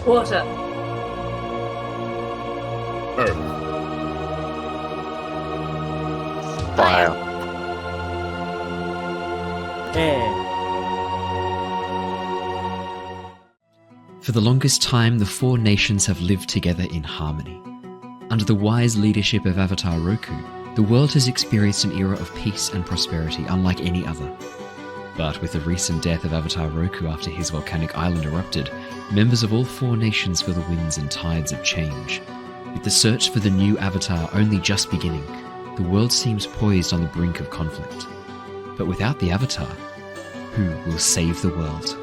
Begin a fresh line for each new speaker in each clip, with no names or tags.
Water.
Earth.
Fire.
Air.
For the longest time, the four nations have lived together in harmony. Under the wise leadership of Avatar Roku, the world has experienced an era of peace and prosperity unlike any other. But with the recent death of Avatar Roku after his volcanic island erupted, members of all four nations feel the winds and tides of change. With the search for the new Avatar only just beginning, the world seems poised on the brink of conflict. But without the Avatar, who will save the world?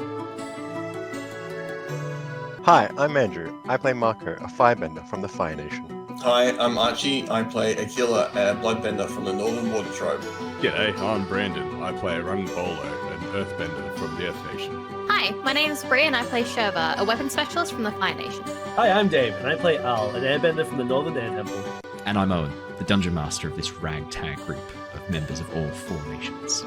Hi, I'm Andrew. I play Mako, a firebender from the Fire Nation.
Hi, I'm Archie. I play Aquila, a bloodbender from the Northern Water Tribe.
G'day, I'm Brandon. I play Rung-Bolo, an earthbender from the Earth Nation.
Hi, my name's Bree and I play Shurva, a weapon specialist from the Fire Nation.
Hi, I'm Dave, and I play Al, an airbender from the Northern Air Temple.
And I'm Owen, the dungeon master of this ragtag group of members of all four nations.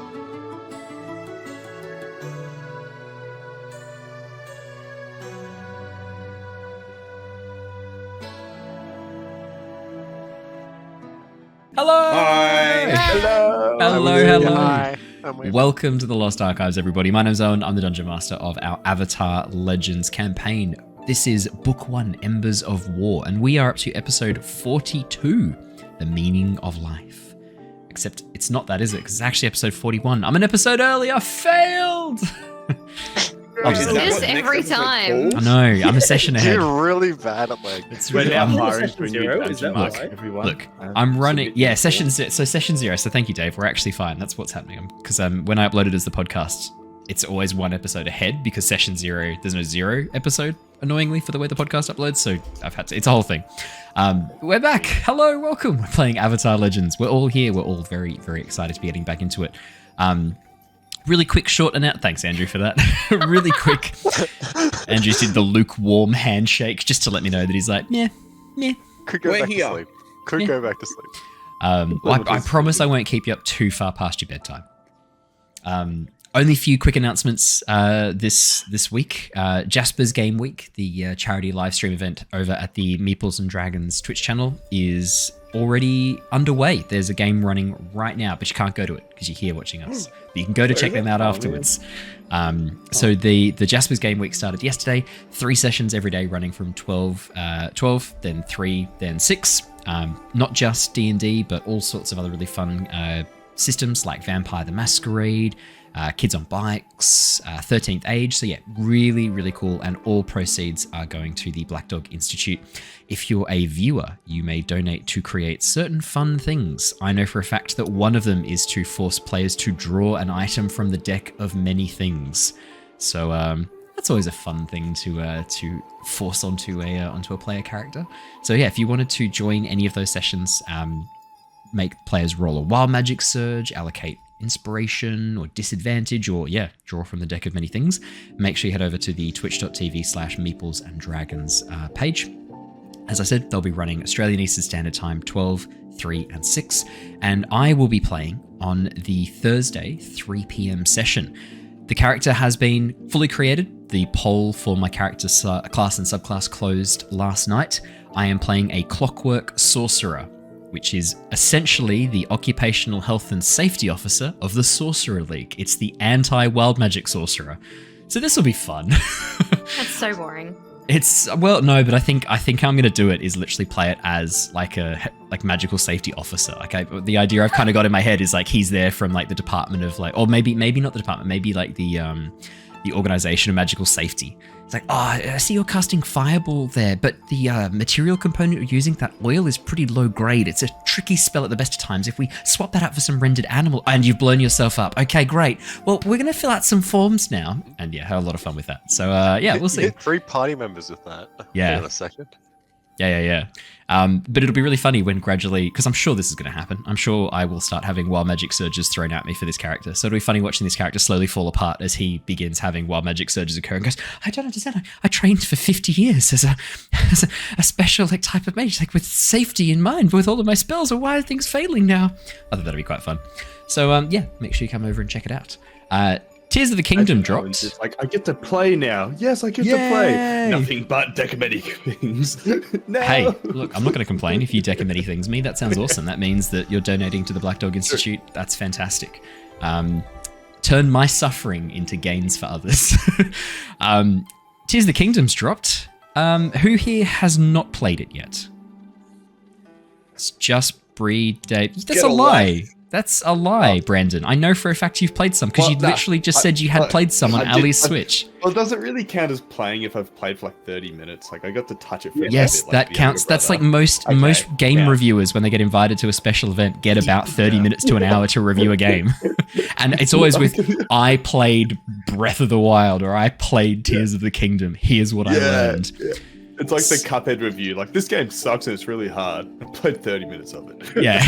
Hello!
Hi!
Hello!
Hello.
Hi.
Welcome to the Lost Archives, everybody. My name's Owen. I'm the Dungeon Master of our Avatar Legends campaign. This is Book 1, Embers of War, and we are up to episode 42, The Meaning of Life. Except it's not that, is it? Because it's actually episode 41. I'm an episode early. I failed!
You do this every time.
I know. I'm a session ahead.
You're really bad at like...
It's really
I'm
hiring
session
for a new
zero, is
dungeon
that
master,
right?
everyone.
Look, I'm running. Yeah, session zero. So session zero. So thank you, Dave. We're actually fine. That's what's happening. Because when I upload it as the podcast, it's always one episode ahead because session zero, there's no zero episode, annoyingly, for the way the podcast uploads. So I've had to. It's a whole thing. We're back. Hello, welcome. We're playing Avatar Legends. We're all here. We're all very, very excited to be getting back into it. Really quick, short announcement. Thanks, Andrew, for that. Really quick. Andrew did the lukewarm handshake just to let me know that he's like, yeah.
Could go
We're
back
here.
to sleep. Could go back to sleep.
I promise I won't keep you up too far past your bedtime. Only a few quick announcements this week. Jasper's Game Week, the charity live stream event over at the Meeples and Dragons Twitch channel, is already underway. There's a game running right now, but you can't go to it because you're here watching us. But you can go to check them out afterwards. So the Jasper's Game Week started yesterday. 3 sessions every day running from 12, then 3, then 6. Not just D&D, but all sorts of other really fun systems like Vampire the Masquerade, Kids on Bikes, 13th Age. So yeah, really, really cool. And all proceeds are going to the Black Dog Institute. If you're a viewer, you may donate to create certain fun things. I know for a fact that one of them is to force players to draw an item from the deck of many things. So that's always a fun thing to force onto a player character. So yeah, if you wanted to join any of those sessions, make players roll a wild magic surge, allocate inspiration or disadvantage, or draw from the deck of many things, make sure you head over to the twitch.tv/meeples and dragons page. As I said, they'll be running Australian Eastern Standard Time 12, 3 and 6, and I will be playing on the Thursday 3 p.m. session. The character has been fully created. The poll for my character class and subclass closed last night. I am playing a Clockwork Sorcerer, which is essentially the occupational health and safety officer of the Sorcerer League. It's the anti-wild magic sorcerer. So this will be fun.
That's so boring.
But I think I'm gonna do it is literally play it as like a magical safety officer. The idea I've kind of got in my head is like he's there from like the department of like, or maybe not the department, maybe like the organization of magical safety. It's like, I see you're casting fireball there, but the material component you're using, that oil, is pretty low grade. It's a tricky spell at the best of times. If we swap that out for some rendered animal, and you've blown yourself up. Okay, great. Well, we're going to fill out some forms now. And yeah, have a lot of fun with that. So we'll see.
You get 3 party members with that.
Yeah.
In a second.
Yeah. But it'll be really funny when gradually, because I'm sure this is going to happen. I'm sure I will start having wild magic surges thrown at me for this character. So it'll be funny watching this character slowly fall apart as he begins having wild magic surges occur and goes, I don't understand. I trained for 50 years as a special type of mage, with safety in mind with all of my spells. Or why are things failing now? I thought that'd be quite fun. So make sure you come over and check it out. Tears of the Kingdom dropped.
It's like, I get to play now. Yes, I get to play. Nothing but decomatic things. No.
Hey, look, I'm not going to complain if you decomatic things me. That sounds awesome. That means that you're donating to the Black Dog Institute. That's fantastic. Turn my suffering into gains for others. Tears of the Kingdom's dropped. Who here has not played it yet? It's just Bree, Dave. That's a lie. That's a lie, Brandon. I know for a fact you've played some because you literally just said you had played some on Ali's Switch.
Well, it doesn't really count as playing if I've played for like 30 minutes. Like I got to touch it for a
yes,
bit,
that counts. That's like most game reviewers when they get invited to a special event get about 30 minutes to an hour to review a game. And it's always with, I played Breath of the Wild or I played Tears of the Kingdom. Here's what I learned.
Yeah. It's like the Cuphead review. Like, this game sucks and it's really hard. I played 30 minutes of it.
Yeah.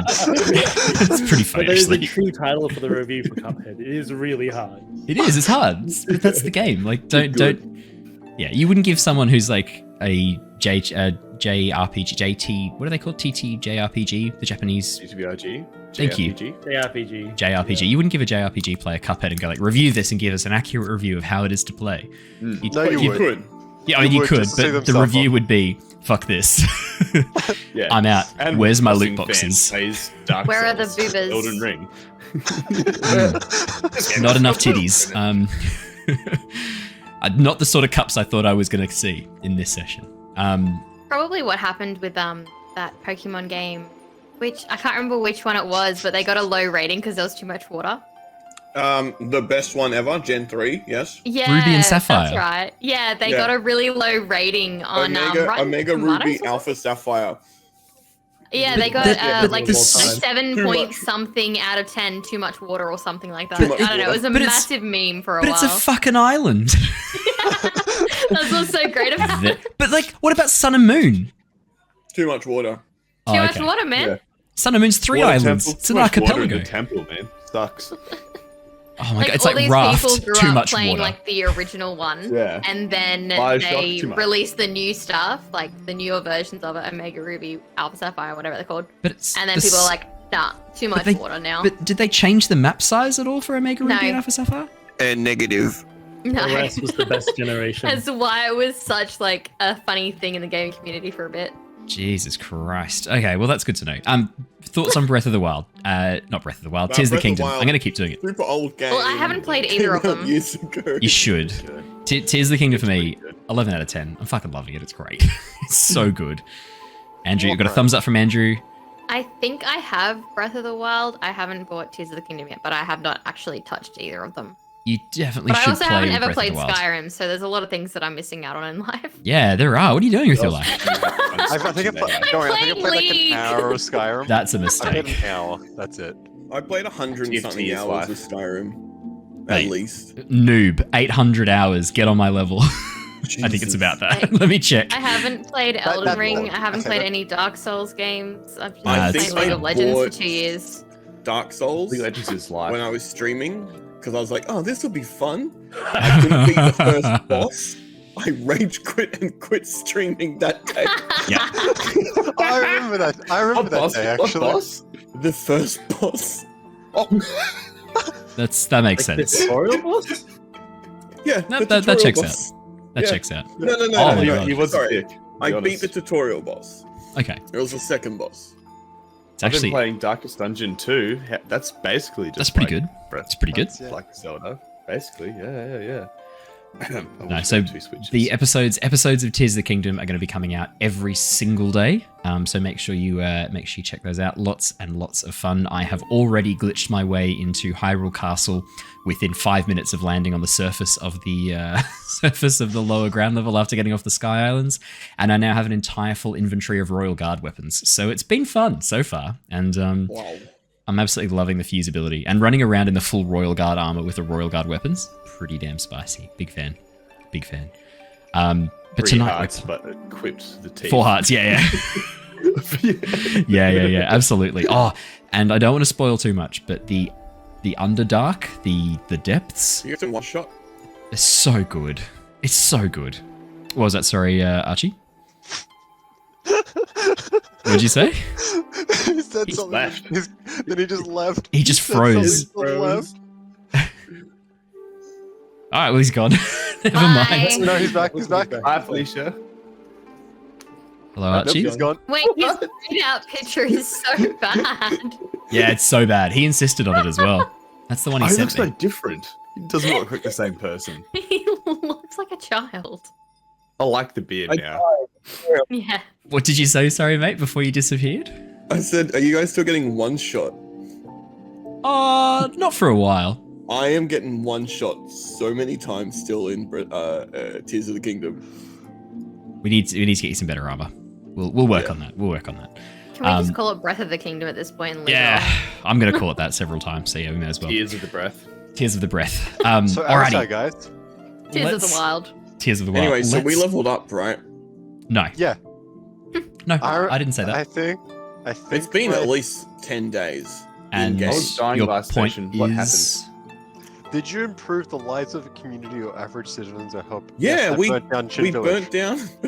It's pretty funny,
But that is the
actually.
true title for the review for Cuphead. It is really hard.
It is. It's hard. But that's the game. Like, don't. Yeah, you wouldn't give someone who's like a JRPG, JT. What are they called? TTJRPG, the Japanese.
TTRPG.
Thank you. JRPG. You wouldn't give a JRPG player Cuphead and go like, review this and give us an accurate review of how it is to play.
No, you would.
Yeah, I mean, you could, but the review would be, fuck this.
Yeah.
I'm out.
And
where's my loot boxes?
Where are the boobas?
Elden Ring.
Not enough titties. Not the sort of cups I thought I was going to see in this session.
Probably what happened with that Pokemon game, which I can't remember which one it was, but they got a low rating because there was too much water.
The best one ever, Gen 3, yes.
Yeah,
Ruby and Sapphire.
That's right. Yeah, they got a really low rating on
Omega Ruby Alpha Sapphire.
Yeah, they got like a 7 point something out of 10, too much water or something like that. I don't know, it was a massive meme for a while.
But it's a fucking island.
That's what's so great about it.
But like, what about Sun and Moon?
Too much water.
Too much water, man.
Yeah.
Sun and Moon's 3 islands. It's an archipelago.
Temple, man. Sucks.
Oh my
Like,
god, it's
all
like
these
Raft,
people grew
too
up
much
playing
water.
like the original one, and then
Bioshock,
they
too much.
released the new stuff, like the newer versions of it, Omega Ruby, Alpha Sapphire, whatever they're called.
But it's
And then people are like, nah, too much water now.
But did they change the map size at all for Omega Ruby
No.
and Alpha Sapphire?
And negative.
No,
The rest was the best generation.
that's why it was such like a funny thing in the gaming community for a bit.
Jesus Christ. Okay, well that's good to know. Thoughts on Breath of the Wild? Not Breath of the Wild. Tears of the Kingdom. I'm gonna keep doing it.
Super old game.
Well, I haven't played either of them.
Years ago.
You should. Tears of the Kingdom for me, 11 out of 10. I'm fucking loving it. It's great. It's so good. Andrew, you got a thumbs up from Andrew.
I think I have Breath of the Wild. I haven't bought Tears of the Kingdom yet, but I have not actually touched either of them.
You definitely
But I
should
also
play
haven't ever
Breath
played
of the Wild.
Skyrim, so there's a lot of things that I'm missing out on in life.
Yeah, there are. What are you doing with your life?
I think I played like
League.
an hour of Skyrim.
That's a
I played
mistake.
an hour. That's it.
I played 100 and something
TFT is
hours
life.
of Skyrim.
Mate.
At least.
Noob, 800 hours. Get on my level. I think it's about that. Let me check.
I haven't played Elden
that
Ring.
one.
I haven't
Okay,
played
that-
any Dark Souls games. I've just
I
been
think
playing League
I
of Legends for
bought-
2 years.
Dark Souls
League of Legends is life.
when I was streaming because I was like, oh, this will be fun. I couldn't beat the first boss. I rage quit and quit streaming that day.
Yeah.
I remember that. I remember that day
What
actually.
boss? The first boss. Oh,
That makes
Like the
sense.
tutorial boss?
yeah.
No,
the
that
tutorial
checks
boss.
That
Yeah.
checks out.
No,
Oh
no,
my
no.
God.
He was
Sorry.
sick.
I beat the tutorial boss.
Okay.
It was the second boss.
It's
I've been
actually
playing Darkest Dungeon 2. That's basically just
that's pretty
like
good.
Breath-
It's pretty good.
That's-
Like Zelda, basically. Yeah. I
No,
wish
so
I had 2 Switches.
the episodes of Tears of the Kingdom are going to be coming out every single day. So make sure you check those out. Lots and lots of fun. I have already glitched my way into Hyrule Castle within 5 minutes of landing on the surface of the lower ground level after getting off the Sky Islands, and I now have an entire full inventory of Royal Guard weapons. So it's been fun so far, and
Wow.
I'm absolutely loving the fusibility and running around in the full Royal Guard armor with the Royal Guard weapons. Pretty damn spicy. Big fan. But
3
tonight,
hearts, but equipped the teeth.
4 hearts. Yeah. Yeah. Absolutely. Oh, and I don't want to spoil too much, but the Underdark, the depths,
You get to one shot.
are so good. It's so good. What was that? Sorry, Archie. What'd you say?
He said
He's
something.
left.
Then he just left.
He just
said something,
froze.
just left.
All right, well, he's gone. Never
Bye.
mind.
No, he's back. He's back.
Hi, Felicia.
Hello, Archie.
He's gone.
Wait, his readout picture is so bad.
Yeah, it's so bad. He insisted on it as well. That's the one he
He
sent
looks
me.
so different. He doesn't look like the same person.
He looks like a child.
I like the beard now.
Yeah.
What did you say, sorry, mate, before you disappeared?
I said, are you guys still getting one shot?
Not for a while.
I am getting one shot so many times still in Tears of the Kingdom.
We need to get you some better armor. We'll work on that. We'll work on that.
Can we just call it Breath of the Kingdom at this point? And leave it
Yeah,
off?
I'm gonna call it that several times. So yeah, we may as well.
Tears of the breath.
Tears of the breath.
So
Alrighty.
Avatar, guys.
Tears of the Wild.
Tears of the Wild.
Anyway, so we
Let's-
leveled up, right?
No,
Yeah.
no, I didn't say that.
I think.
It's been at least 10 days.
And
in-game.
I was dying
your
last
point
session. What
is-
Did you improve the lives of the community or average citizens or help?
Yeah,
Yes, I
we
burnt down Shin Village.
burnt down the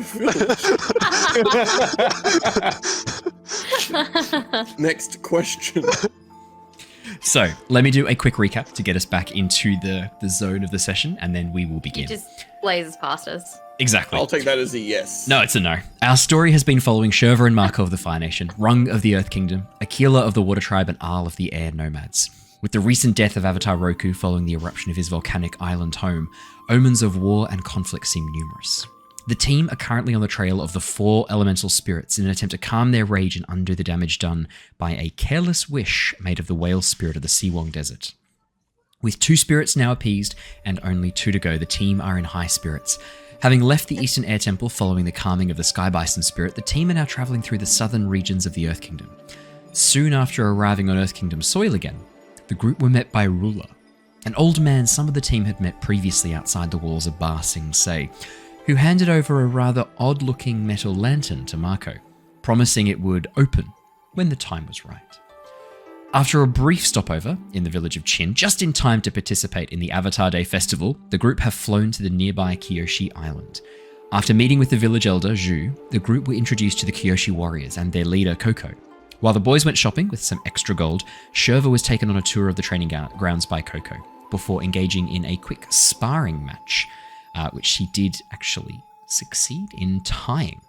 village. Next question.
So let me do a quick recap to get us back into the zone of the session, and then we will
He
begin.
just blazes past us.
Exactly.
I'll take that as a yes.
No, it's a no. Our story has been following Shurva and Mako of the Fire Nation, Rung of the Earth Kingdom, Aquila of the Water Tribe, and Aang of the Air Nomads. With the recent death of Avatar Roku following the eruption of his volcanic island home, omens of war and conflict seem numerous. The team are currently on the trail of the 4 elemental spirits in an attempt to calm their rage and undo the damage done by a careless wish made of the whale spirit of the Siwong Desert. With 2 spirits now appeased and only 2 to go, the team are in high spirits. Having left the Eastern Air Temple following the calming of the Sky Bison spirit, the team are now traveling through the southern regions of the Earth Kingdom. Soon after arriving on Earth Kingdom soil again, the group were met by Ruler, an old man some of the team had met previously outside the walls of Ba Sing Se, who handed over a rather odd-looking metal lantern to Mako, promising it would open when the time was right. After a brief stopover in the village of Chin, just in time to participate in the Avatar Day festival, the group have flown to the nearby Kyoshi Island. After meeting with the village elder, Zhu, the group were introduced to the Kyoshi Warriors and their leader, Koko. While the boys went shopping with some extra gold, Shurva was taken on a tour of the training grounds by Koko, before engaging in a quick sparring match, which she did actually succeed in tying.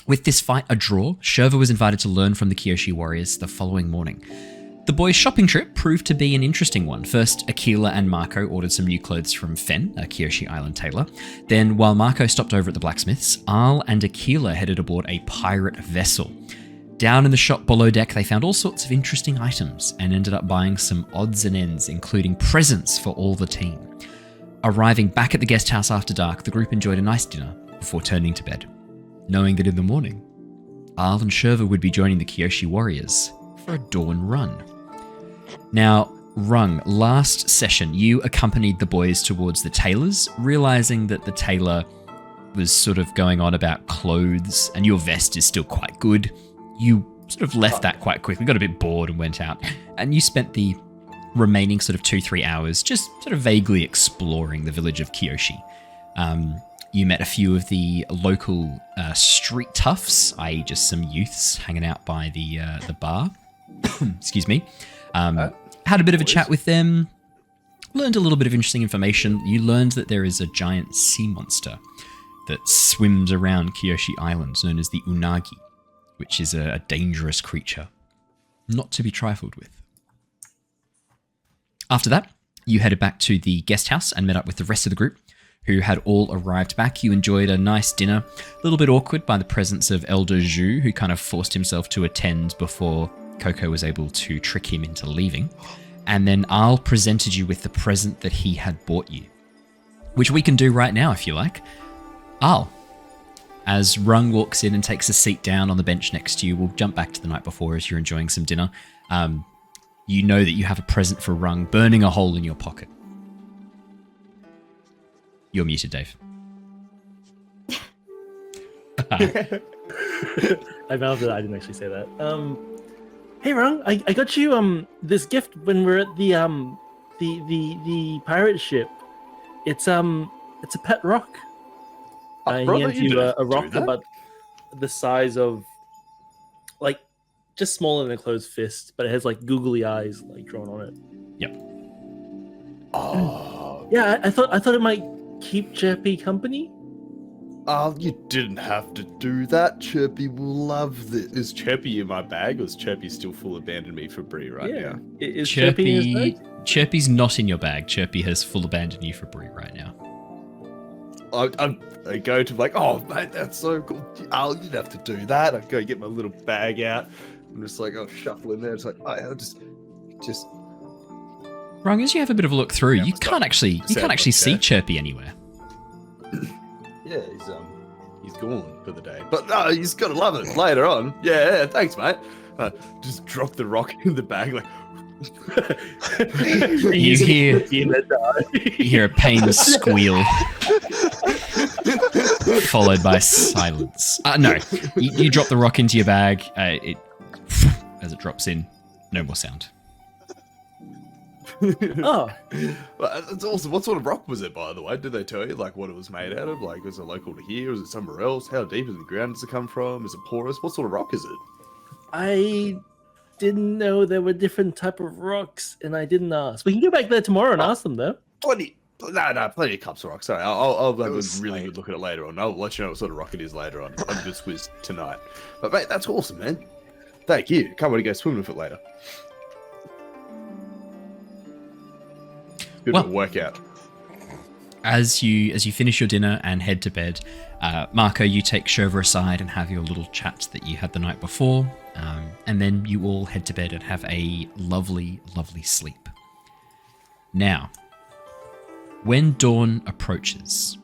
With this fight a draw, Shurva was invited to learn from the Kyoshi Warriors the following morning. The boys' shopping trip proved to be an interesting one. First, Aquila and Mako ordered some new clothes from Fen, a Kyoshi Island tailor. Then, while Mako stopped over at the blacksmith's, Aang and Aquila headed aboard a pirate vessel. Down in the shop below deck, they found all sorts of interesting items and ended up buying some odds and ends, including presents for all the team. Arriving back at the guest house after dark, the group enjoyed a nice dinner before turning to bed, knowing that in the morning, Aang and Shurva would be joining the Kyoshi Warriors for a dawn run. Now, Rung, last session, you accompanied the boys towards the tailor's, realizing that the tailor was sort of going on about clothes, and your vest is still quite good. You sort of left that quite quickly, got a bit bored and went out, and you spent the remaining sort of 2-3 hours just sort of vaguely exploring the village of Kyoshi. You met a few of the local street toughs, i.e. just some youths hanging out by the bar. Excuse me. Had a bit of a chat with them, learned a little bit of interesting information. You learned that there is a giant sea monster that swims around Kyoshi Island, known as the Unagi, which is a dangerous creature, not to be trifled with. After that, you headed back to the guest house and met up with the rest of the group, who had all arrived back. You enjoyed a nice dinner, a little bit awkward by the presence of Elder Zhu, who kind of forced himself to attend before Koko was able to trick him into leaving. And then Aang presented you with the present that he had bought you, which we can do right now if you like. Aang, as Rung walks in and takes a seat down on the bench next to you, we'll jump back to the night before as you're enjoying some dinner. You know that you have a present for Rung burning a hole in your pocket. You're muted, Dave.
I mouthed it. I didn't actually say that. Hey, Rung, I got you this gift when we're at the pirate ship. It's a pet rock. I
brother,
handed
you
you
didn't
a
do
rock
that.
about the size of, like, just smaller than a closed fist, but it has like googly eyes like drawn on it.
Oh,
Yeah, I thought it might keep Chirpy company.
Oh, you didn't have to do that. Chirpy will love this. Is Chirpy in my bag, or is Chirpy still full abandoned me for Bree now?
Is Chirpy in his bag?
Chirpy's not in your bag. Chirpy has full abandoned you for Bree right now.
I go to like, oh mate, that's so cool. Oh, you didn't have to do that. I go get my little bag out. I'm just like, I'll shuffle in there. It's like, I'll just.
Rung, as you have a bit of a look through, you can't actually see Chirpy anywhere.
Yeah, he's gone for the day. But no, he's gonna love it later on. Yeah, thanks, mate. Just drop the rock in the bag, like.
you hear a pained squeal, followed by silence. No, you drop the rock into your bag. As it drops in, no more sound.
Oh,
well, that's awesome. What sort of rock was it, by the way? Did they tell you like what it was made out of? Like, was it local to here? Was it somewhere else? How deep in the ground does it come from? Is it porous? What sort of rock is it?
I didn't know there were different type of rocks, and I didn't ask. We can go back there tomorrow and ask them, though.
Plenty of cups of rock. Sorry, I'll have a really good look at it later on. I'll let you know what sort of rock it is later on. I'm just whiz tonight. But mate, that's awesome, man. Thank you. Can't wait to go swimming with it later. Good workout.
As you finish your dinner and head to bed, Mako, you take Shurva aside and have your little chat that you had the night before, and then you all head to bed and have a lovely, lovely sleep. Now, when dawn approaches,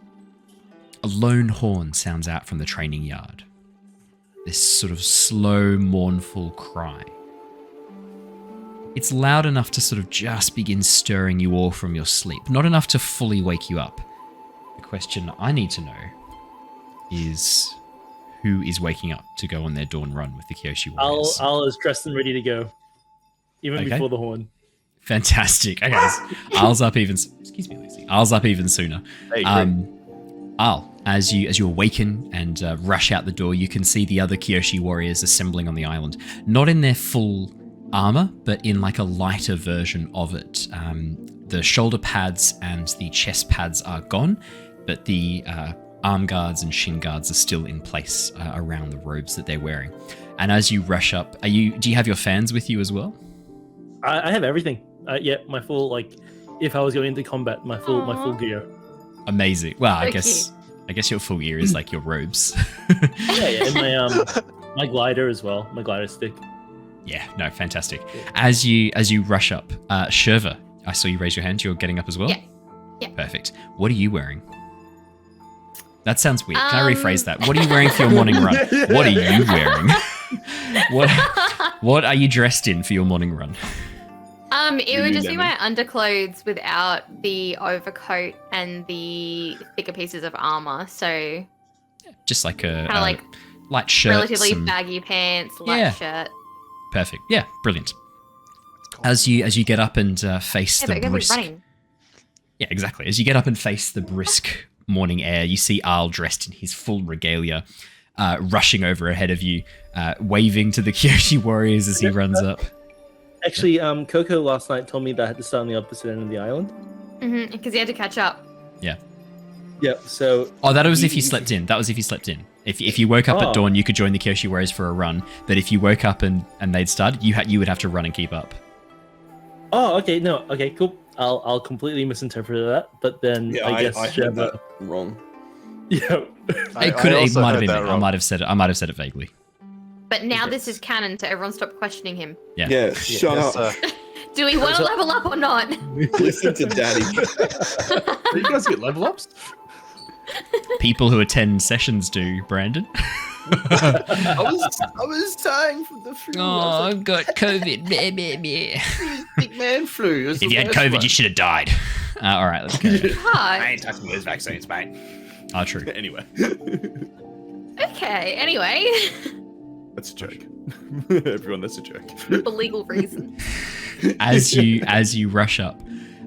a lone horn sounds out from the training yard. This sort of slow, mournful cry. It's loud enough to sort of just begin stirring you all from your sleep, not enough to fully wake you up. The question I need to know is who is waking up to go on their dawn run with the Kyoshi Warriors?
Al is dressed and ready to go, even before the horn.
Fantastic. Okay, Al's up even. Excuse me, Lucy. Al's up even sooner.
Hey,
Al, as you awaken and rush out the door, you can see the other Kyoshi Warriors assembling on the island, not in their full armor, but in like a lighter version of it. The shoulder pads and the chest pads are gone, but the arm guards and shin guards are still in place around the robes that they're wearing. And as you rush up, do you have your fans with you as well?
I have everything. Yeah, my full, like, if I was going into combat, my full gear.
Amazing. Well, I guess your full gear is like your robes.
yeah, and my glider as well, my glider stick.
Yeah, no, fantastic. As you rush up, Shurva, I saw you raise your hand. You're getting up as well?
Yeah.
Perfect. What are you wearing? That sounds weird. Can I rephrase that? What are you wearing for your morning run? What are you wearing? What are you dressed in for your morning run?
It would just be my underclothes without the overcoat and the thicker pieces of armor. So
just like a
kind of like
light shirt,
relatively baggy pants, light shirt.
Perfect. Yeah, brilliant. As you get up and face the brisk. Yeah, exactly. As you get up and face the brisk morning air, you see Al dressed in his full regalia, rushing over ahead of you, waving to the Kyoshi Warriors as he runs up.
Actually, Coco last night told me that I had to start on the opposite end of the island.
Mm-hmm, because he had to catch up.
Yeah.
Yeah, so...
Oh, that was if you slept in. That was if you slept in. If you woke up at dawn, you could join the Kyoshi Warriors for a run. But if you woke up and they'd started, you would have to run and keep up.
Oh, okay. No, okay, cool. I'll completely misinterpret that. But then I guess
I heard that wrong.
Yeah.
It might have been me. I might have said it vaguely.
But now this is canon, so everyone stop questioning him.
Yeah, shut up.
Do we want to level up or not?
Listen to Daddy.
Do you guys get level ups?
People who attend sessions do, Brandon.
I was dying from the flu.
Oh, I've got COVID. Meh, meh, meh.
Big man flu.
If you had COVID, you should have died. All right, let's go.
I ain't touching those vaccines, mate.
Oh, true.
Anyway.
Okay, anyway.
That's a joke. Everyone, that's a joke.
For legal reasons.
As you rush up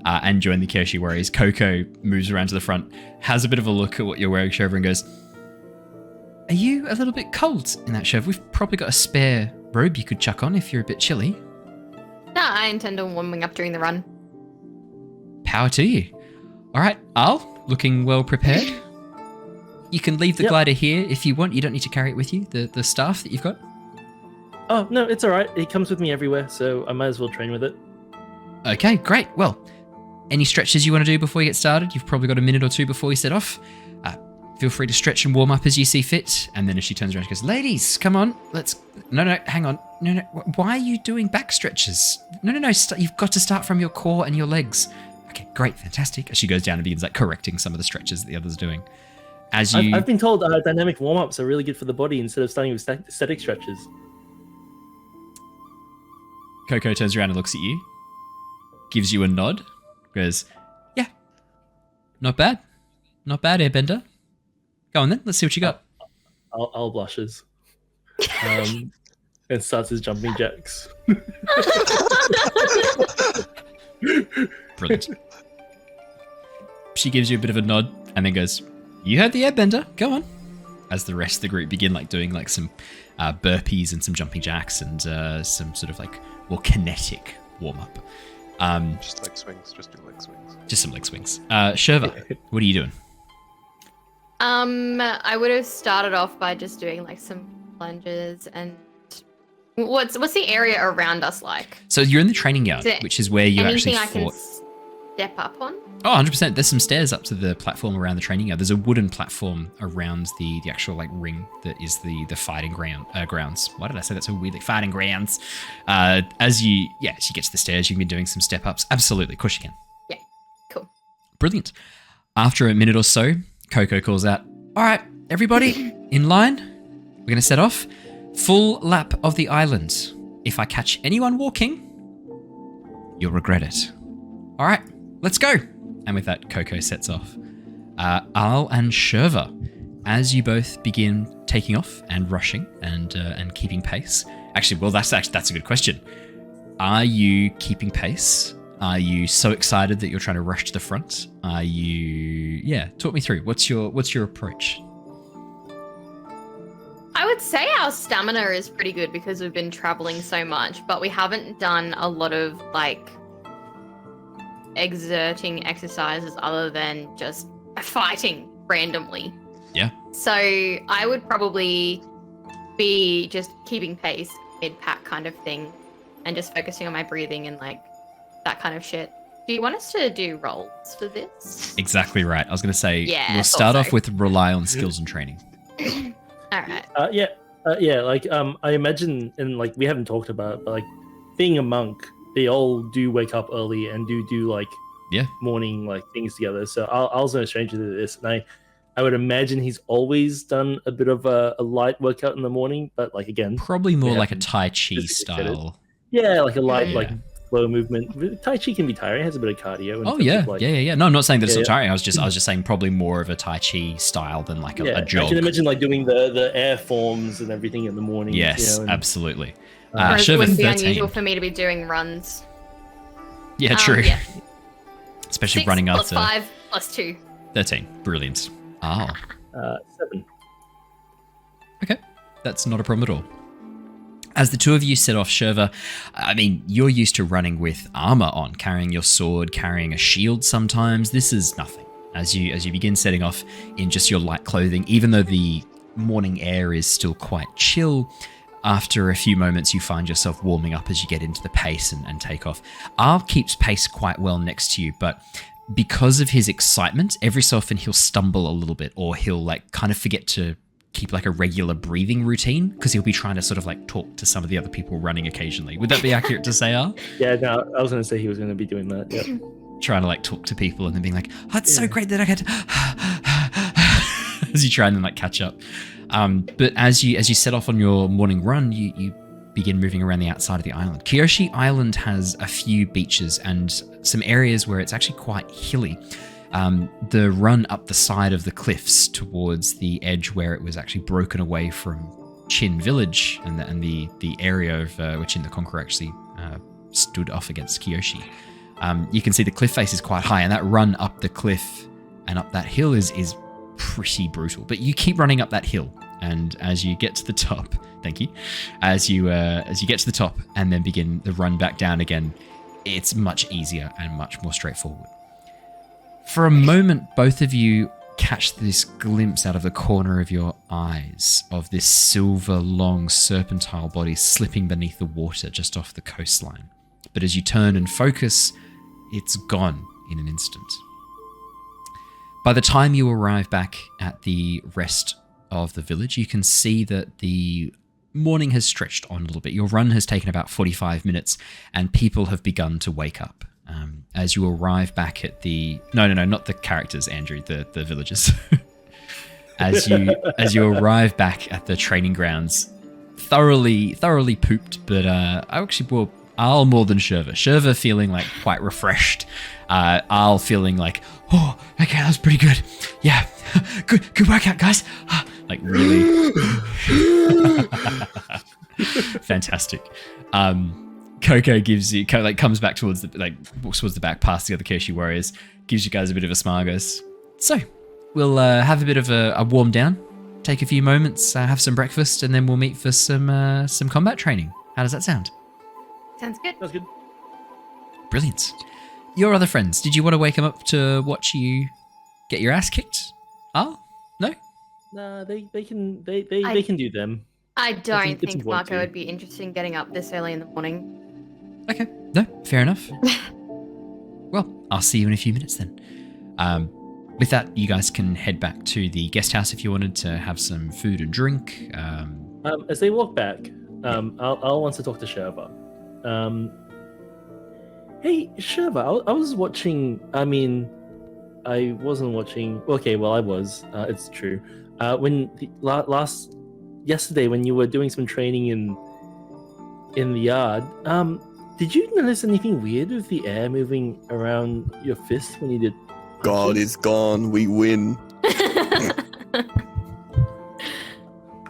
and join the Kyoshi Warriors, Coco moves around to the front, has a bit of a look at what you're wearing, Shurva, and goes, "Are you a little bit cold in that, Shurva? We've probably got a spare robe you could chuck on if you're a bit chilly."
No, I intend on warming up during the run.
Power to you. All right, Al, looking well prepared. You can leave the glider here if you want. You don't need to carry it with you, the staff that you've got.
Oh, no, it's all right. It comes with me everywhere, so I might as well train with it.
Okay, great. Well, any stretches you want to do before you get started? You've probably got a minute or two before you set off. Feel free to stretch and warm up as you see fit. And then as she turns around, she goes, ladies, come on, let's... No, hang on. No, why are you doing back stretches? No, you've got to start from your core and your legs. Okay, great, fantastic. As she goes down and begins like correcting some of the stretches that the others are doing. As you...
I've been told dynamic warm-ups are really good for the body instead of starting with static stretches.
Coco turns around and looks at you, gives you a nod, goes, yeah, not bad, Airbender. Go on then, let's see what you got.
Al blushes. And starts his jumping jacks.
Brilliant. She gives you a bit of a nod and then goes, you heard the Airbender, go on. As the rest of the group begin like doing like some burpees and some jumping jacks and some sort of like more kinetic warm-up.
Just leg swings, just do leg swings.
Just some leg swings. Shurva, what are you doing?
I would have started off by just doing like some lunges and what's the area around us like?
So you're in the training yard, which is where you actually
fought. Anything I can step up on?
Oh, 100%. There's some stairs up to the platform around the training yard. There's a wooden platform around the actual like ring that is the fighting grounds. Why did I say that so weirdly? Fighting grounds. As you get to the stairs, you've been doing some step ups. Absolutely, of course you can.
Yeah, cool.
Brilliant. After a minute or so, Coco calls out, all right, everybody in line. We're going to set off. Full lap of the island. If I catch anyone walking, you'll regret it. All right, let's go. And with that, Coco sets off. Al and Shurva, as you both begin taking off and rushing and keeping pace. Actually, well, that's a good question. Are you keeping pace? Are you so excited that you're trying to rush to the front? Are you... Yeah, talk me through. What's your approach?
I would say our stamina is pretty good because we've been traveling so much, but we haven't done a lot of like exerting exercises other than just fighting randomly.
Yeah.
So I would probably be just keeping pace, mid-pack kind of thing, and just focusing on my breathing and like that kind of shit. Do you want us to do rolls for this?
Exactly right. I was going to say, we'll start off with rely on skills and training.
All right.
Like I imagine, and like we haven't talked about it, but like being a monk, they all do wake up early and do like morning like things together. So I was no stranger to this, and I would imagine he's always done a bit of a light workout in the morning, but like again,
probably more like a Tai Chi style.
Yeah, like a light like slow movement. Tai Chi can be tiring. It has a bit of cardio.
No, I'm not saying that it's not tiring. I was just saying probably more of a Tai Chi style than like a jog.
I can imagine like doing the air forms and everything in the morning.
Yes, absolutely.
It wouldn't be unusual for me to be doing runs.
Yeah, true.
Yeah.
Especially
6
running
plus
after
5 plus 2.
13. Brilliant.
7.
Okay, that's not a problem at all. As the two of you set off, Shurva, I mean, you're used to running with armor on, carrying your sword, carrying a shield sometimes. This is nothing. As you begin setting off in just your light clothing, even though the morning air is still quite chill, after a few moments you find yourself warming up as you get into the pace and take off. Al keeps pace quite well next to you, but because of his excitement, every so often he'll stumble a little bit, or he'll like kind of forget to keep like a regular breathing routine because he'll be trying to sort of like talk to some of the other people running occasionally. Would that be accurate to say, Al?
Yeah, no, I was going to say he was going to be doing that. Yeah.
Trying to like talk to people and then being like, oh, it's so great that I get as you try and then like catch up. But as you set off on your morning run, you begin moving around the outside of the island. Kyoshi Island has a few beaches and some areas where it's actually quite hilly. The run up the side of the cliffs towards the edge where it was actually broken away from Chin Village and the area of which in the Conqueror actually stood off against Kyoshi. You can see the cliff face is quite high, and that run up the cliff and up that hill is pretty brutal. But you keep running up that hill, and as you get to the top, thank you. As you get to the top and then begin the run back down again, it's much easier and much more straightforward. For a moment, both of you catch this glimpse out of the corner of your eyes of this silver, long, serpentine body slipping beneath the water just off the coastline. But as you turn and focus, it's gone in an instant. By the time you arrive back at the rest of the village, you can see that the morning has stretched on a little bit. Your run has taken about 45 minutes, and people have begun to wake up. As you arrive back at the... No, not the characters, Andrew, the villagers. As you arrive back at the training grounds, thoroughly pooped, but I'll more than Shurva. Shurva feeling like quite refreshed. I'll feeling like, oh, okay, that was pretty good. Yeah, good workout, guys. Like really fantastic. Coco gives you comes back towards the back past the other Kyoshi Warriors, gives you guys a bit of a smile, goes, so we'll have a bit of a warm down, take a few moments, have some breakfast, and then we'll meet for some combat training. How does that sound?
Sounds good.
That's good.
Brilliant. Your other friends, did you want to wake them up to watch you get your ass kicked? Oh, no?
Nah, they can do them.
I don't think
important
Mako
to you.
would be interested in getting up this early in the morning.
Okay, no, fair enough. Well, I'll see you in a few minutes then. With that, you guys can head back to the guest house if you wanted to have some food and drink.
As they walk back, I'll want to talk to Shurva. Hey, Shurva, I was watching. I mean, I wasn't watching. Okay, well, I was. It's true. When yesterday, when you were doing some training in the yard, did you notice anything weird with the air moving around your fist when you did?
God is gone. We win.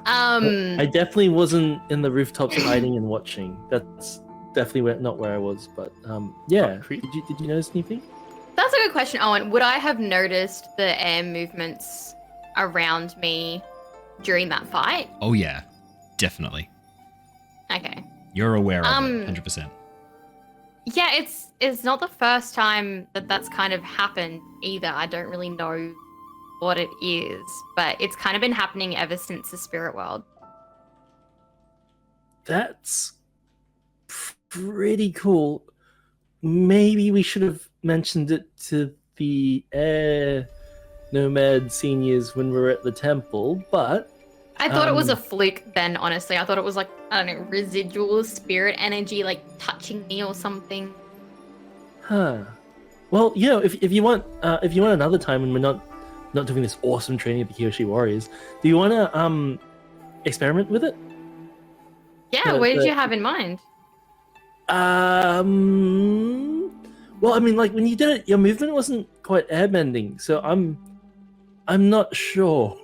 I definitely wasn't in the rooftops hiding and watching. That's definitely not where I was. But yeah, did you notice anything?
That's a good question, Owen. Would I have noticed the air movements around me during that fight?
Oh yeah, definitely.
Okay.
You're aware of it, 100%.
Yeah, it's not the first time that's kind of happened either. I don't really know what it is, but it's kind of been happening ever since the spirit world.
That's pretty cool. Maybe we should have mentioned it to the air nomad seniors when we were at the temple, but
I thought it was a fluke then, honestly. I thought it was like, I don't know, residual spirit energy like touching me or something.
Huh. Well, if you want another time when we're not doing this awesome training at the Kyoshi Warriors, do you want to experiment with it?
Yeah, what did you have in mind?
Well, I mean, like when you did it, your movement wasn't quite airbending, so I'm not sure.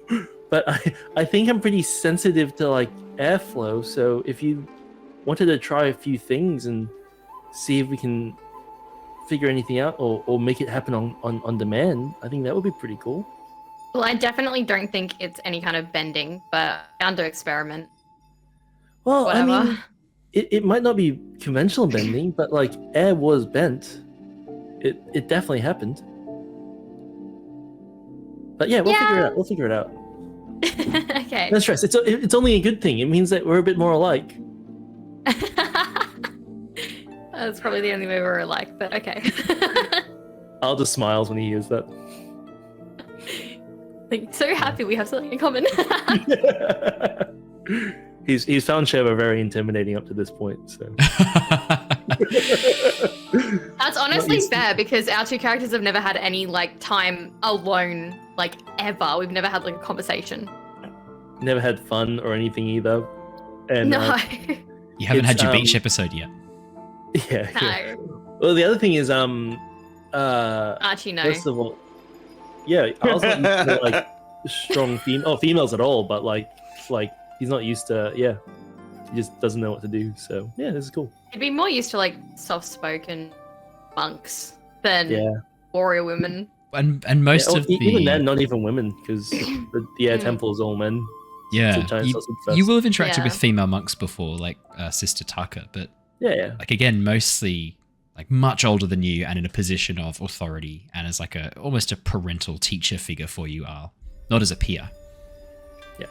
But I think I'm pretty sensitive to like airflow, so if you wanted to try a few things and see if we can figure anything out or make it happen on demand, I think that would be pretty cool.
Well, I definitely don't think it's any kind of bending, but down to experiment.
Well,
Whatever.
I mean, it might not be conventional bending, but like air was bent. It definitely happened. But yeah, we'll figure it out.
Okay.
No stress. It's only a good thing. It means that we're a bit more alike.
That's probably the only way we're alike, but okay.
Al just smiles when he hears that.
Like, so happy we have something in common.
He's found Shurva very intimidating up to this point. So
That's honestly fair because our two characters have never had any like time alone, like ever. We've never had like a conversation.
Never had fun or anything either. And
No.
You haven't had your beach episode yet.
Yeah.
No.
Well, the other thing is
Archie, no.
first of all, yeah, I was not used to like strong females at all, but like he's not used to, he just doesn't know what to do. So yeah, this is cool.
He'd be more used to like soft-spoken monks than warrior women.
And most of the
even then, not even women, because the air temple is all men.
Yeah,
So
you will have interacted
Yeah.
with female monks before, like Sister Taka, but
yeah.
like again, mostly like much older than you and in a position of authority and as like almost a parental teacher figure for you, Al. Not as a peer.
Yeah.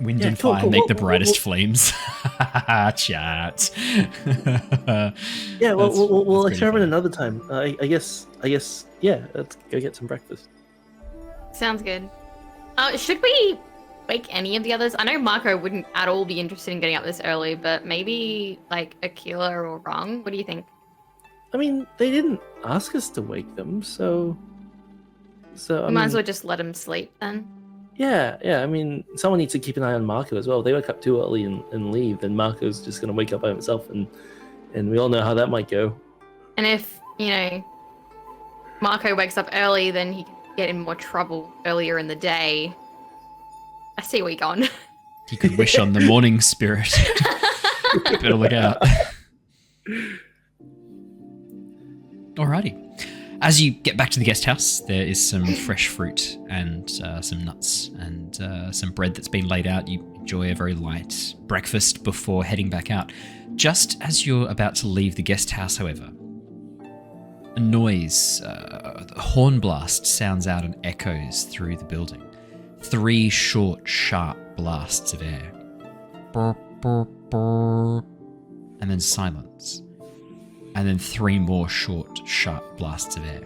Wind and fire make the brightest flames. Chat.
Yeah, we'll experiment another time. I guess, yeah, let's go get some breakfast.
Sounds good. Should we wake any of the others? I know Mako wouldn't at all be interested in getting up this early, but maybe like Aquila or Rung. What do you think?
I mean, they didn't ask us to wake them, so
We might as well just let them sleep then.
Yeah. I mean, someone needs to keep an eye on Mako as well. If they wake up too early and leave, then Marco's just going to wake up by himself, and we all know how that might go.
And if, Mako wakes up early, then he can get in more trouble earlier in the day. I see where you're going.
You could wish on the morning spirit. Better look out. Alrighty. As you get back to the guest house, there is some fresh fruit and some nuts and some bread that's been laid out. You enjoy a very light breakfast before heading back out. Just as you're about to leave the guest house, however, a noise, a horn blast sounds out and echoes through the building. 3 short, sharp blasts of air. Burr, burr, burr. And then silence. And then 3 more short, sharp blasts of air.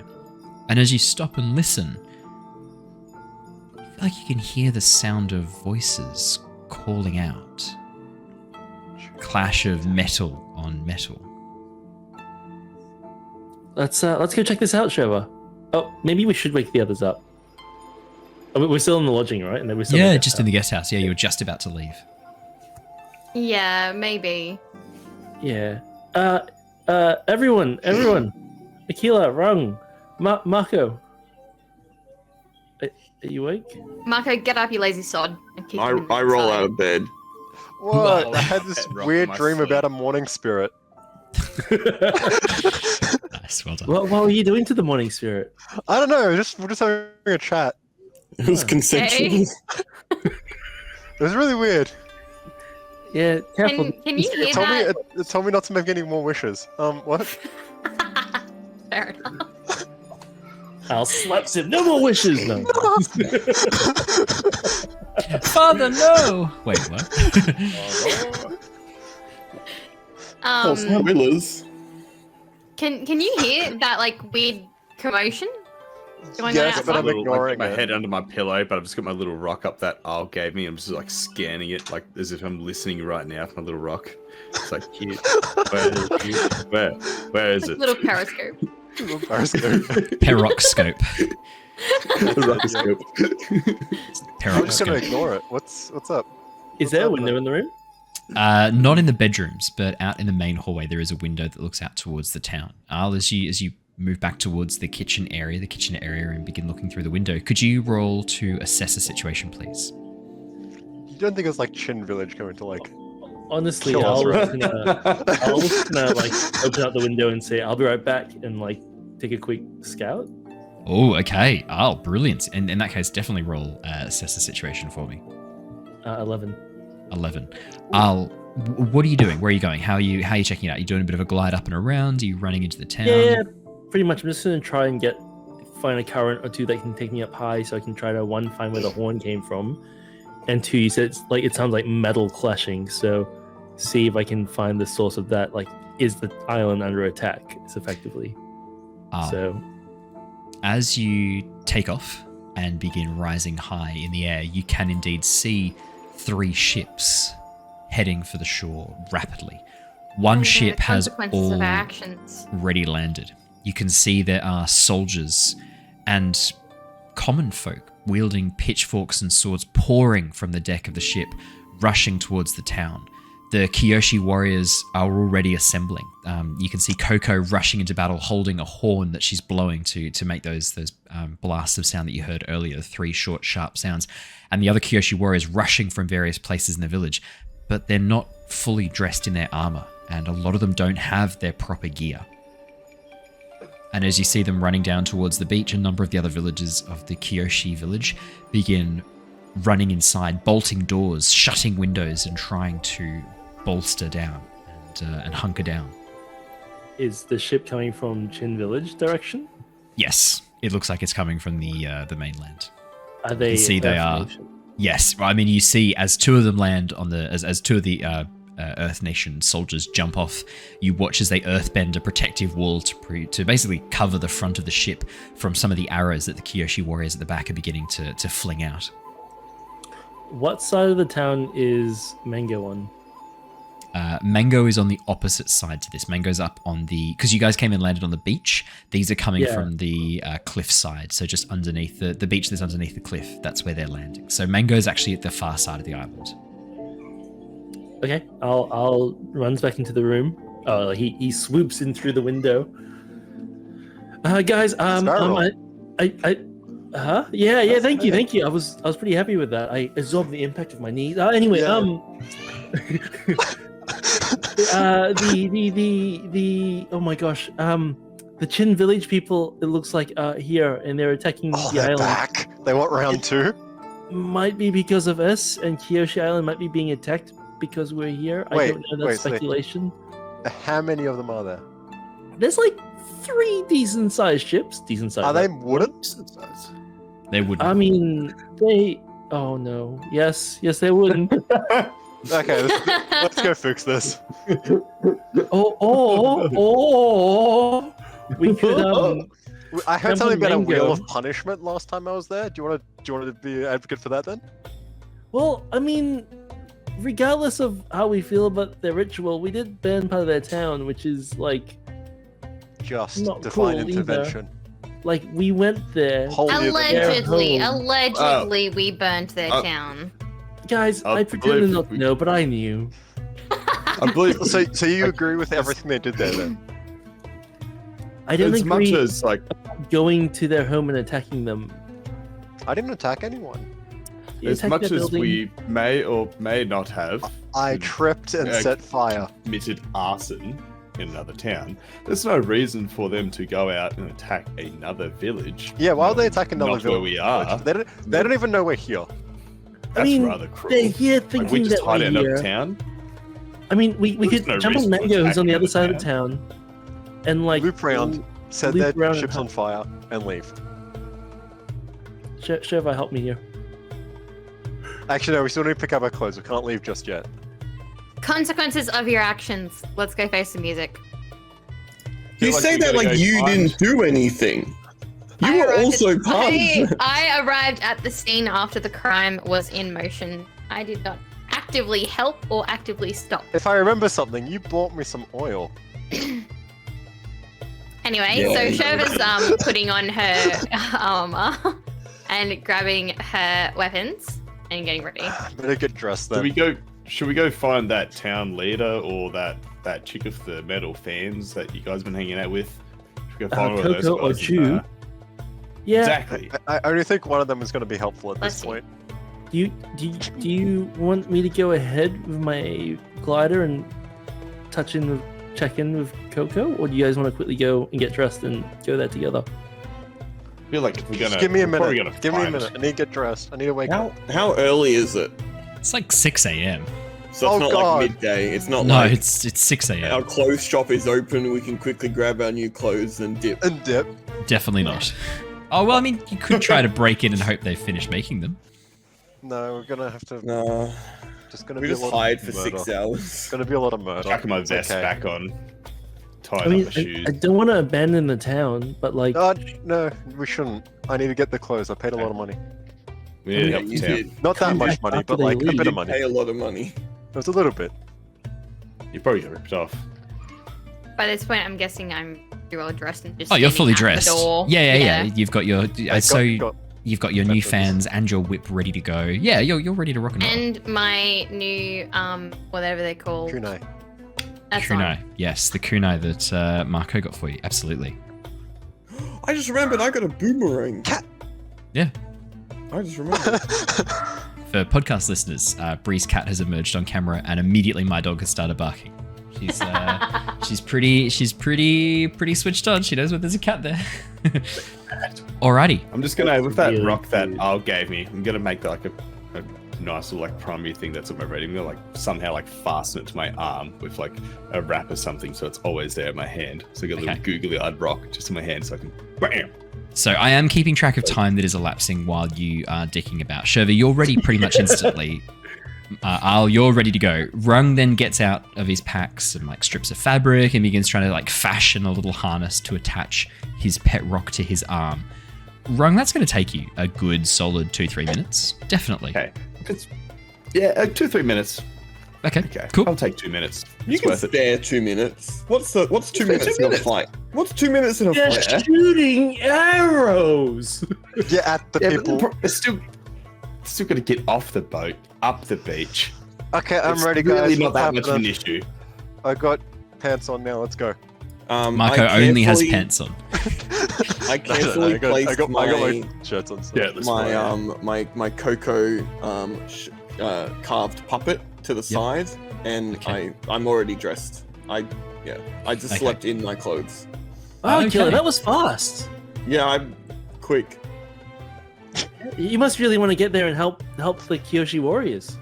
And as you stop and listen, you feel like you can hear the sound of voices calling out. Clash of metal on metal.
Let's go check this out, Shurva. Oh, maybe we should wake the others up. Oh, we're still in the lodging, right? And then we're still
just in the guest house. Yeah, you were just about to leave.
Yeah, maybe.
Yeah. Everyone. Aquila, Rung, Mako. Are you awake?
Mako, get up, you lazy sod. And keep
I roll out of bed.
What? I had this weird dream about a morning spirit.
Nice, well done.
What were you doing to the morning spirit?
I don't know. We're just having a chat.
It was consensual.
Hey.
It was really weird.
Yeah, careful.
Can you hear that?
It told me not to make any more wishes. What?
Fair enough.
I'll slap him. No more wishes. No.
Father, no! Wait, what?
Spoilers.
Can you hear that weird commotion going
Yes,
on
but
outside?
I'm ignoring
my
it.
head under my pillow, but I've just got my little rock up that Al gave me. I'm just scanning it, as if I'm listening right now for my little rock. It's cute. Where is it?
Little periscope.
Peroxscope.
Periscope.
I'm just gonna
Peroxscope.
ignore it. What's up?
Is there a window in the room?
Not in the bedrooms, but out in the main hallway, there is a window that looks out towards the town. Al, as you move back towards the kitchen area, and begin looking through the window, could you roll to assess the situation, please?
You don't think it's Chin Village going to
Honestly,
kill us,
I'll
right?
just gonna open up the window and say, "I'll be right back," and take a quick scout.
Oh, okay. Al, brilliant. And in that case, definitely roll assess the situation for me.
11.
11. Al, what are you doing? Where are you going? How are you checking it out? Are you doing a bit of a glide up and around? Are you running into the town?
Yeah, pretty much. I'm just gonna try and find a current or two that can take me up high, so I can try to find where the horn came from, and 2, you said it sounds like metal clashing. So see if I can find the source of that. Is the island under attack? It's effectively. So
as you take off and begin rising high in the air, you can indeed see 3 ships heading for the shore rapidly. One ship has
consequences of our actions.
already landed. You can see there are soldiers and common folk wielding pitchforks and swords pouring from the deck of the ship, rushing towards the town. The Kyoshi Warriors are already assembling. You can see Coco rushing into battle, holding a horn that she's blowing to make those blasts of sound that you heard earlier, 3 short, sharp sounds. And the other Kyoshi Warriors rushing from various places in the village, but they're not fully dressed in their armor, and a lot of them don't have their proper gear. And as you see them running down towards the beach, a number of the other villagers of the Kyoshi village begin running inside, bolting doors, shutting windows, and trying to bolster down and hunker down.
is the ship coming from Chin Village direction?
Yes, it looks like it's coming from the mainland.
Are they?
You see, they are.
Nation?
Yes, I mean, you see as two of them land on the as two of the Earth Nation soldiers jump off. You watch as they earthbend a protective wall to basically cover the front of the ship from some of the arrows that the Kyoshi Warriors at the back are beginning to fling out.
What side of the town is Mango on?
Mango is on the opposite side to this. Mango's up on because you guys came and landed on the beach. These are coming from the cliff side, so just underneath the beach that's underneath the cliff. That's where they're landing. So Mango's actually at the far side of the island.
Okay, I'll runs back into the room. He swoops in through the window. Guys, yeah, thank you. I was pretty happy with that. I absorbed the impact of my knee. Anyway, the oh my gosh, the Chin Village people, it looks like here, and they're attacking the island.
Back. They want round 2.
Might be because of us, and Kyoshi Island might be being attacked because we're here. I don't know. That's speculation.
How many of them are there?
There's like 3 decent-sized ships. Decent-sized.
Are they wooden?
They wouldn't.
I mean, they. Oh no. Yes, they wouldn't.
Okay, let's go fix this.
We could.
I heard
Jump
something
on
about a
Mango.
wheel of punishment last time I was there. Do you want to be an advocate for that then?
Well, I mean, regardless of how we feel about their ritual, we did ban part of their town, which is like
Just
not
divine
cool
intervention.
like we went there.
Allegedly,
home.
we burnt their town.
Guys, I pretended not to know, but I knew.
I believe
So you agree with everything they did there then?
I don't
as
agree
much as like
going to their home and attacking them.
I didn't attack anyone.
You
as
attacked
much
their
as
building.
we may or may not have
I tripped and set fire.
committed arson in another town, there's no reason for them to go out and attack another village.
Yeah, why would they attack another
Not
village?
where we are.
They don't even know we're here.
That's
mean,
rather cruel.
They're here
Like,
thinking
we just
that
hide
we're
out
here.
of town.
I mean, we
There's
could
no
jump on
reason to
Mango, who's on the
attack
other side of the
another
town, and like
Loop round, set
loop
their
around
ships
and
on fire, and leave.
Shurva, help me here.
Actually, no, we still need to pick up our clothes. We can't leave just yet.
Consequences of your actions. Let's go face the music.
You
Feel like
say
we
that
gotta
like
go
you
find-
didn't do anything. You were also part of it.
I arrived at the scene after the crime was in motion. I did not actively help or actively stop.
If I remember something, you bought me some oil.
Anyway,
Yeah.
so Shurva's putting on her armor and grabbing her weapons and getting ready.
Better get dressed
Should
then.
we go find that town leader or that chick with the metal fans that you guys been hanging out with? Should we go find one of those
Coco or
guys and,
Chu? Yeah.
Exactly.
I only think one of them is going to be helpful at
Let's
this
see.
point.
Do you want me to go ahead with my glider and check in with Coco, or do you guys want to quickly go and get dressed and go there together?
I feel like if we're gonna
Just give me a
we're probably
minute.
gonna
Give me a
find-
minute. I need to get dressed. I need to wake up.
How early is it?
It's like 6 a.m.
So
Oh,
it's not
God.
like midday. It's not
No,
like
it's 6
our
a.m.
clothes shop is open. We can quickly grab our new clothes and dip.
And dip.
Definitely not. Oh well, I mean, you could try to break in and hope they finish making them.
No, we're gonna have to.
No,
Just gonna
we
be
just
a lot
hide
of
for
murder.
6 hours.
It's gonna be a lot of murder.
Chucking my
It's
vest
okay.
back on.
I
Tying
mean,
up my shoes.
I don't want to abandon the town, but like,
No, we shouldn't. I need to get the clothes. I paid a lot of money.
We need to
Yeah,
help the
you
town.
did.
Not that
Come
much
back
money,
after
but
they
like a
leave.
bit
You
of money.
pay a lot of money.
It was a little bit.
You probably got ripped off.
By this point, I'm guessing I'm pretty well dressed and just.
Oh, you're
standing
fully
at the
dressed.
door.
Yeah. You've got your
Got-
you've got your new
weapons.
fans and your whip ready to go. Yeah, you're ready to rock and roll.
And my new whatever they're called.
kunai.
That's on.
Kunai, yes, the kunai that Mako got for you. Absolutely.
I just remembered I got a boomerang.
Cat.
Yeah.
I just remembered.
For podcast listeners, Bree's cat has emerged on camera, and immediately my dog has started barking. She's pretty switched on. She knows when there's a cat there. Alrighty.
I'm just gonna with that
Really
rock that
good.
Al gave me. I'm gonna make that like a nice little like primary thing that's at my ready. I'm gonna like somehow like fasten it to my arm with like a wrap or something, so it's always there in my hand. So I got a little googly-eyed rock just in my hand, so I can bam.
So I am keeping track of time that is elapsing while you are dicking about. Shurva, you're ready pretty much instantly. Al, you're ready to go. Rung then gets out of his packs and like strips of fabric and begins trying to like fashion a little harness to attach his pet rock to his arm. Rung, that's going to take you a good solid 2-3 minutes. Definitely.
Okay. It's 2-3 minutes.
Okay.
Okay.
Cool.
I'll take 2 minutes.
You can spare 2 minutes. What's 2 minutes in a fight? What's 2 minutes in a
They're
fight?
shooting arrows.
Yeah, at the people.
It's still got to get off the boat, up the beach.
Okay, I'm
It's
ready,
really
guys.
not that
What's
much of an
happening?
issue.
I got pants on now. Let's go.
Marco only has pants on.
I carefully placed
I got my shirts on. So.
Yeah, that's right.
my Coco carved puppet to the side, and
Okay.
I'm already dressed. I just slept in my clothes.
Oh,
Okay.
Killer, that was fast.
Yeah, I'm quick.
You must really want to get there and help the Kyoshi Warriors.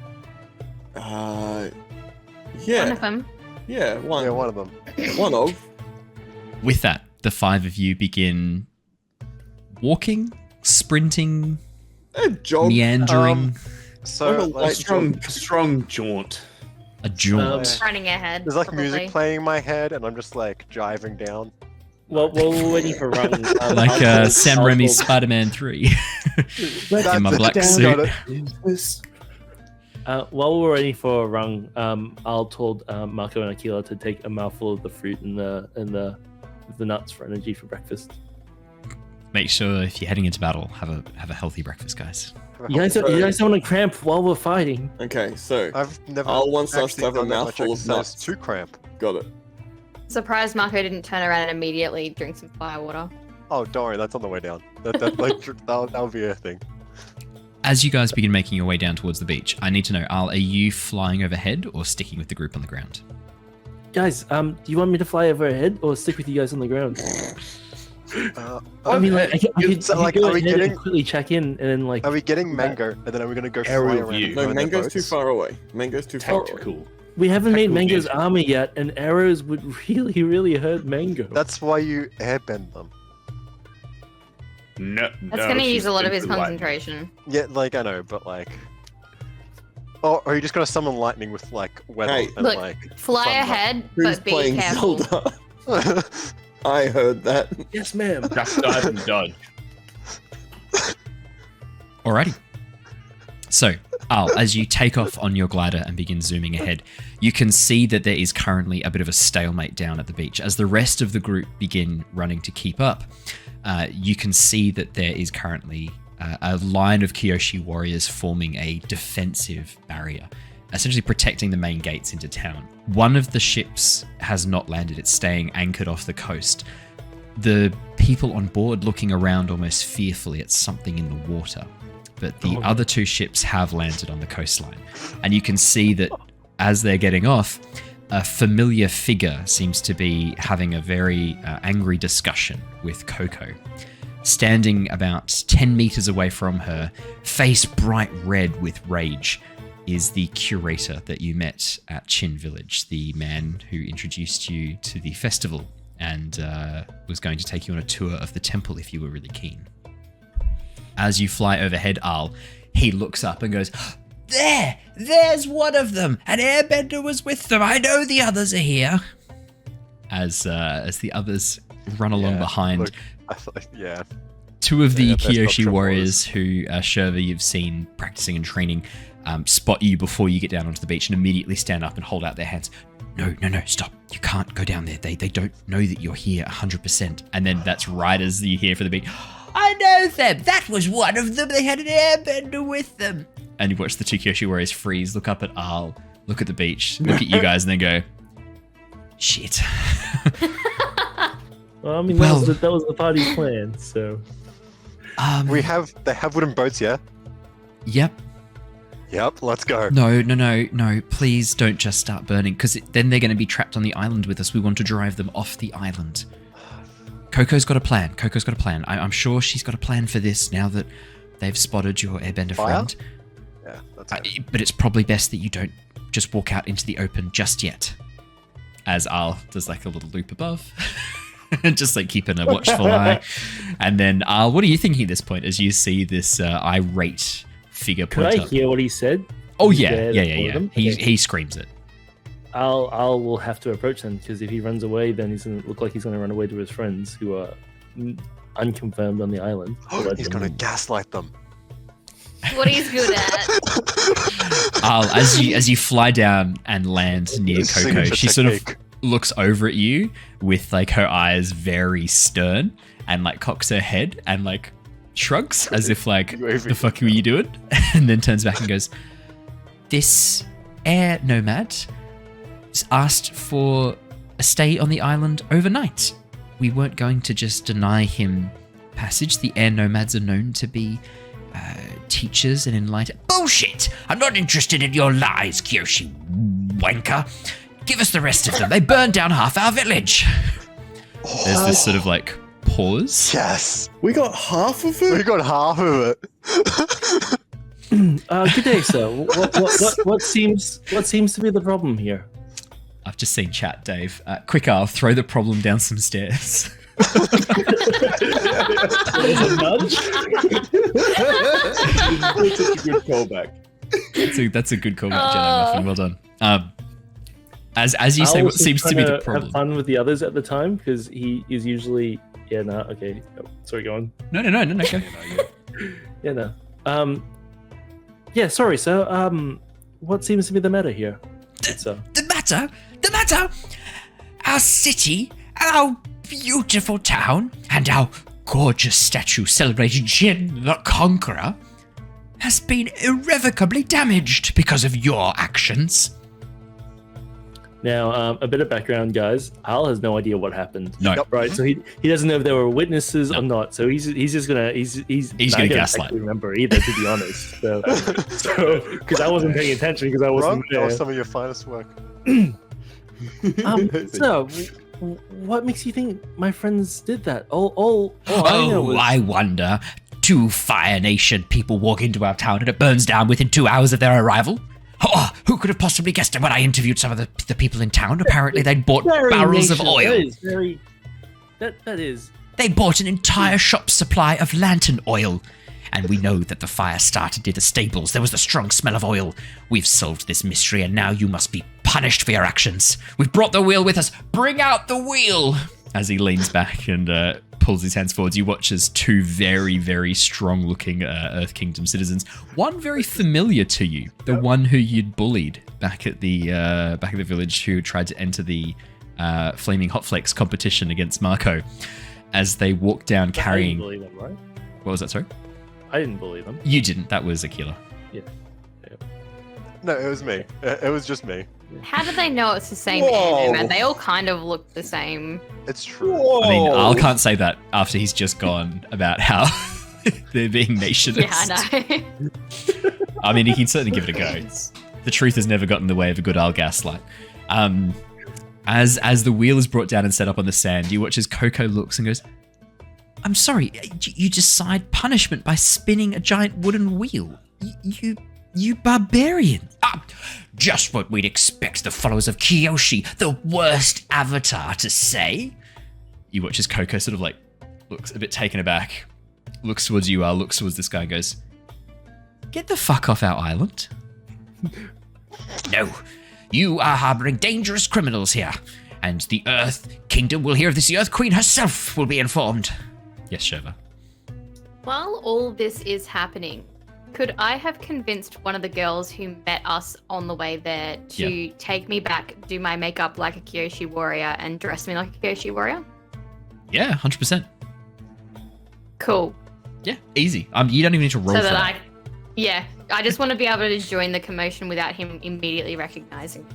One
Yeah,
of them.
yeah, one
of them.
one of.
With that, the 5 of you begin walking, sprinting,
A jog.
meandering,
So, like,
Strong jaunt.
a jaunt.
Running ahead.
there's like
probably.
music playing in my head, and I'm just like jiving down.
Well, we're waiting for Rung.
Like Sam Raimi's Spider-Man 3. In my black suit.
While we're waiting for Rung, I'll told Mako and Aquila to take a mouthful of the fruit and the nuts for energy for breakfast.
Make sure if you're heading into battle, have a healthy breakfast, guys.
You guys don't want to cramp while we're fighting.
Okay, so
I've never.
Al wants us to
actually
have a
done that much
mouthful of
exercise
nuts.
to cramp.
Got it.
Surprised Mako didn't turn around and immediately drink some firewater.
Oh, don't worry, that's on the way down. That'll be a thing.
As you guys begin making your way down towards the beach, I need to know, Al, are you flying overhead or sticking with the group on the ground?
Guys, do you want me to fly overhead or stick with you guys on the ground? I mean, like, I could
So, like,
go
are we
ahead and
getting-
quickly check in and then like.
Are we getting Mango, and then are we gonna go fly
Aerial
around?
view.
and
No,
find their
Mango's too
boats?
far away. Mango's too far away.
Tactical.
We haven't made
Tactical
Mango's
vision.
armor yet, and arrows would really, really hurt Mango.
That's why you airbend them.
No,
That's gonna use a lot of his concentration.
Yeah, like I know, but like. Oh, are you just gonna summon lightning with like weather
Hey.
and
Look,
like?
Fly
thunder?
ahead,
Who's
but be
playing
careful.
Zelda? I heard that.
Yes, ma'am.
Duck dive and dodge.
Alrighty. So, Al, as you take off on your glider and begin zooming ahead, you can see that there is currently a bit of a stalemate down at the beach. As the rest of the group begin running to keep up, you can see that there is currently a line of Kyoshi warriors forming a defensive barrier, essentially protecting the main gates into town. One of the ships has not landed. It's staying anchored off the coast. The people on board looking around almost fearfully at something in the water. But the other 2 ships have landed on the coastline. And you can see that as they're getting off, a familiar figure seems to be having a very angry discussion with Coco. Standing about 10 meters away from her, face bright red with rage, is the curator that you met at Chin Village, the man who introduced you to the festival and was going to take you on a tour of the temple if you were really keen. As you fly overhead, Al, he looks up and goes, There's one of them! An airbender was with them! I know the others are here! As the others run along behind.
Look, I thought, yeah.
2 of the
Yeah, best
Kyoshi
option
warriors who, Shurva, you've seen practicing and training, spot you before you get down onto the beach and immediately stand up and hold out their hands. No, stop. You can't go down there. They don't know that you're here 100%. And then that's right as you hear for the beach. I know them. That was one of them. They had an airbender with them. And you watch the 2 Kyoshi warriors freeze, look up at Al, look at the beach, look at you guys, and then go, shit.
Well, I mean,
Well-
that was the party's plan. So
They have wooden boats, yeah?
Yep.
Yep, let's go.
No. Please don't just start burning, because then they're going to be trapped on the island with us. We want to drive them off the island. Coco's got a plan. I'm sure she's got a plan for this now that they've spotted your airbender
Fire?
friend.
Yeah, that's good.
But it's probably best that you don't just walk out into the open just yet. As Al does like a little loop above. Just like keeping a watchful eye. And then Al, what are you thinking at this point as you see this irate figure point
Could I
up?
hear what he said?
Oh
He's
yeah.
there for them?
He screams it.
Al will have to approach him because if he runs away, then he's gonna look like he's gonna run away to his friends who are unconfirmed on the island.
He's gonna gaslight them.
What he's good at.
Al, as you fly down and land near Coco,
Signature
she sort of
technique.
looks over at you with like her eyes very stern and like cocks her head and like shrugs as if like, the fuck were you doing? And then turns back and goes, this air nomad asked for a stay on the island overnight. We weren't going to just deny him passage. The air nomads are known to be teachers and enlightened. Bullshit! I'm not interested in your lies, Kyoshi wanker. Give us the rest of them. They burned down half our village. There's this sort of like pause.
Yes,
We got half of it?
we got half of it.
Good day, sir. What seems to be the problem here?
I've just seen chat, Dave. Quick, I'll throw the problem down some stairs.
There's a nudge.
That's such a good callback.
That's a good call, Jedi Muffin. Well done. As you say,
Al
what
was
seems to be the
trying
problem?
Have fun with the others at the time because he is usually okay. Oh, sorry, go on.
No, go.
Yeah, no. Yeah, sorry, sir. What seems to be the matter here? So,
The matter? Our city, our beautiful town, and our gorgeous statue celebrating Jin the Conqueror has been irrevocably damaged because of your actions.
now, a bit of background, guys. Al has no idea what happened.
No.
Yep.
Right, so he doesn't know if there were witnesses or not. So he's just gonna he's
gonna
I don't
gaslight.
actually remember either, to be honest. So because I wasn't paying attention because I wasn't
Wrong? That
there.
was some of your finest work.
So what makes you think my friends did that? All I know was
I wonder. 2 Fire Nation people walk into our town and it burns down within 2 hours of their arrival. Oh, who could have possibly guessed it when I interviewed some of the people in town? Apparently they'd bought barrels of
Variation.
oil.
That is very. That is.
They bought an entire shop's supply of lantern oil. And we know that the fire started near the stables. There was the strong smell of oil. We've solved this mystery and now you must be punished for your actions. We've brought the wheel with us. Bring out the wheel! As he leans back and pulls his hands forwards, you watch as 2 very, very strong-looking Earth Kingdom citizens. One very familiar to you, the one who you'd bullied back at the village, who tried to enter the Flaming Hot Flakes competition against Mako. As they walk down carrying.
I didn't bully them, right?
What was that? Sorry,
I didn't bully them.
you didn't. That was Aquila.
No, it was me. It was just me.
How do they know it's the same
Whoa.
anime, man? They all kind of look the same.
It's true.
I mean, Al can't say that after he's just gone about how they're being nationalist.
Yeah, I know.
I mean, he can certainly give it a go. The truth has never gotten in the way of a good Al gaslight. As the wheel is brought down and set up on the sand, you watch as Coco looks and goes, I'm sorry, you decide punishment by spinning a giant wooden wheel. You barbarian. Just what we'd expect the followers of Kyoshi, the worst avatar, to say. You watch as Coco sort of like looks a bit taken aback, looks towards you, looks towards this guy and goes, get the fuck off our island. No, you are harboring dangerous criminals here, and the Earth Kingdom will hear of this. The Earth Queen herself will be informed. Yes, Shurva.
While all this is happening, could I have convinced one of the girls who met us on the way there to take me back, do my makeup like a Kyoshi Warrior, and dress me like a Kyoshi Warrior?
Yeah, 100%.
Cool.
Yeah, easy. You don't even need to roll
So
for
that
that.
I just want to be able to join the commotion without him immediately recognizing.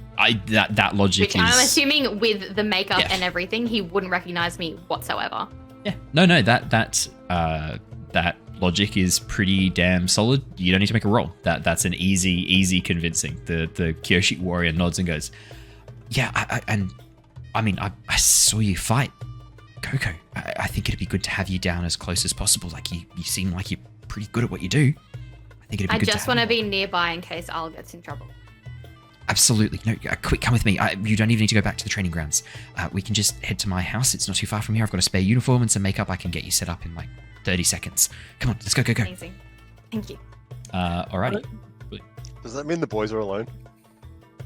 That logic
Which
is.
I'm assuming with the makeup
Yeah.
and everything, he wouldn't recognize me whatsoever.
Yeah. No. That logic is pretty damn solid. You don't need to make a roll. That's an easy convincing. The Kyoshi Warrior nods and goes, yeah, I saw you fight Coco. I think it'd be good to have you down as close as possible. Like you seem like you're pretty good at what you do. I think it'd be
I
good
just
to
want to
have
be
one.
nearby in case Al gets in trouble.
Absolutely. No, quick, come with me. You don't even need to go back to the training grounds. We can just head to my house. It's not too far from here. I've got a spare uniform and some makeup. I can get you set up in like 30 seconds. Come on, let's go.
Amazing. Thank you.
Alrighty.
Does that mean the boys are alone?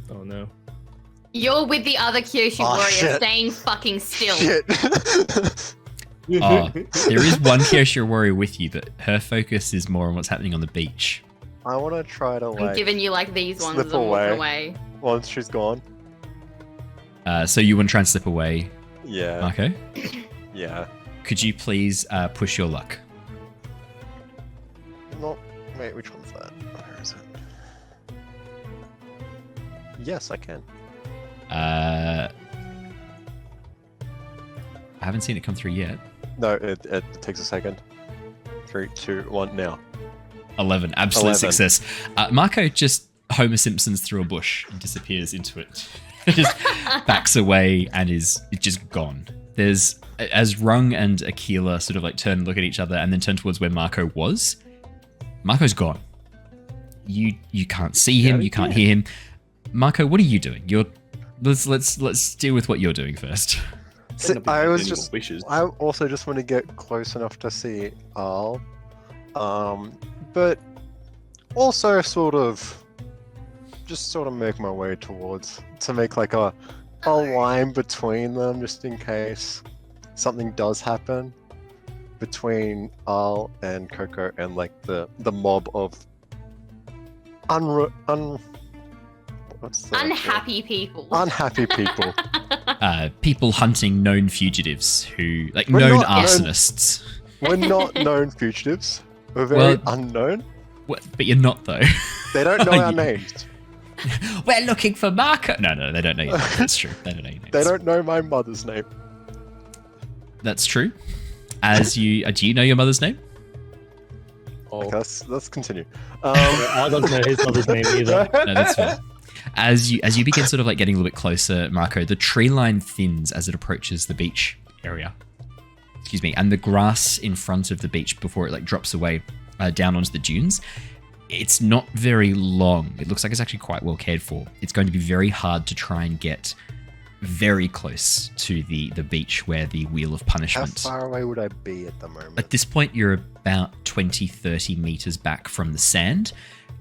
Oh no.
You're with the other Kyoshi Warrior,
shit.
staying fucking still.
Shit.
Oh, there is one Kyoshi Warrior with you, but her focus is more on what's happening on the beach.
I want to try to
I'm
like
giving you like these ones
slip
as I'm walking
away.
away.
once she's gone.
So you want to try and slip away,
Yeah.
Marco?
Yeah.
Could you please push your luck?
Not. Wait, which one's that? Where is it? Yes, I can.
I haven't seen it come through yet.
No, it takes a second. 3, 2, 1, now.
11, absolute
11.
success. Marco just Homer Simpsons through a bush and disappears into it. Just backs away and is just gone. There's, as Rung and Aquila sort of like turn and look at each other and then turn towards where Marco was, Marco's gone. You can't see him, you can't hear him. Marco, what are you doing? Let's deal with what you're doing first.
So
Not be
I was
any
just.
more wishes.
I also just want to get close enough to see Al, but also sort of make my way towards to make like a line between them just in case something does happen between Al and Coco and like the mob of
Unhappy people.
unhappy people.
People hunting known fugitives who, like,
We're
known
not known-
arsonists.
We're not known fugitives. We're very unknown.
But you're not, though.
They don't know our names.
We're looking for Marco. No, they don't know your name. That's true. They don't know your names.
They don't know my mother's name.
That's true. As you, do you know your mother's name?
Oh,
Okay, let's continue.
I don't know his mother's name either.
No, that's fair. As you begin sort of like getting a little bit closer, Marco, the tree line thins as it approaches the beach area. Excuse me, and the grass in front of the beach before it like drops away down onto the dunes. It's not very long. It looks like it's actually quite well cared for. It's going to be very hard to try and get very close to the beach where the Wheel of
How
Punishment.
far away would I be at the moment?
At this point, you're about 20, 30 meters back from the sand,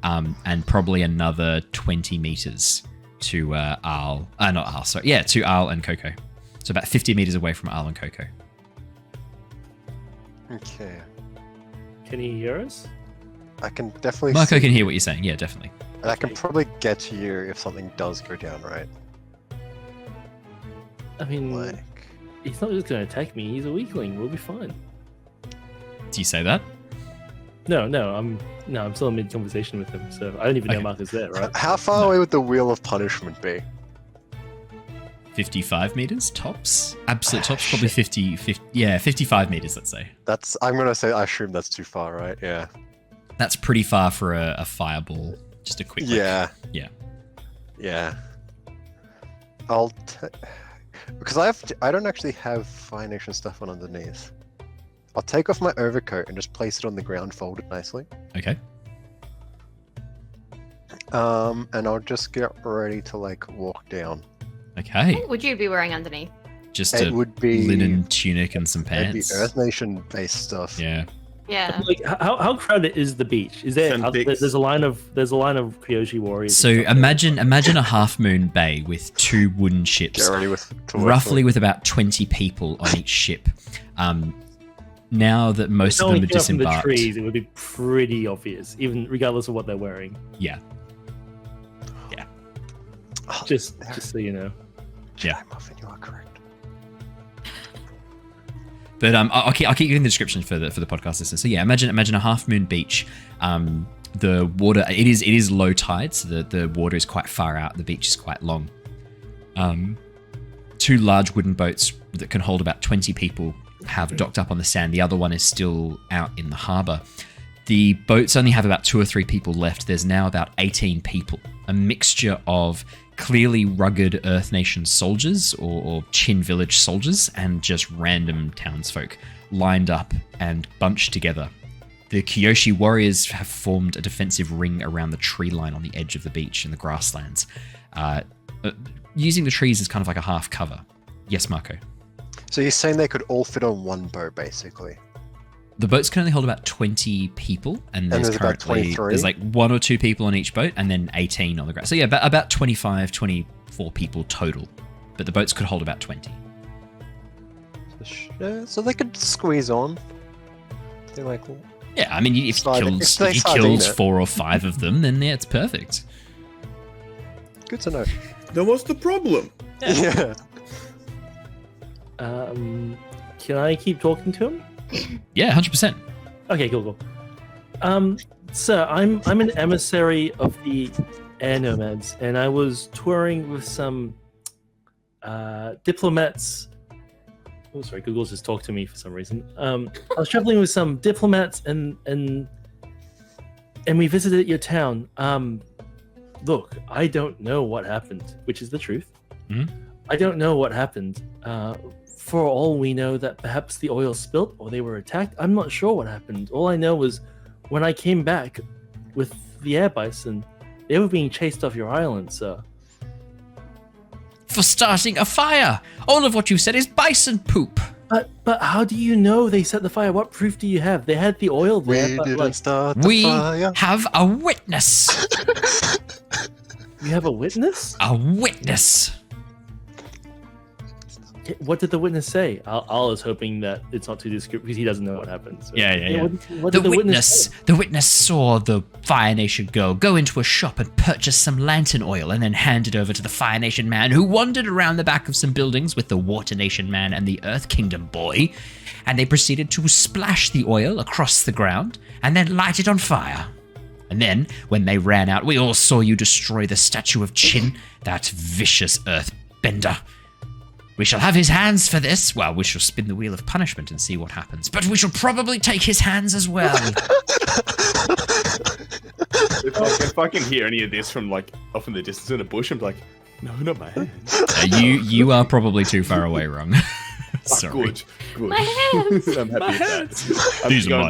and probably another 20 meters to Al. Not Al, sorry. Yeah, to Al and Coco. So about 50 meters away from Al and Coco.
Okay.
Can he hear us?
I can definitely
Marco
see,
can hear what you're saying. Yeah, definitely.
and I can probably get to you if something does go down, right?
I mean,
Like,
he's not just going to attack me. He's a weakling. We'll be fine.
Do you say that?
No, I'm still in mid conversation with him, so I don't even know
Okay.
Mark is there, right?
how far away would the Wheel of Punishment be?
55 meters tops? Absolute tops, probably 50, yeah, 55 meters, let's say.
I'm gonna say I assume that's too far, right? Yeah.
That's pretty far for a fireball. Just a quick lick.
Yeah.
Yeah.
Yeah. Because I don't actually have Fire Nation stuff on underneath. I'll take off my overcoat and just place it on the ground, fold it nicely.
Okay.
And I'll just get ready to like walk down.
Okay.
What would you be wearing underneath?
Just
It
a
would be
linen tunic and some
it'd be
pants.
Earth Nation based stuff.
Yeah.
Yeah.
Like, how crowded is the beach? Is there?
Send pics.
There's a line of Kyoshi Warriors.
So
and stuff.
imagine a half moon bay with 2 wooden ships,
Get ready to work
roughly
for
with about 20 people on each ship. Now that most
If
of
only
them are
came up from
disembarked,
the trees, it would be pretty obvious, even regardless of what they're wearing.
yeah,
it.
Just so you know.
Yeah.
Muffin, you are correct.
But I'll keep giving the description for the podcast listeners. So yeah, imagine a half moon beach. The water it is low tide, so the water is quite far out. The beach is quite long. 2 large wooden boats that can hold about 20 people have docked up on the sand. The other one is still out in the harbour. The boats only have about 2 or 3 people left. There's now about 18 people, a mixture of clearly rugged Earth Nation soldiers or Chin Village soldiers and just random townsfolk lined up and bunched together the Kyoshi Warriors have formed a defensive ring around the tree line on the edge of the beach in the grasslands, using the trees as kind of like a half cover. Yes, Mako?
So you're saying they could all fit on one boat, basically?
The boats can only hold about 20 people, and there's
about
currently
23?
there's like 1 or 2 people on each boat, and then 18 on the ground. So yeah, about 25, 24 people total, but the boats could hold about 20.
So they could squeeze on. They're like,
Yeah, I mean, if he kills 4 or 5 of them, then yeah, it's perfect.
good to know.
Then what's the problem?
Yeah.
Can I keep talking to him?
Yeah, 100%.
Okay, cool. Sir, I'm an emissary of the air nomads, and I was touring with some diplomats. Oh, sorry, Google's just talked to me for some reason. I was traveling with some diplomats, and we visited your town. Look, I don't know what happened, which is the truth.
Mm-hmm.
I don't know what happened. For all we know, that perhaps the oil spilt or they were attacked. I'm not sure what happened. All I know was when I came back with the air bison, they were being chased off your island, sir.
For starting a fire! All of what you said is bison poop!
But how do you know they set the fire? What proof do you have? They had the oil there.
We
but,
didn't start the fire.
Have a witness!
You have a witness?
A witness!
What did the witness say? Al is hoping that it's not too descriptive because he doesn't know what happened. So.
Yeah.
What did the witness say?
The witness saw the Fire Nation girl go into a shop and purchase some lantern oil and then hand it over to the Fire Nation man, who wandered around the back of some buildings with the Water Nation man and the Earth Kingdom boy, and they proceeded to splash the oil across the ground and then light it on fire. And then, when they ran out, we all saw you destroy the statue of Chin, that vicious Earth Bender. We shall have his hands for this. Well, we shall spin the wheel of punishment and see what happens. But we shall probably take his hands as well.
If I can hear any of this from like off in the distance in a bush, I'm like, no, not my hands.
You are probably too far away, Rung. Sorry.
Good.
My hands.
I'm happy with that.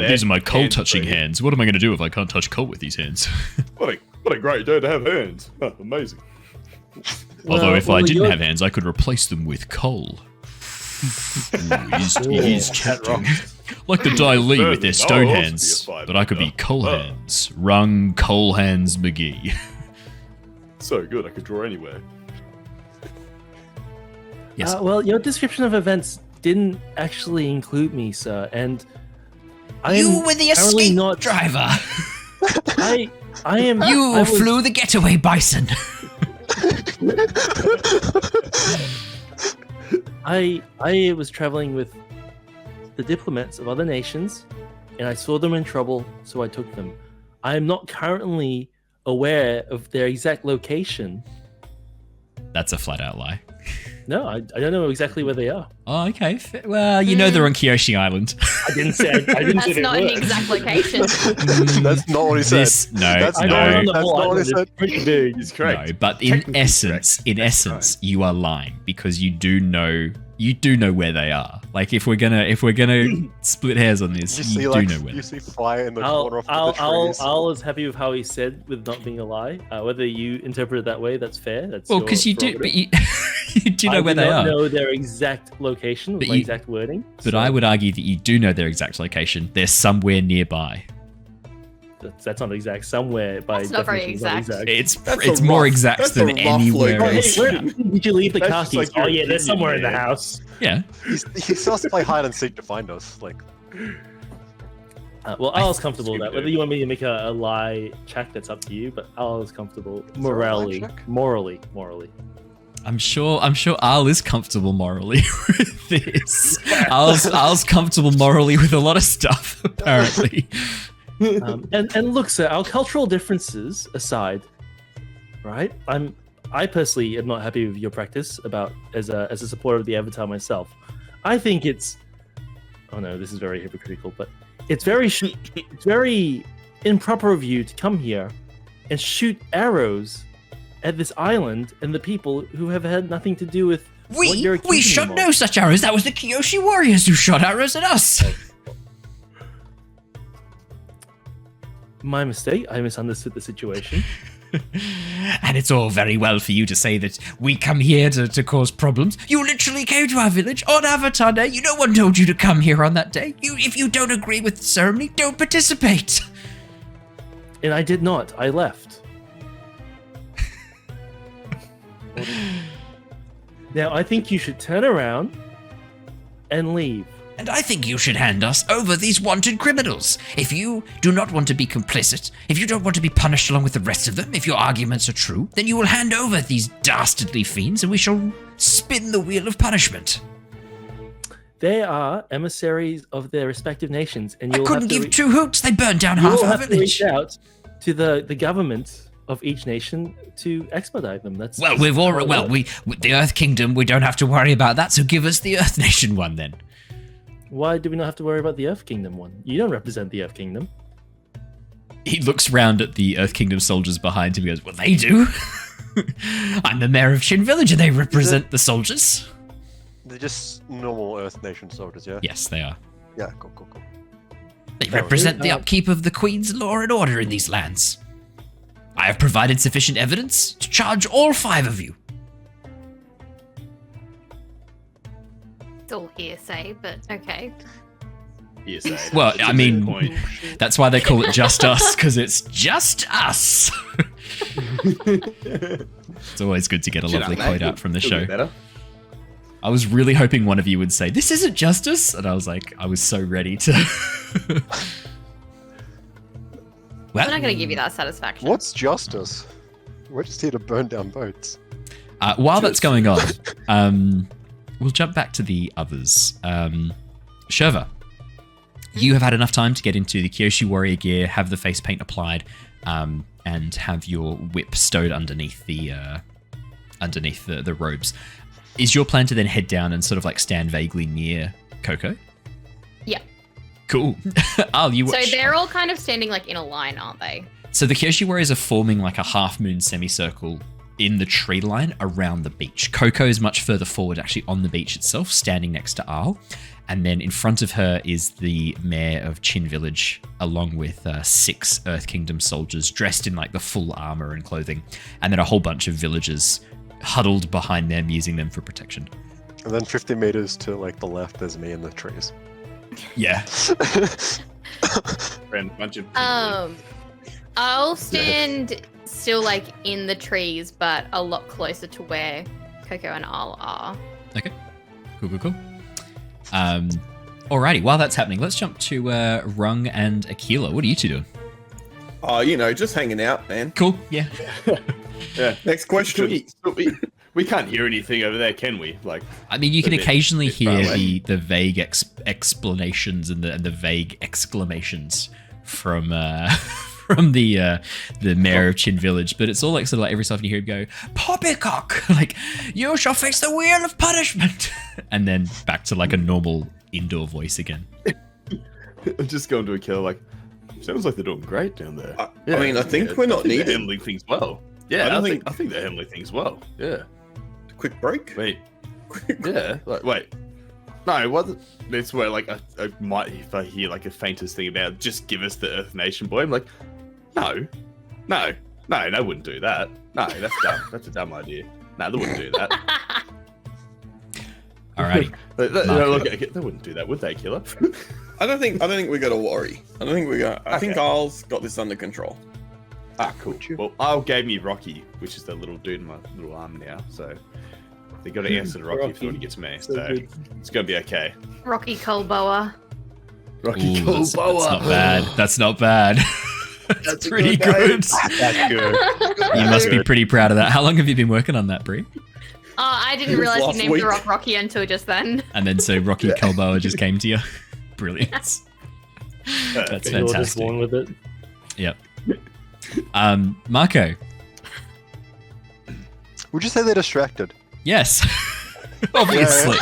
These are my coal touching hands. What am I going to do if I can't touch coal with these hands?
What a great day to have hands. Huh, amazing.
Although if I didn't have hands, I could replace them with coal. Ooh, he's tempting. Like the Dai Li with their stone hands, but I could be coal hands. Rung Coal Hands McGee.
So good, I could draw anywhere.
Yes.
Well, your description of events didn't actually include me, sir, and
You were the escape driver.
I am.
You flew the getaway bison.
I was traveling with the diplomats of other nations, and I saw them in trouble, so I took them. I am not currently aware of their exact location.
That's a flat out lie.
No, I don't know exactly where they are.
Oh, okay. Well, you know they're on Kyoshi Island.
I didn't say. I didn't say
That's not an exact location.
That's not what he said.
That's
not
no.
what he said.
Pretty big.
He's correct.
No, but in essence, you are lying because you do know where they are. Like if we're gonna split hairs on this, you do know where.
You see fire in the corner of the trees.
Al is happy with how he said with not being a lie. Whether you interpret it that way, that's fair. That's
well, because you do, but you do know where they are.
I don't know their exact location with my exact wording.
But I would argue that you do know their exact location. They're somewhere nearby.
That's not exact. Somewhere by
That's not very
definition
exact.
It's more exact than anywhere else.
Where did you leave the car keys?
like
Oh
your
yeah, they're somewhere in the
opinion,
house.
Yeah.
He still has to play hide and seek to find us. Like,
Well, Al's comfortable with that. Whether you want me to make a lie check, that's up to you. But Al is comfortable morally.
I'm sure Al is comfortable morally with this. Al's comfortable morally with a lot of stuff, apparently.
And look, sir, our cultural differences aside, right? I personally am not happy with your practice about as a supporter of the Avatar myself. I think it's this is very hypocritical, but it's very improper of you to come here and shoot arrows at this island and the people who have had nothing to do with what you're accusing
We shot
them
no
of.
such arrows. That was the Kyoshi Warriors who shot arrows at us.
My mistake. I misunderstood the situation.
And it's all very well for you to say that we come here to cause problems. You literally came to our village on Avatar Day. No one told you to come here on that day. If you don't agree with the ceremony, don't participate.
And I did not. I left. Now, I think you should turn around and leave.
And I think you should hand us over these wanted criminals. If you do not want to be complicit, if you don't want to be punished along with the rest of them, if your arguments are true, then you will hand over these dastardly fiends and we shall spin the wheel of punishment.
They are emissaries of their respective nations, and you'll
I couldn't
have to
give two hoots. They burned down half
you'll
our
have to
village.
reach out to the government of each nation to expedite them. That's
Well, the Earth Kingdom, we don't have to worry about that, so give us the Earth Nation one then.
Why do we not have to worry about the Earth Kingdom one? You don't represent the Earth Kingdom.
He looks round at the Earth Kingdom soldiers behind him and goes, well, they do. I'm the mayor of Chin Village and they represent the soldiers.
They're just normal Earth Nation soldiers, yeah?
Yes, they are.
Yeah, cool.
They represent the upkeep of the Queen's law and order in these lands. I have provided sufficient evidence to charge all 5 of you.
It's all hearsay, but okay.
Hearsay.
Well, I mean,
Point.
that's why they call it Just Us, because it's just us. It's always good to get a lovely quote out from the show. I was really hoping one of you would say, this isn't justice. And I was like, I was so ready to. Well,
I'm not going to give you that satisfaction.
What's justice? We're just here to burn down boats.
While that's going on, we'll jump back to the others. Shurva, you have had enough time to get into the Kyoshi Warrior gear, have the face paint applied, and have your whip stowed underneath the robes. Is your plan to then head down and sort of like stand vaguely near Coco?
Yeah.
Cool. Al, you watch.
So they're all kind of standing like in a line, aren't they?
So the Kyoshi Warriors are forming like a half-moon semicircle in the tree line around the beach. Coco is much further forward, actually on the beach itself, standing next to Al. And then in front of her is the mayor of Chin Village, along with 6 Earth Kingdom soldiers dressed in like the full armor and clothing. And then a whole bunch of villagers huddled behind them, using them for protection.
And then 50 meters to like the left, there's me in the trees.
Yeah.
And a bunch of
I'll stand still like in the trees, but a lot closer to where Coco and Al are.
Okay. Cool. Alrighty, while that's happening, let's jump to Rung and Aquila. What are you two doing?
Oh, just hanging out, man.
Cool, yeah.
Yeah.
Next question.
We can't hear anything over there, can we? Like,
I mean, you can occasionally hear
far away.
the vague explanations and the vague exclamations from the mayor of Chin Village, but it's all like sort of like every so often you hear him go, "Poppycock!" Like, "You shall face the wheel of punishment," and then back to like a normal indoor voice again.
I'm just going to Aquila like, sounds like they're doing great down there.
I mean, I think we're not
they're
needed.
handling things well. Yeah,
I
I
think-
think they're handling things well. Yeah.
Quick break.
Wait. Yeah. Like, wait. No, what? That's where like I might, if I hear like a faintest thing about just give us the Earth Nation boy. I'm like, no, they wouldn't do that. No, that's dumb. That's a dumb idea. No, they wouldn't do that.
Alrighty.
Look, they wouldn't do that, would they, Killer?
I don't think we got to worry. I think Al's got this under control.
Ah, cool. Well, Al gave me Rocky, which is the little dude in my little arm now. So they got to answer to Rocky if they want to get to me. So it's gonna be okay.
Rocky Colboa.
Rocky
Ooh, that's
Balboa.
not bad. That's not bad. That's pretty good.
That's good.
You must be pretty proud of that. How long have you been working on that, Bree?
I didn't realize
Last
you named
week.
the rock Rocky until just then.
And then so Rocky Calboa just came to you. Brilliant. That's
You're just
fantastic.
born with it.
Yep. Mako.
Would you say they're distracted?
Yes. Obviously.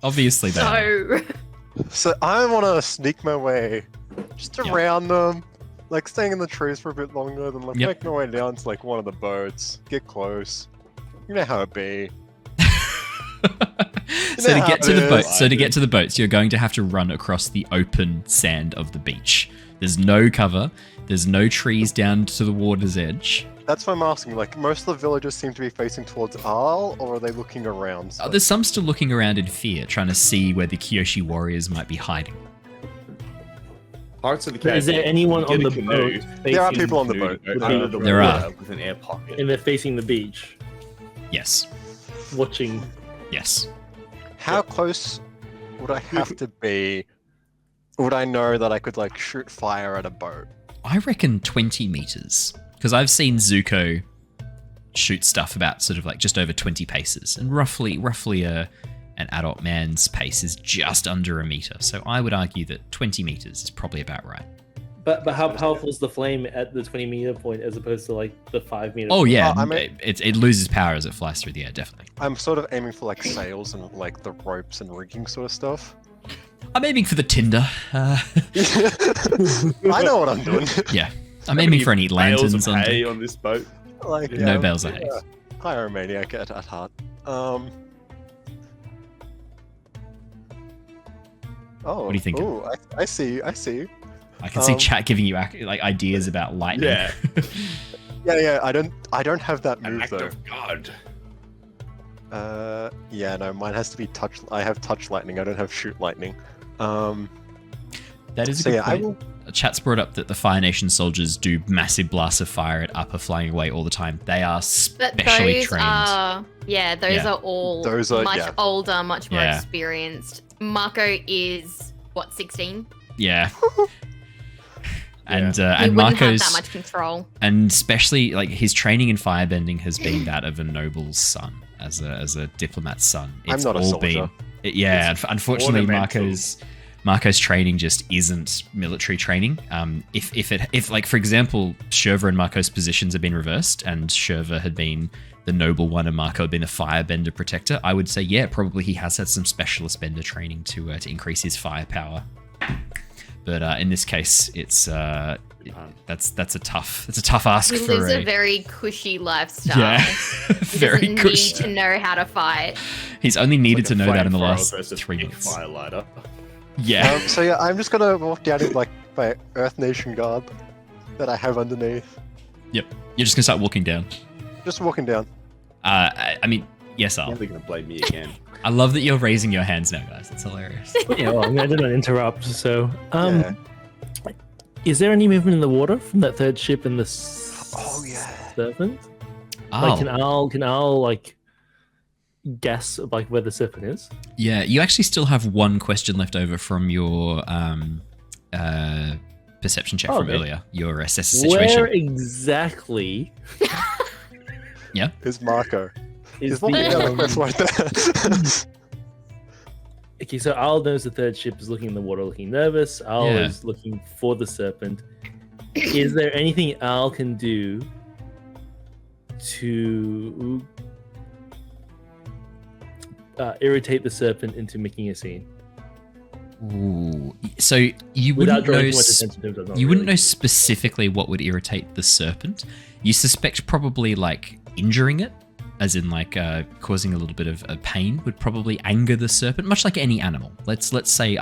Obviously they are.
So
So I want to sneak my way just
Yep.
around them, like staying in the trees for a bit longer, then like
Yep.
make my way down to like one of the boats, get close. You know how it be.
So to get to the boat, to get to the boats, you're going to have to run across the open sand of the beach. There's no cover. There's no trees down to the water's edge.
That's why I'm asking. Like, most of the villagers seem to be facing towards Arl, or are they looking around? So?
There's some still looking around in fear, trying to see where the Kyoshi warriors might be hiding.
Parts of the
Is there anyone on the boat?
There are people on the boat.
There are.
With an air pocket.
And they're facing the beach,
Yes.
watching.
Yes.
How close would I have to be? Would I know that I could like shoot fire at a boat?
I reckon 20 meters. Because I've seen Zuko shoot stuff about sort of like just over 20 paces. And roughly an adult man's pace is just under a meter. So I would argue that 20 meters is probably about right.
But how powerful is the flame at the 20-meter point as opposed to like the 5-meter?
Oh yeah,
I mean-
it loses power as it flies through the air, definitely.
I'm sort of aiming for like sails and like the ropes and rigging sort of stuff.
I'm aiming for the tinder.
I know what I'm doing.
Yeah, I'm aiming for any
Bales
lanterns
of
on
hay
deck.
on this boat.
Like
No bales of hay.
Pyromaniac at heart. Oh,
What do you think?
Oh, I see.
I can see chat giving you like ideas about lightning.
Yeah.
Yeah. I don't have that
An
move
act
though.
of God.
Yeah, no, mine has to be touch. I have touch lightning. I don't have shoot lightning.
That is a
So
good
yeah, I
point.
will.
Chat's brought up that the Fire Nation soldiers do massive blasts of fire at Upper flying away all the time. They are
But
specially
those
trained.
are
Yeah.
are all
Those are-
much
yeah.
older, much more
Yeah.
experienced. Mako is what, 16?
Yeah. And
He
and
wouldn't have
Marco's
that much control.
and especially like his training in firebending has been that of a noble's son, as a diplomat's son.
I'm not a soldier.
Unfortunately,
ornamental.
Marco's training just isn't military training. If like for example, Shurva and Marco's positions have been reversed, and Shurva had been the noble one and Mako had been a firebender protector, I would say yeah, probably he has had some specialist bender training to increase his firepower. But in this case, it's that's a tough ask
He
for
lives a very cushy lifestyle.
yeah,
He
very
doesn't need
cushy.
to know how to fight.
He's only needed to know that in the
Flamethrower
last
versus
3
big
minutes.
Firelighter.
Yeah.
So yeah, I'm just gonna walk down in like my Earth Nation garb that I have underneath.
Yep. You're just gonna start walking down.
Just walking down.
I mean, yes, Al.
They're gonna blame me again.
I love that you're raising your hands now, guys. It's hilarious.
Yeah, well, I mean, I didn't interrupt. So,
Yeah.
is there any movement in the water from that third ship and the
Oh, yeah.
serpent?
Oh,
Like, can Al like guess like where the serpent is?
yeah. You actually still have one question left over from your perception check
Oh,
from
okay.
earlier. Your assess the situation.
Where exactly
Here's Marco.
is
He's walking down the cliff right there.
Okay, so Al knows the third ship is looking in the water, looking nervous. Al
Yeah.
is looking for the serpent. Is there anything Al can do to irritate the serpent into making a scene
Ooh. So you
without
wouldn't
drawing
know.
too much attention to it?
You wouldn't know specifically what would irritate the serpent. You suspect probably like injuring it, as in like causing a little bit of pain, would probably anger the serpent, much like any animal. Let's say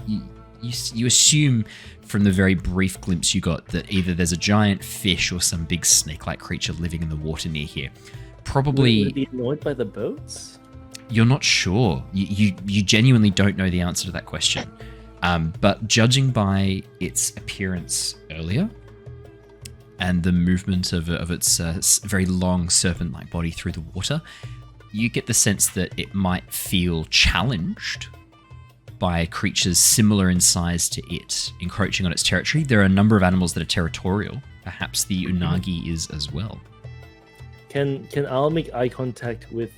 you assume from the very brief glimpse you got that either there's a giant fish or some big snake-like creature living in the water near here. Probably.
Would it be annoyed by the boats?
You're not sure. You genuinely don't know the answer to that question. But judging by its appearance earlier and the movement of its very long serpent-like body through the water, you get the sense that it might feel challenged by creatures similar in size to it encroaching on its territory. There are a number of animals that are territorial. Perhaps the unagi is as well.
Can Al make eye contact with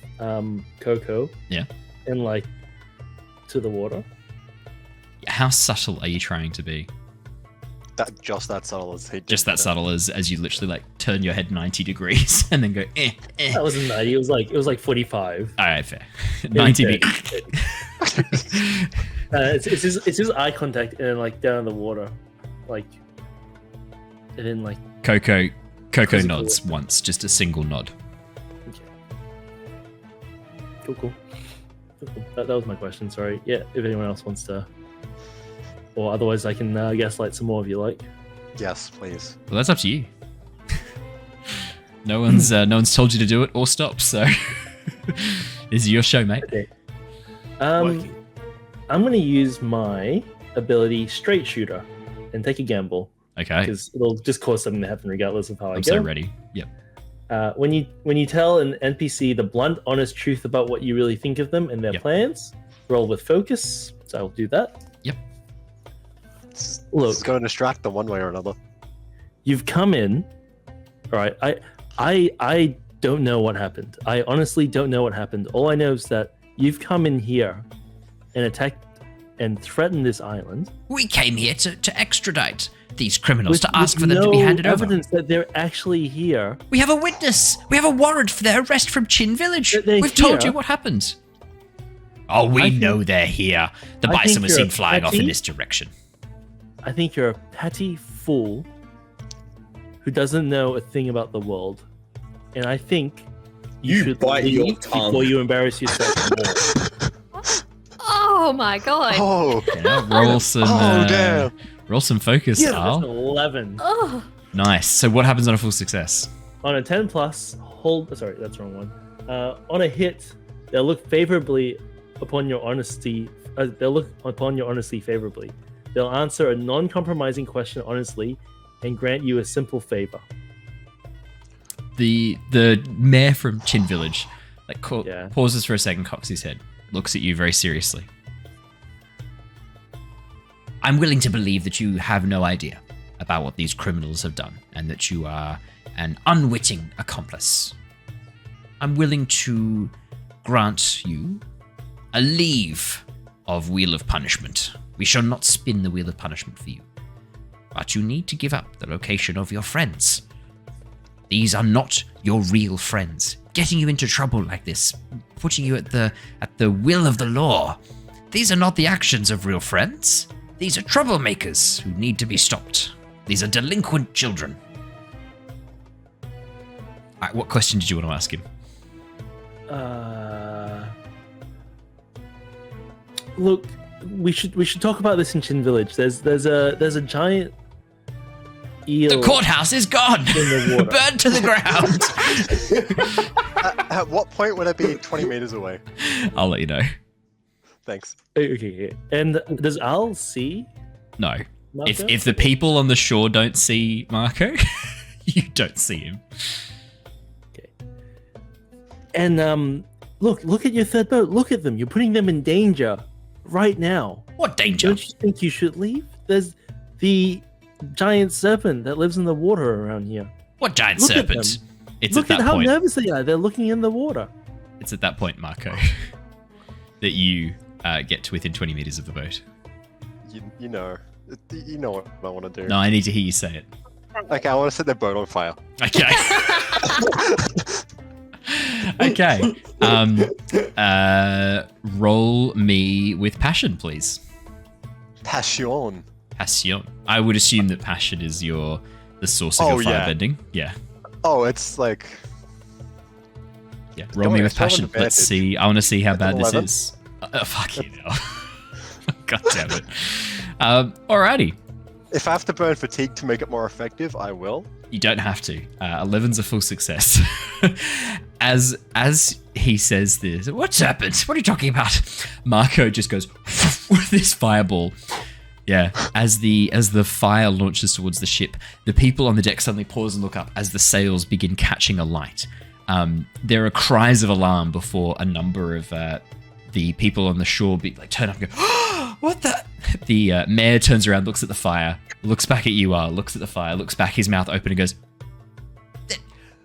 Coco?
Yeah.
And like to the water?
How subtle are you trying to be?
Just that subtle as he did
Just that subtle as you literally like turn your head 90 degrees and then go eh.
That wasn't 90. It was like 45.
All right, fair. 90
Maybe
degrees.
30. It's his eye contact and then like down in the water, like, and then like.
Coco
Physical.
nods once, just a single nod.
Okay. Cool. That was my question. Sorry. Yeah. If anyone else wants to, or otherwise, I can gaslight some more if you like.
Yes, please.
Well, that's up to you. No one's told you to do it or stop. So this is your show, mate.
Okay. I'm gonna use my ability Straight Shooter and take a gamble.
Okay.
Because it'll just cause something to happen regardless of how I
I'm
go.
so ready. Yep.
When you tell an NPC the blunt, honest truth about what you really think of them and their plans, roll with focus. So I'll do that.
Yep.
Look,
It's going to distract them one way or another.
you've come in. All right. I don't know what happened. I honestly don't know what happened. All I know is that you've come in here and attacked and threatened this island.
We came here to extradite these criminals, to ask for them to be handed over.
Evidence that they're actually here.
We have a witness. We have a warrant for their arrest from Chin Village. We've told you what happened. Oh, we know they're here. The bison was seen flying off in this direction.
I think you're a petty fool who doesn't know a thing about the world. And I think you should
bite your
leave
tongue
before you embarrass yourself more.
Oh my god.
Oh,
Yeah, roll some.
damn.
Roll some focus,
Yeah, that's
Al.
11.
Oh.
Nice. So what happens on a full success?
On a 10 plus, hold. Sorry, that's the wrong one. On a hit, they'll look favorably upon your honesty. They'll look upon your honesty favorably. They'll answer a non-compromising question honestly, and grant you a simple favor.
The mayor from Chin Village,
Yeah.
pauses for a second, cocks his head, looks at you very seriously. I'm willing to believe that you have no idea about what these criminals have done, and that you are an unwitting accomplice. I'm willing to grant you a leave of Wheel of Punishment. We shall not spin the Wheel of Punishment for you. But you need to give up the location of your friends. These are not your real friends. Getting you into trouble like this, putting you at the will of the law. These are not the actions of real friends. These are troublemakers who need to be stopped. These are delinquent children. All right, what question did you want to ask him?
Look, we should talk about this in Chin Village. There's a giant eel.
The courthouse is gone.
In the water.
Burned to the ground.
At what point would I be 20 meters away?
I'll let you know.
Thanks.
Okay. And does Al see?
No.
Mako?
If the people on the shore don't see Mako, you don't see him.
Okay. And look at your third boat. Look at them. You're putting them in danger right now.
What danger?
Don't you think you should leave? There's the giant serpent that lives in the water around here.
What giant
Look at
serpent? It's
Look
at that
how
point.
nervous they are. They're looking in the water.
It's at that point, Mako, that you get to within 20 meters of the boat.
You know what I want to do.
No, I need to hear you say it.
Okay, I want to set their boat on fire.
Okay. Okay. Roll me with passion, please.
Passion.
Passion. I would assume that passion is the source of
Oh,
your
yeah.
firebending. Yeah.
Oh, it's like...
Yeah. Roll me
Don't
with
worry, I still
passion.
have
Let's
advantage.
see. I want to see how
That's
bad
an
this
11.
is. Fuck you now. God damn it. Alrighty.
If I have to burn fatigue to make it more effective, I will.
You don't have to. 11's a full success. As he says this, what's happened? What are you talking about? Mako just goes with this fireball. Yeah. As the fire launches towards the ship, the people on the deck suddenly pause and look up as the sails begin catching alight. There are cries of alarm before a number of the people on the shore turn up and go, oh, what the? The mayor turns around, looks at the fire, looks back at you, looks at the fire, looks back, his mouth open and goes,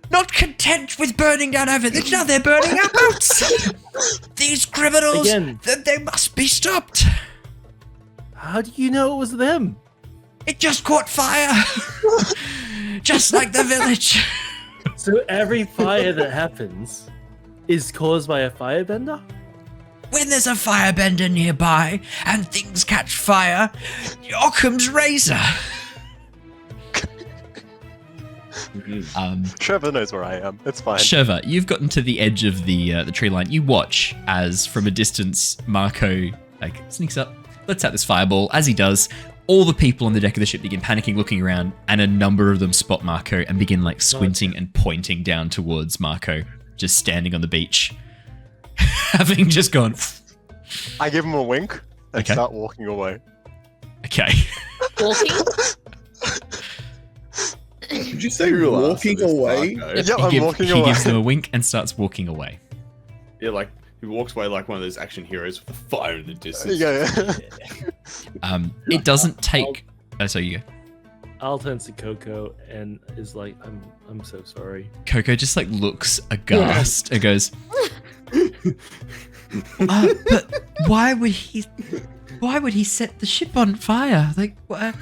not content with burning down everything, now they're burning our boats! These criminals,
Again.
they must be stopped!
How do you know it was them?
It just caught fire! Just like the village!
So every fire that happens is caused by a firebender?
When there's a firebender nearby and things catch fire, Occam's razor.
Shurva knows where I am. It's fine.
Shurva, you've gotten to the edge of the tree line. You watch as, from a distance, Mako sneaks up, lets out this fireball. As he does, all the people on the deck of the ship begin panicking, looking around, and a number of them spot Mako and begin squinting and pointing down towards Mako, just standing on the beach, having just gone.
I give him a wink and start walking away.
Okay.
Walking?
Did you say walking away?
Yeah, I'm walking away.
He gives them a wink and starts walking away.
Yeah, he walks away like one of those action heroes with a fire in the distance.
Yeah.
It doesn't take. So you go.
Al turns to Coco and is like, I'm so sorry.
Coco just looks aghast and goes, but why would he set the ship on fire? What?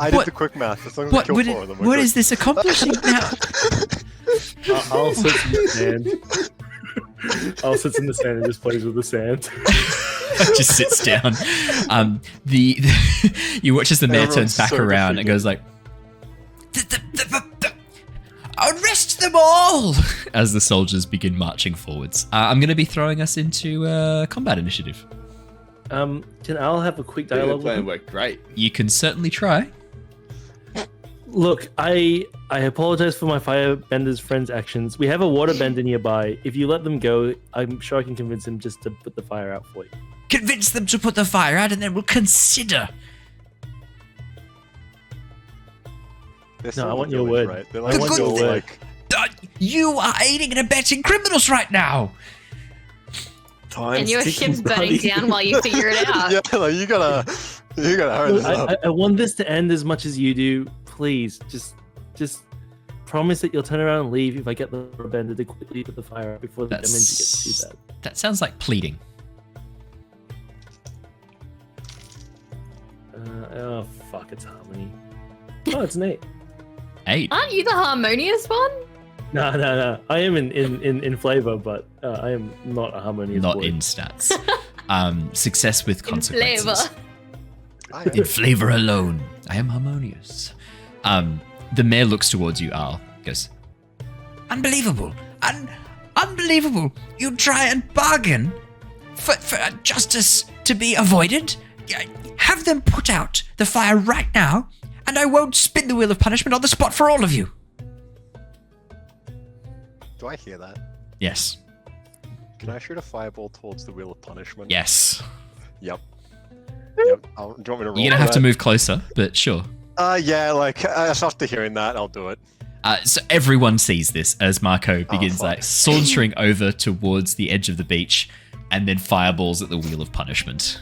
I did the quick math. As long as I kill 4 of them.
What is this accomplishing now?
I'll sit in the sand. I'll sit in the sand and just plays with the sand.
Just sits down. You watch as the mayor turns back around and goes arrest them all! As the soldiers begin marching forwards. I'm going to be throwing us into combat initiative.
Can Al have a quick dialogue?
The plan worked great.
You can certainly try.
Look, I apologize for my firebender's friend's actions. We have a waterbender nearby. If you let them go, I'm sure I can convince him just to put the fire out for you.
Convince them to put the fire out and then we'll consider.
No, I want your word.
Right? They're
I want your word.
You are aiding and abetting criminals right now.
And your ship's burning down while you figure it out.
Yeah, you gotta hurry this up.
I want this to end as much as you do. Please, just promise that you'll turn around and leave if I get the bender to quickly put the fire out before the damage gets too bad.
That sounds like pleading.
Oh fuck! It's harmony. Oh, it's an 8.
8.
Aren't you the harmonious one?
No. I am in flavor, but I am not a harmonious.
Not
boy.
in stats. Success with consequences.
Flavor.
In flavor alone, I am harmonious. The mayor looks towards you, Al. Goes, unbelievable. Unbelievable. You try and bargain for justice to be avoided? Have them put out the fire right now, and I won't spin the wheel of punishment on the spot for all of you.
Do I hear that?
Yes.
Can I shoot a fireball towards the wheel of punishment?
Yes.
Yep. Do you want me to roll?
You're going to have to move closer, but sure.
Yeah, after hearing that, I'll do it.
So everyone sees this as Mako begins sauntering over towards the edge of the beach and then fireballs at the wheel of punishment.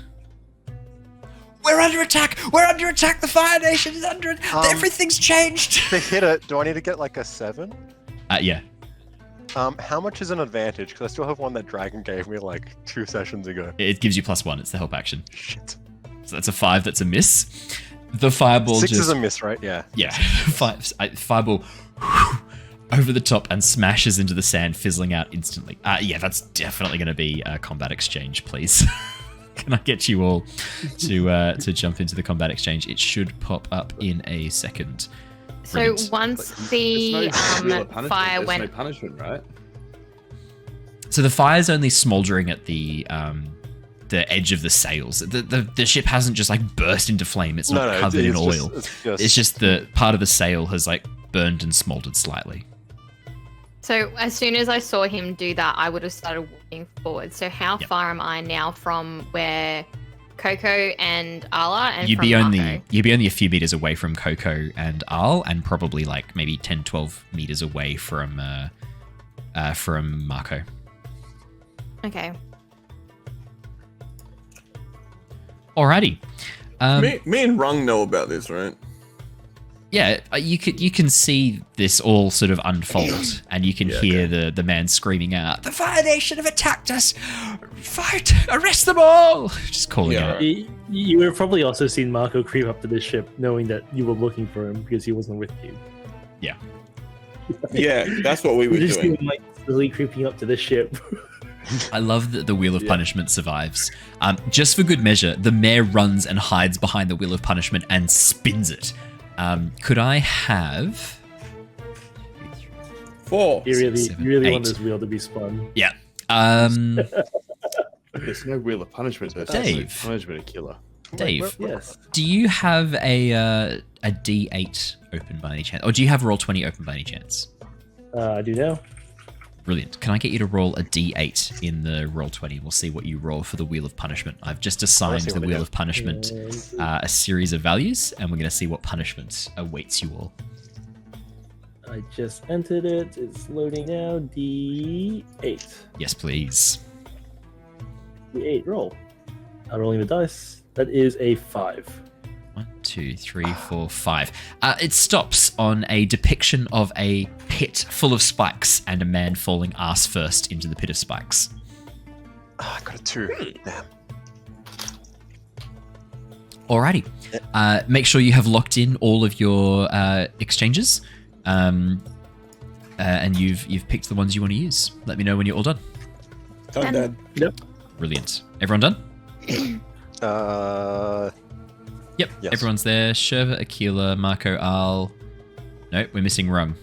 We're under attack! We're under attack! The Fire Nation is under everything's changed!
To hit it, do I need to get a 7?
Yeah.
How much is an advantage? Because I still have one that Dragon gave me 2 sessions ago.
It gives you +1. It's the help action.
Shit.
So that's a 5. That's a miss. The fireball
6 is a miss, right? Yeah.
Yeah. Fireball over the top and smashes into the sand, fizzling out instantly. Yeah, that's definitely going to be a combat exchange, please. Can I get you all to jump into the combat exchange? It should pop up in a second. Brilliant.
So once the fire went...
There's no punishment, right?
So the fire's only smouldering at the edge of the sails. The ship hasn't just burst into flame. It's not covered in oil. It's just the part of the sail has burned and smoldered slightly.
So as soon as I saw him do that, I would have started walking forward. So how far am I now from where Coco and Ala and
you'd
from
be
Mako?
only a few meters away from Coco and Al, and probably maybe 10-12 meters away from Mako.
Okay.
Alrighty.
Me and Rung know about this, right?
Yeah, you can see this all sort of unfold, and you can hear the man screaming out, "The Fire Nation have attacked us! Fight! Arrest them all!" Just calling out.
Right. You would have probably also seen Mako creep up to the ship, knowing that you were looking for him because he wasn't with you.
Yeah.
Yeah, that's what we were
just
doing.
Him, slowly creeping up to the ship.
I love that the Wheel of Punishment survives. Just for good measure, the mayor runs and hides behind the Wheel of Punishment and spins it. Could I have
4.
You really,
7,
you really
8.
want this wheel to be spun.
Yeah.
There's no wheel of punishment. There's
Dave.
punishment a killer.
Dave,
Yes.
do you have a D8 open by any chance? Or do you have Roll20 open by any chance?
I do now.
Brilliant. Can I get you to roll a D8 in the Roll20? We'll see what you roll for the Wheel of Punishment. I've just assigned the Wheel of Punishment a series of values, and we're going to see what punishment awaits you all.
I just entered it. It's loading now. D8.
Yes, please.
D8 roll. I'm rolling the dice. That is a 5.
1, 2, 3, 4, 5. It stops on a depiction of a pit full of spikes and a man falling ass first into the pit of spikes.
I got a 2. Damn.
Alrighty. Make sure you have locked in all of your exchanges, and you've picked the ones you want to use. Let me know when you're all done.
Done, Dad.
Yep.
Brilliant. Everyone done? Yep,
Yes.
everyone's there. Shurva, Aquila, Mako, Al. No, we're missing Rung.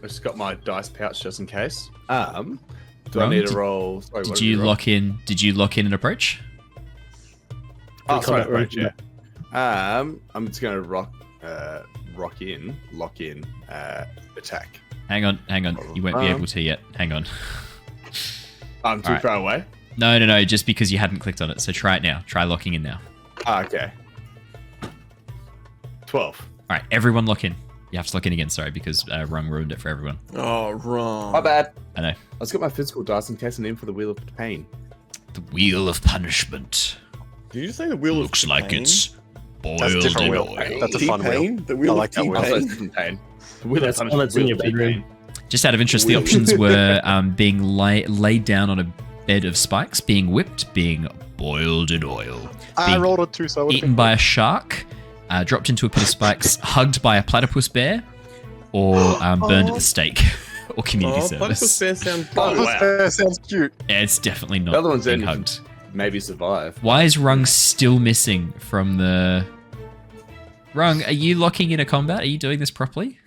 I just got my dice pouch just in case. Do
Rung,
I need to roll? Sorry,
Did you lock in? Did you lock in an approach?
Oh, sorry,
Combat
right, yeah. I'm just gonna lock in, attack.
Hang on. You won't be able to yet. Hang on.
I'm too
Alright.
far away.
No. Just because you hadn't clicked on it. So try it now. Try locking in now.
Okay. 12.
All right, everyone lock in. You have to lock in again. Sorry, because Rung ruined it for everyone.
Oh, wrong.
My bad.
I know.
I just got my physical dice in case I'm in for the wheel of pain.
The Wheel of Punishment.
Did you say the wheel
Looks
of
like
pain?
it's boiled
That's a different
in
wheel.
oil.
That's a fun wheel.
T-Pain? The wheel
I like
of
that wheel.
Oh,
T-Pain?
that's pain. The wheel
That's
of
the one that's in your
punishment.
bedroom.
Just out of interest, the
Wheel.
options were being laid down on a bed of spikes, being whipped, being boiled in oil,
I
being
rolled a 2, so I would
eaten by a shark, dropped into a pit of spikes, hugged by a platypus bear, or burned at the stake, or community
Oh,
service.
Platypus Bear sounds
Oh,
fun.
wow.
sounds cute.
Yeah, it's definitely not
The other one's
being
in
hugged.
maybe survive.
Why is Rung still missing from the... Rung, are you locking in a combat? Are you doing this properly?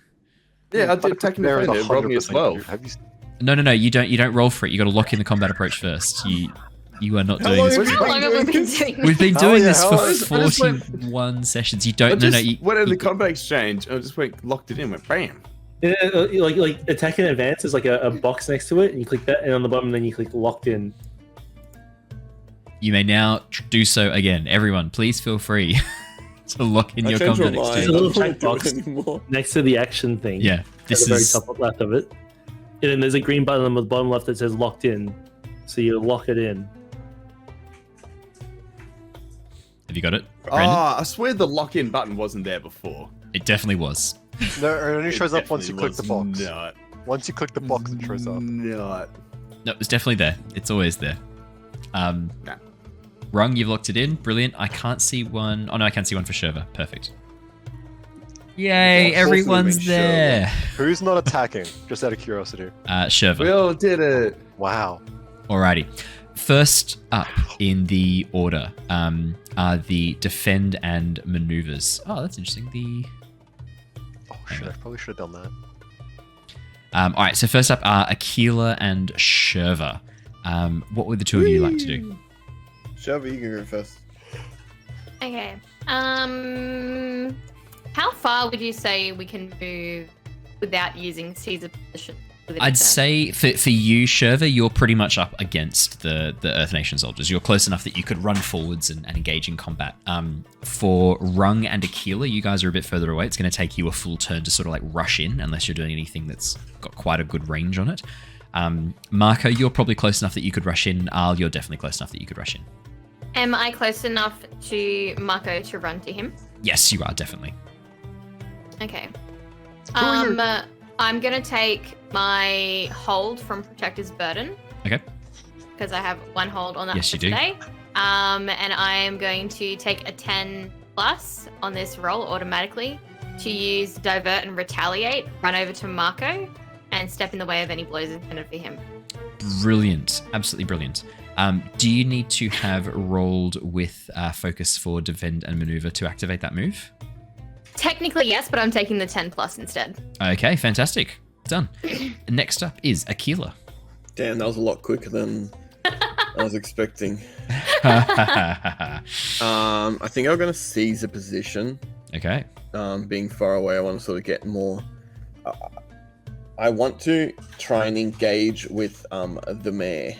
Yeah, I did attack in the
There is
phone. It rolled me a
100%
12.
cute. Have you
No, you don't roll for it. You got to lock in the combat approach first. You are not
How
doing
long
this.
have you
How long have we been doing
We've been
Oh,
doing
yeah,
this
how
for
long?
I just went-
41 sessions. You
I
don't...
just
You,
went in the
you-
combat exchange. I just went locked it in. Went bam.
Like attack in advance is like a box next to it, and you click that, and on the bottom, then you click locked in.
you may now do so again. Everyone, please feel free to lock in
I
your
changed my
combat
mind.
exchange.
It's a little
I can't do
box.
it anymore.
Next to the action thing.
Yeah,
At
this
the very
is...
top left of it. And then there's a green button on the bottom left that says locked in. So you lock it in.
Have you got it,
Oh,
Brandon?
I swear the lock-in button wasn't there before.
It definitely was.
No, it only shows up once you
Definitely
click the box.
was Not.
Once you click the box, it shows up.
Not.
No, it's definitely there. It's always there.
Nah.
Rung, you've locked it in. Brilliant. I can't see one. Oh, no, I can see one for Shurva. Perfect. Yay,
Yeah,
everyone's
hopefully we
there.
Who's not attacking? Just out of curiosity.
Shurva.
We all did it.
Wow.
Alrighty. First up in the order are the defend and maneuvers. Oh, that's interesting.
Oh shit! I probably should have done that.
All right, so first up are Aquila and Shurva. What would the two of you like to do?
Shurva, you can go first.
Okay. How far would you say we can move without using Caesar position? within a
I'd
turn?
say for you, Shurva, you're pretty much up against the Earth Nation soldiers. You're close enough that you could run forwards and engage in combat. For Rung and Aquila, you guys are a bit further away. It's going to take you a full turn to sort of like rush in, unless you're doing anything that's got quite a good range on it. Mako, you're probably close enough that you could rush in. Al, you're definitely close enough that you could rush in.
Am I close enough to Mako to run to him?
Yes, you are, definitely.
Okay.
Who are you?
I'm gonna take my hold from Protector's Burden.
Okay.
Because I have one hold on that
Yes,
for
you do.
today. And I am going to take a 10 plus on this roll automatically to use Divert and Retaliate, run over to Mako, and step in the way of any blows intended for him.
Brilliant. Absolutely brilliant. Do you need to have rolled with focus for defend and maneuver to activate that move?
Technically, yes, but I'm taking the 10 plus instead.
Okay, fantastic. Done. Next up is Aquila.
Damn, that was a lot quicker than I was expecting. I think I'm going to seize a position.
Okay.
Being far away, I want to sort of get more... I want to try and engage with the mayor.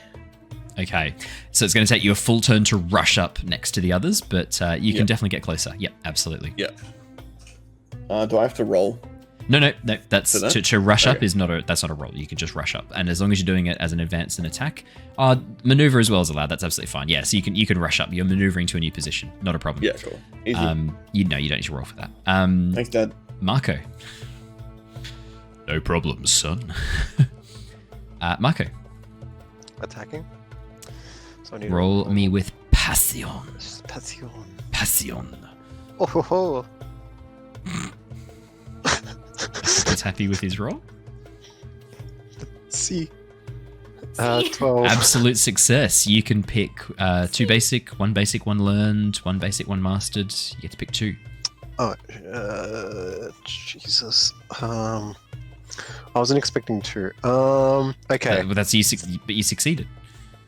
Okay. So it's going to take you a full turn to rush up next to the others, but you can definitely get closer. Yep, absolutely.
Yep. Do I have to roll?
No. That's to rush up
Okay.
that's not a roll. You can just rush up, and as long as you're doing it as an advance and attack, maneuver as well is allowed. That's absolutely fine. Yeah, so you can rush up. You're maneuvering to a new position. Not a problem.
Yeah, cool. Easy.
You don't need to roll for that.
Thanks, Dad.
Mako. No problem, son. Mako.
Attacking. So I need
Roll
to
me with passion.
Passion.
Passion.
Oh ho ho.
He's happy with his roll.
See. 12.
Absolute success. You can pick 2 basic, 1 basic, 1 learned, 1 basic, 1 mastered. You get to pick 2.
Oh, Jesus. I wasn't expecting 2. Okay.
But that's but you succeeded.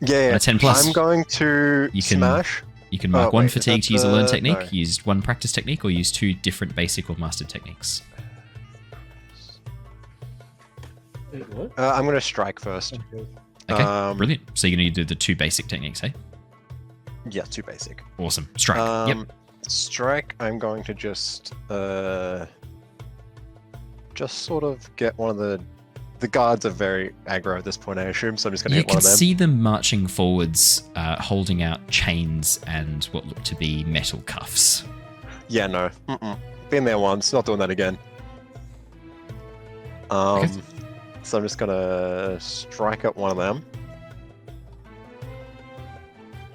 Yeah.
On a 10 plus.
I'm going to smash.
You can mark 1
wait,
fatigue
is
to use a
that
learn
the-
technique,
no.
use 1 practice technique, or use 2 different basic or mastered techniques.
Wait, what?
I'm going to strike first.
Okay, brilliant. So you're going to do the 2 basic techniques, hey?
Yeah, 2 basic.
Awesome. Strike. Yep.
Strike, I'm going to just sort of get one of the guards are very aggro at this point, I assume, so I'm just going to
You
hit one
can
of them.
see them marching forwards, holding out chains and what look to be metal cuffs.
Yeah, no. Been there once, not doing that again. So I'm just going to strike at one of them.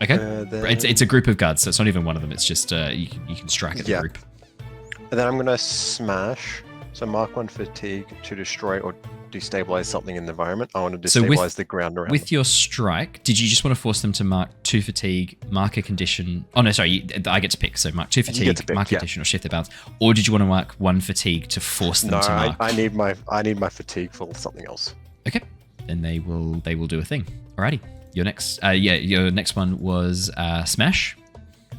Okay.
Then...
It's a group of guards, so it's not even one of them. It's just you can strike at the group.
And then I'm going to smash. So mark 1 fatigue to destroy or destabilize something in the environment. I want to destabilize the ground around
With your strike, did you just want to force them to mark 2 fatigue, mark a condition? Oh, no, sorry. I get to pick. So mark 2 fatigue,
to pick,
mark a condition, or shift their balance. Or did you want to mark 1 fatigue to force them to mark?
I need my fatigue for something else.
Okay. Then they will do a thing. Alrighty. Your next one was smash.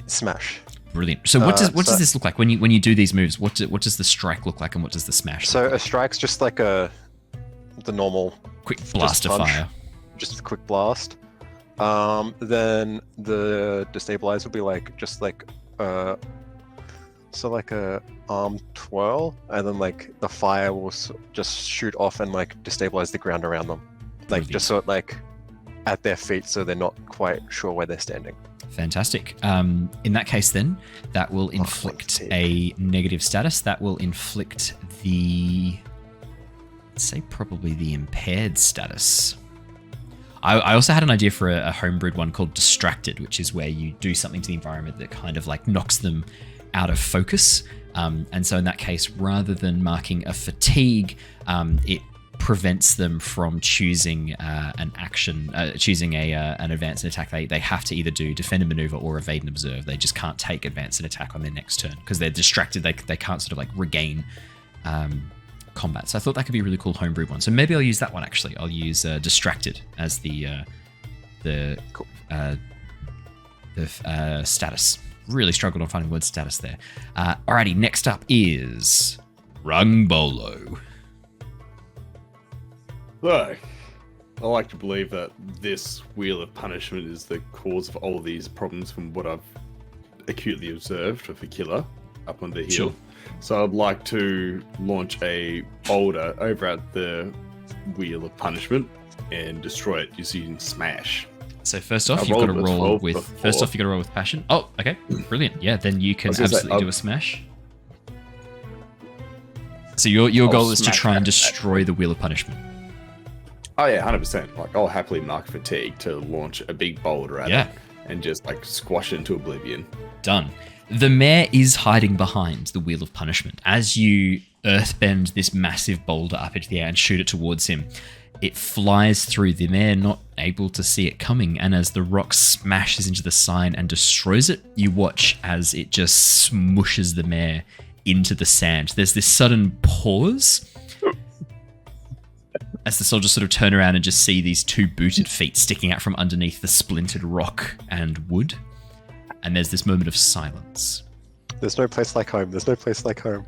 Smash.
Brilliant. So what does this look like when you do these moves? What does the strike look like, and what does the smash?
So
look like?
a strike's just like the normal
Quick blast of
punch.
fire.
Just a quick blast. Then the destabilize will be like a arm twirl, and then like the fire will just shoot off and like destabilize the ground around them, like
Brilliant.
just sort of like at their feet, so they're not quite sure where they're standing.
Fantastic. In that case, then that will inflict a negative status. That will inflict the, let's say, probably the impaired status. I also had an idea for a homebrewed one called Distracted, which is where you do something to the environment that kind of like knocks them out of focus. And so in that case, rather than marking a fatigue, it prevents them from choosing an action, choosing an advance and attack. They have to either do defend and maneuver or evade and observe. They just can't take advance and attack on their next turn because they're distracted. They can't sort of like regain combat. So I thought that could be a really cool homebrew one. So maybe I'll use that one actually. I'll use Distracted as the status. Really struggled on finding the word status there. Alrighty, next up is Rung-Bolo.
Look, I like to believe that this wheel of punishment is the cause of all of these problems from what I've acutely observed with Aquila up on the hill.
Sure.
So I'd like to launch a boulder over at the wheel of punishment and destroy it using smash.
So first off,
I
you've got to
rolled a
roll
12
with.
before.
First off, you got to roll with passion. Oh, okay, brilliant. Yeah, then you can
I was gonna say,
absolutely do a smash. So your goal is to
smash
try and
that.
destroy the wheel of punishment.
Oh yeah, 100%. Like I'll happily mark fatigue to launch a big boulder at it and just like squash it into oblivion.
Done. The mayor is hiding behind the wheel of punishment. As you earthbend this massive boulder up into the air and shoot it towards him, it flies through the mayor, not able to see it coming. And as the rock smashes into the sign and destroys it, you watch as it just smushes the mayor into the sand. There's this sudden pause. as the soldiers sort of turn around and just see these two booted feet sticking out from underneath the splintered rock and wood. And there's this moment of silence.
There's no place like home. There's no place like home.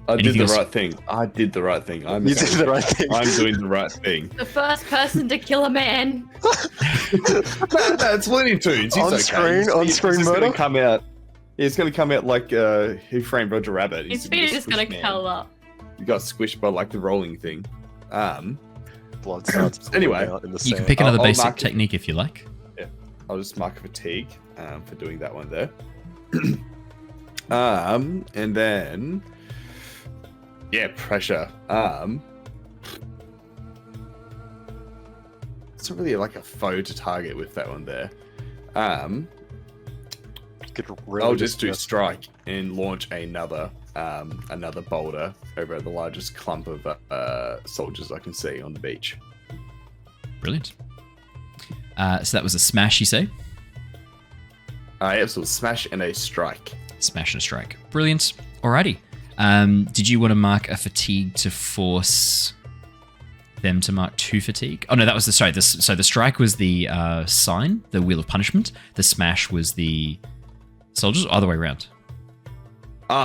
I did
Anything
the
else?
right thing. I did the right thing.
You did the right thing.
I'm doing the right thing.
The first person to kill a man.
That's Looney Tunes. He's
On screen murder?
Gonna come out. It's going to come out like Who Framed Roger Rabbit.
His feet are just gonna curl up.
You got squished by like the rolling thing.
Blood starts
Anyway,
out in the
You can
sand.
pick another
I'll
basic
mark it.
technique if you like.
I'll just mark a fatigue for doing that one there. And then pressure. It's not really like a foe to target with that one there.
Could really
I'll just do
dismiss-
strike and launch another boulder over the largest clump of soldiers I can see on the beach.
Brilliant. So that was a smash, you say?
Yeah, so smash and a strike.
Smash and a strike. Brilliant. Alrighty. Did you want to mark a fatigue to force them to mark 2 fatigue? Oh no, that was so the strike was the sign, the wheel of punishment. The smash was the soldiers, or other way around.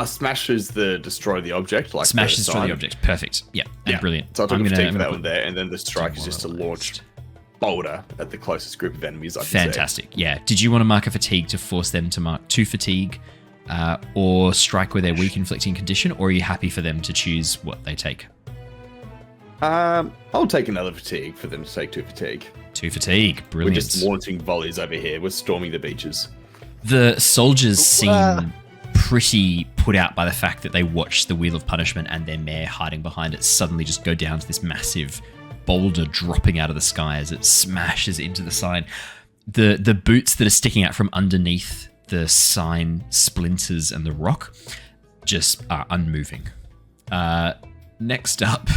Smash is the destroy the object. Like
Smash
the
is destroy
sign.
the object. Perfect. Yeah. And
Yeah.
brilliant.
So I took
I'm
a
gonna-
fatigue
I'm
for
gonna
that
put
one there, and then the strike is just to launch boulder at the closest group of enemies I can see.
Fantastic. Yeah. Did you want to mark a fatigue to force them to mark 2 fatigue, or strike where they're weak inflicting condition, or are you happy for them to choose what they take?
I'll take another fatigue for them to take 2 fatigue.
2 fatigue.
We're
Brilliant.
just launching volleys over here. We're storming the beaches.
The soldiers seem pretty put out by the fact that they watched the Wheel of Punishment and their mare hiding behind it suddenly just go down to this massive boulder dropping out of the sky as it smashes into the sign. The boots that are sticking out from underneath the sign splinters and the rock just are unmoving. Next up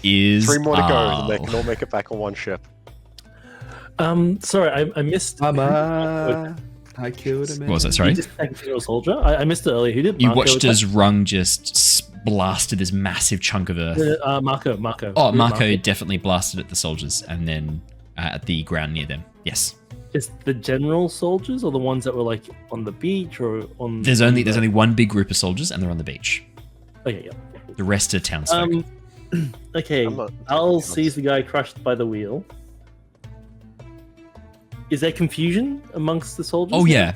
is
3 more to go, and they
Al.
can all make it back on one ship.
Sorry, I missed.
I killed a man.
What was that, sorry?
You just tagged General Soldier. I missed it earlier. Who did?
You
Mako
watched
attack?
as Rung just blasted this massive chunk of earth.
Mako.
Oh,
Who did
Mako definitely blasted at the soldiers and then at the ground near them. Yes.
Is the general soldiers or the ones that were like on the beach or on?
There's only one big group of soldiers and they're on the beach.
Okay, yeah.
The rest are townsfolk.
Okay. Al sees the guy crushed by the wheel. Is there confusion amongst the soldiers?
Oh yeah.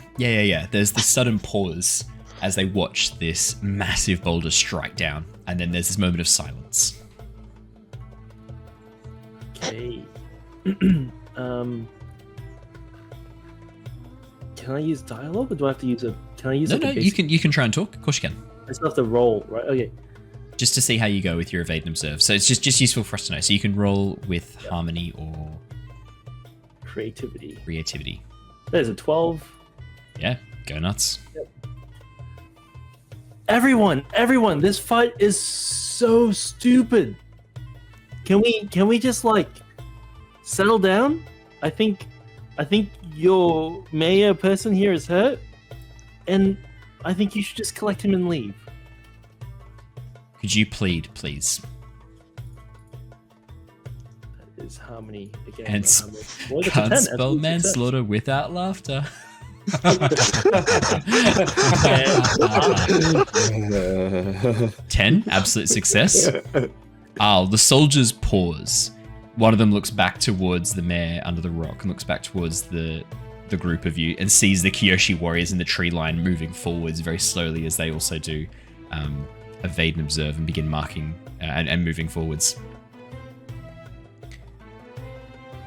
There's this sudden pause as they watch this massive boulder strike down, and then there's this moment of silence.
Okay. Can I use dialogue, or do I have to use a? Can I use?
No,
like a
you can try and talk. Of course you can.
I still have to roll, right? Okay.
Just to see how you go with your evade and observe. So it's just useful for us to know. So you can roll with harmony or
Creativity.
creativity.
There's a 12.
Yeah, go nuts.
Everyone, this fight is so stupid. Can we just like settle down? I think your mayor person here is hurt, and I think you should just collect him and leave.
Could you plead, please?
That is harmony again.
And
Harmony. Well, that's a
can't
10,
spell
absolute
manslaughter without laughter.
success.
10, absolute success. The soldiers pause. One of them looks back towards the mayor under the rock and looks back towards the group of you and sees the Kyoshi Warriors in the tree line moving forwards very slowly as they also do evade and observe and begin marking and moving forwards.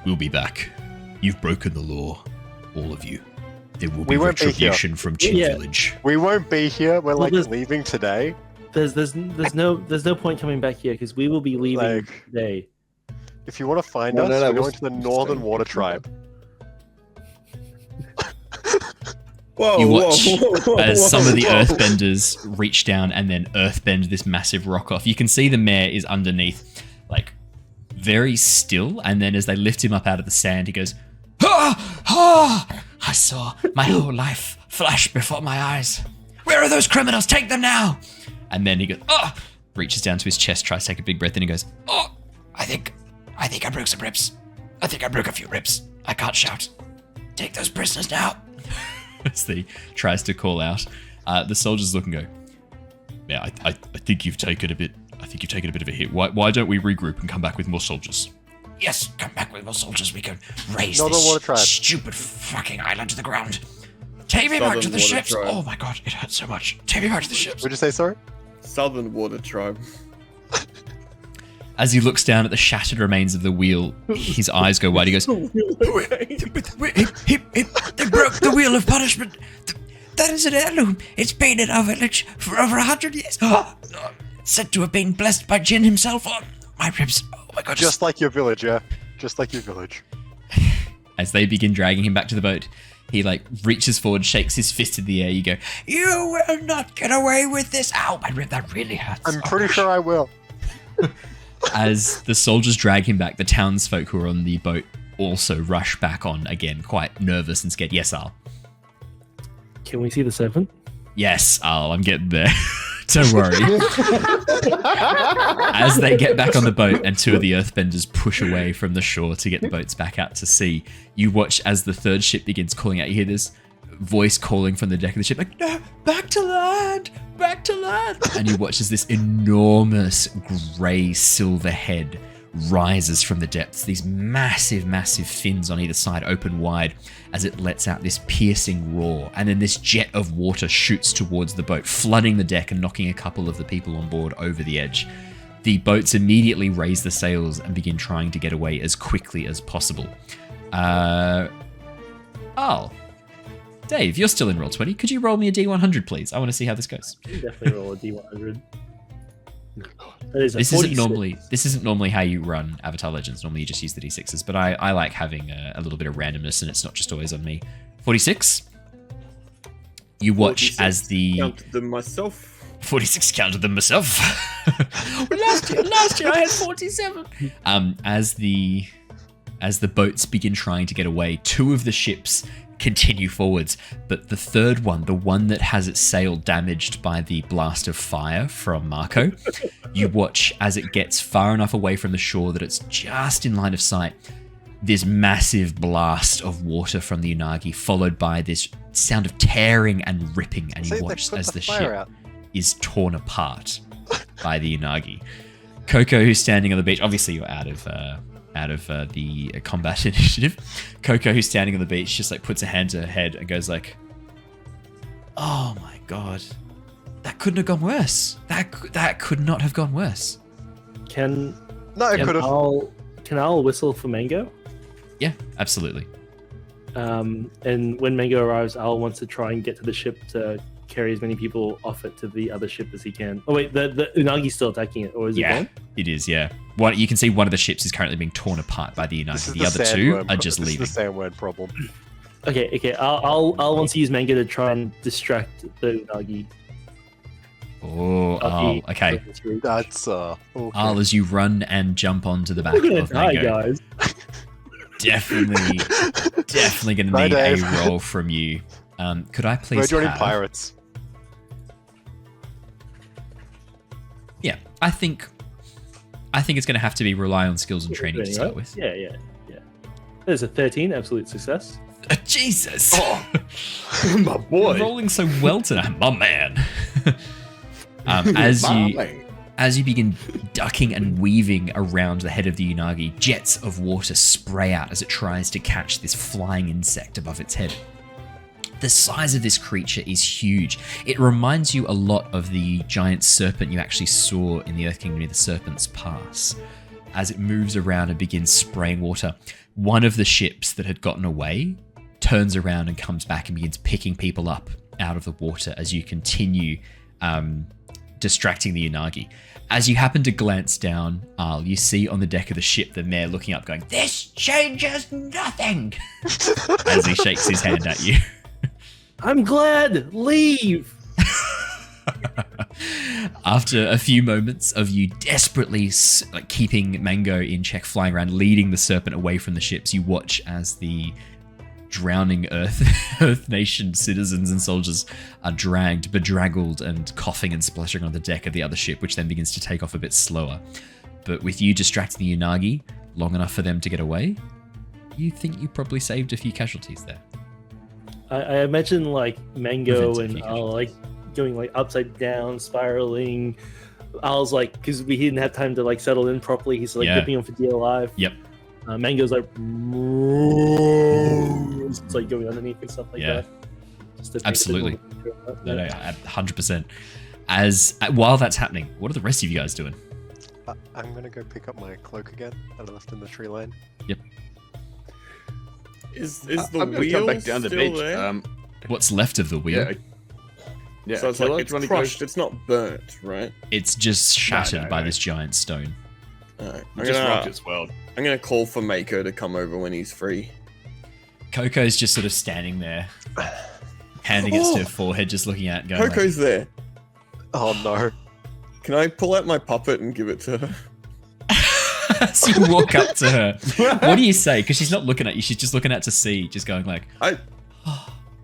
We'll be back. You've broken the law, all of you. There will be
We won't be
retribution from Chin
Yeah.
Village.
We won't be here. We're like
there's-
leaving today.
There's no point coming back here because we will be leaving
Like-
today.
If you want to find
No,
us,
no,
we're
we'll
going to the
stay-
Northern Water Tribe.
Whoa,
You watch
whoa,
as some of the
whoa.
earthbenders reach down and then earthbend this massive rock off. You can see the mayor is underneath, like, very still, and then as they lift him up out of the sand, he goes, I saw my whole life flash before my eyes. Where are those criminals? Take them now! And then he goes, reaches down to his chest, tries to take a big breath, and he goes, I think I broke some ribs. I think I broke a few ribs. I can't shout. Take those prisoners now. As he tries to call out, the soldiers look and go, yeah, I think you've taken a bit. I think you've taken a bit of a hit. Why don't we regroup and come back with more soldiers? Yes, come back with more soldiers. We can raise this stupid fucking island to the ground. Take me back to the ships. Tribe. Oh my god, it hurts so much. Take me back to the ships.
What'd you say, sorry?
Southern Water Tribe.
As he looks down at the shattered remains of the wheel, his eyes go wide. He goes, they broke the wheel of punishment. That is an heirloom. It's been in our village for over 100 years. Said to have been blessed by Jin himself. Oh, my ribs. Oh my god.
Just like your village, yeah. Just like your village.
As they begin dragging him back to the boat, he reaches forward, shakes his fist in the air. You go, you will not get away with this. Ow, my rib, that really hurts.
I'm pretty sure I will.
As the soldiers drag him back, the townsfolk who are on the boat also rush back on again, quite nervous and scared. Yes, Al.
Can we see the serpent?
Yes, Al, I'm getting there. Don't worry. As they get back on the boat and two of the earthbenders push away from the shore to get the boats back out to sea, you watch as the third ship begins calling out. You hear this voice calling from the deck of the ship, like, no, back to land, back to land. And you watch as this enormous grey silver head rises from the depths. These massive, massive fins on either side open wide as it lets out this piercing roar. And then this jet of water shoots towards the boat, flooding the deck and knocking a couple of the people on board over the edge. The boats immediately raise the sails and begin trying to get away as quickly as possible. Dave, you're still in Roll20. Could you roll me a D100, please? I want to see how this goes.
You definitely roll a D100.
This isn't normally how you run Avatar Legends. Normally you just use the D6s, but I like having a little bit of randomness, and it's not just always on me. 46. You watch 46. As the...
Counted them myself.
46, counted them myself. last year I had 47. As the boats begin trying to get away, two of the ships continue forwards, but the third one, the one that has its sail damaged by the blast of fire from Mako, you watch as it gets far enough away from the shore that it's just in line of sight. This massive blast of water from the Unagi, followed by this sound of tearing and ripping, and you watch as the ship is torn apart by the Unagi. Coco, who's standing on the beach, obviously you're out of the combat initiative. Coco, who's standing on the beach, just puts a hand to her head and goes like, "Oh my god, that couldn't have gone worse. That could not have gone worse."
It could have.
Can Al whistle for Mango?
Yeah, absolutely.
And when Mango arrives, Al wants to try and get to the ship to carry as many people off it to the other ship as he can. Oh wait, the Unagi's still attacking it, or is it gone?
It is, yeah. You can see one of the ships is currently being torn apart by the Unagi. The other two are just leaving.
This is the sandworm problem.
Okay. I'll want to use Mango to try and distract the Unagi.
Okay.
That's okay.
Al, as you run and jump onto the back of Mango.
Hi guys.
Definitely gonna need a roll from you. Could I please?
We're joining pirates.
Yeah, I think it's going to have to be rely on skills and training to start with.
Yeah. There's a 13, absolute success.
Jesus!
Oh, my boy,
you're rolling so well tonight, my man. As you begin ducking and weaving around the head of the Unagi, jets of water spray out as it tries to catch this flying insect above its head. The size of this creature is huge. It reminds you a lot of the giant serpent you actually saw in the Earth Kingdom near the Serpent's Pass. As it moves around and begins spraying water, one of the ships that had gotten away turns around and comes back and begins picking people up out of the water as you continue distracting the Unagi. As you happen to glance down, Al, you see on the deck of the ship the mayor looking up going, "This changes nothing!" as he shakes his hand at you.
I'm glad. Leave.
After a few moments of you desperately keeping Mango in check, flying around, leading the serpent away from the ships, you watch as the drowning Earth Nation citizens and soldiers are dragged, bedraggled, and coughing and spluttering on the deck of the other ship, which then begins to take off a bit slower. but with you distracting the Unagi long enough for them to get away, you think you probably saved a few casualties there.
I imagine like Mango
Prevented
and
a few
like going like upside down, spiraling. Al's like, because we didn't have time to like settle in properly. He's like gripping him for dear life.
Yep.
Mango's like, it's like going underneath and stuff like that. Just to
Absolutely. No, 100%. While that's happening, what are the rest of you guys doing?
I'm gonna go pick up my cloak again that I left in the tree line.
Yep.
Is the
I'm gonna
wheel
come back down the
still
beach.
there?
What's left of the wheel?
Yeah.
So it's
Aquila,
like
do you wanna
it's
go-
crushed. It's not burnt, right?
It's just shattered
no,
by
no.
this giant stone.
Alright.
We just rocked its world.
I'm gonna call for Mako to come over when he's free.
Coco's just sort of standing there, hand against her forehead, just looking at it, going,
Coco's there.
Oh no.
Can I pull out my puppet and give it to her?
so you walk up to her. What do you say? Because she's not looking at you. She's just looking out to sea, just going like,
I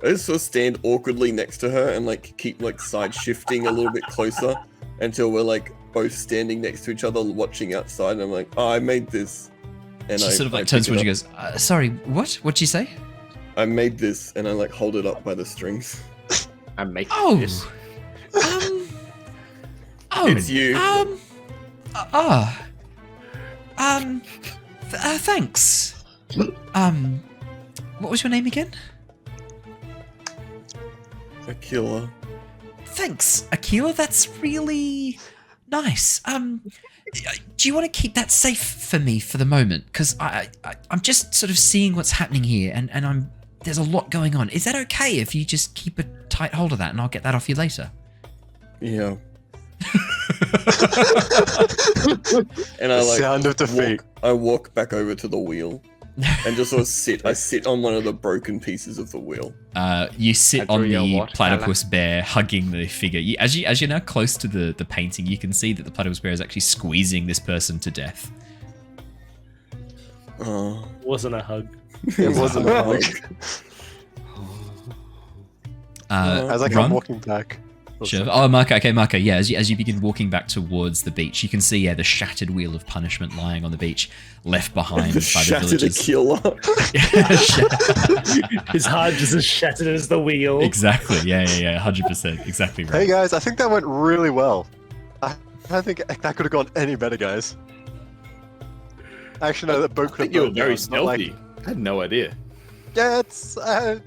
just sort of stand awkwardly next to her and like keep like side shifting a little bit closer until we're like both standing next to each other watching outside. And I'm like, oh, I made this. And
she
I
sort of like
I
turns
pick
towards
it
you
up.
and goes, sorry, what? What'd you say?
I made this and I like hold it up by the strings.
I'm making
Oh.
this.
It's you.
Thanks. What was your name again?
Aquila.
Thanks, Aquila. That's really nice. Do you want to keep that safe for me for the moment? Because I'm just sort of seeing what's happening here, and there's a lot going on. Is that okay if you just keep a tight hold of that, and I'll get that off you later?
Yeah. And I like
Sound of defeat.
I walk back over to the wheel and just sort of sit. I sit on one of the broken pieces of the wheel.
You sit
I
on
draw your
the
what,
platypus bear, hugging the figure. As you're now close to the painting, you can see that the platypus bear is actually squeezing this person to death.
Oh,
Wasn't a hug.
It wasn't a hug. As I come
Run?
walking back.
Sure. Oh, Mako. Okay, Mako. Yeah, as you begin walking back towards the beach, you can see the shattered wheel of punishment lying on the beach, left behind by the
shattered
villagers.
Aquila.
His heart just as shattered as the wheel.
Exactly. Yeah. 100%. Exactly right.
Hey guys, I think that went really well. I don't think that could have gone any better, guys. Actually, no, that boat
I
could
think
have
you were very stealthy. I had no idea.
Yeah, it's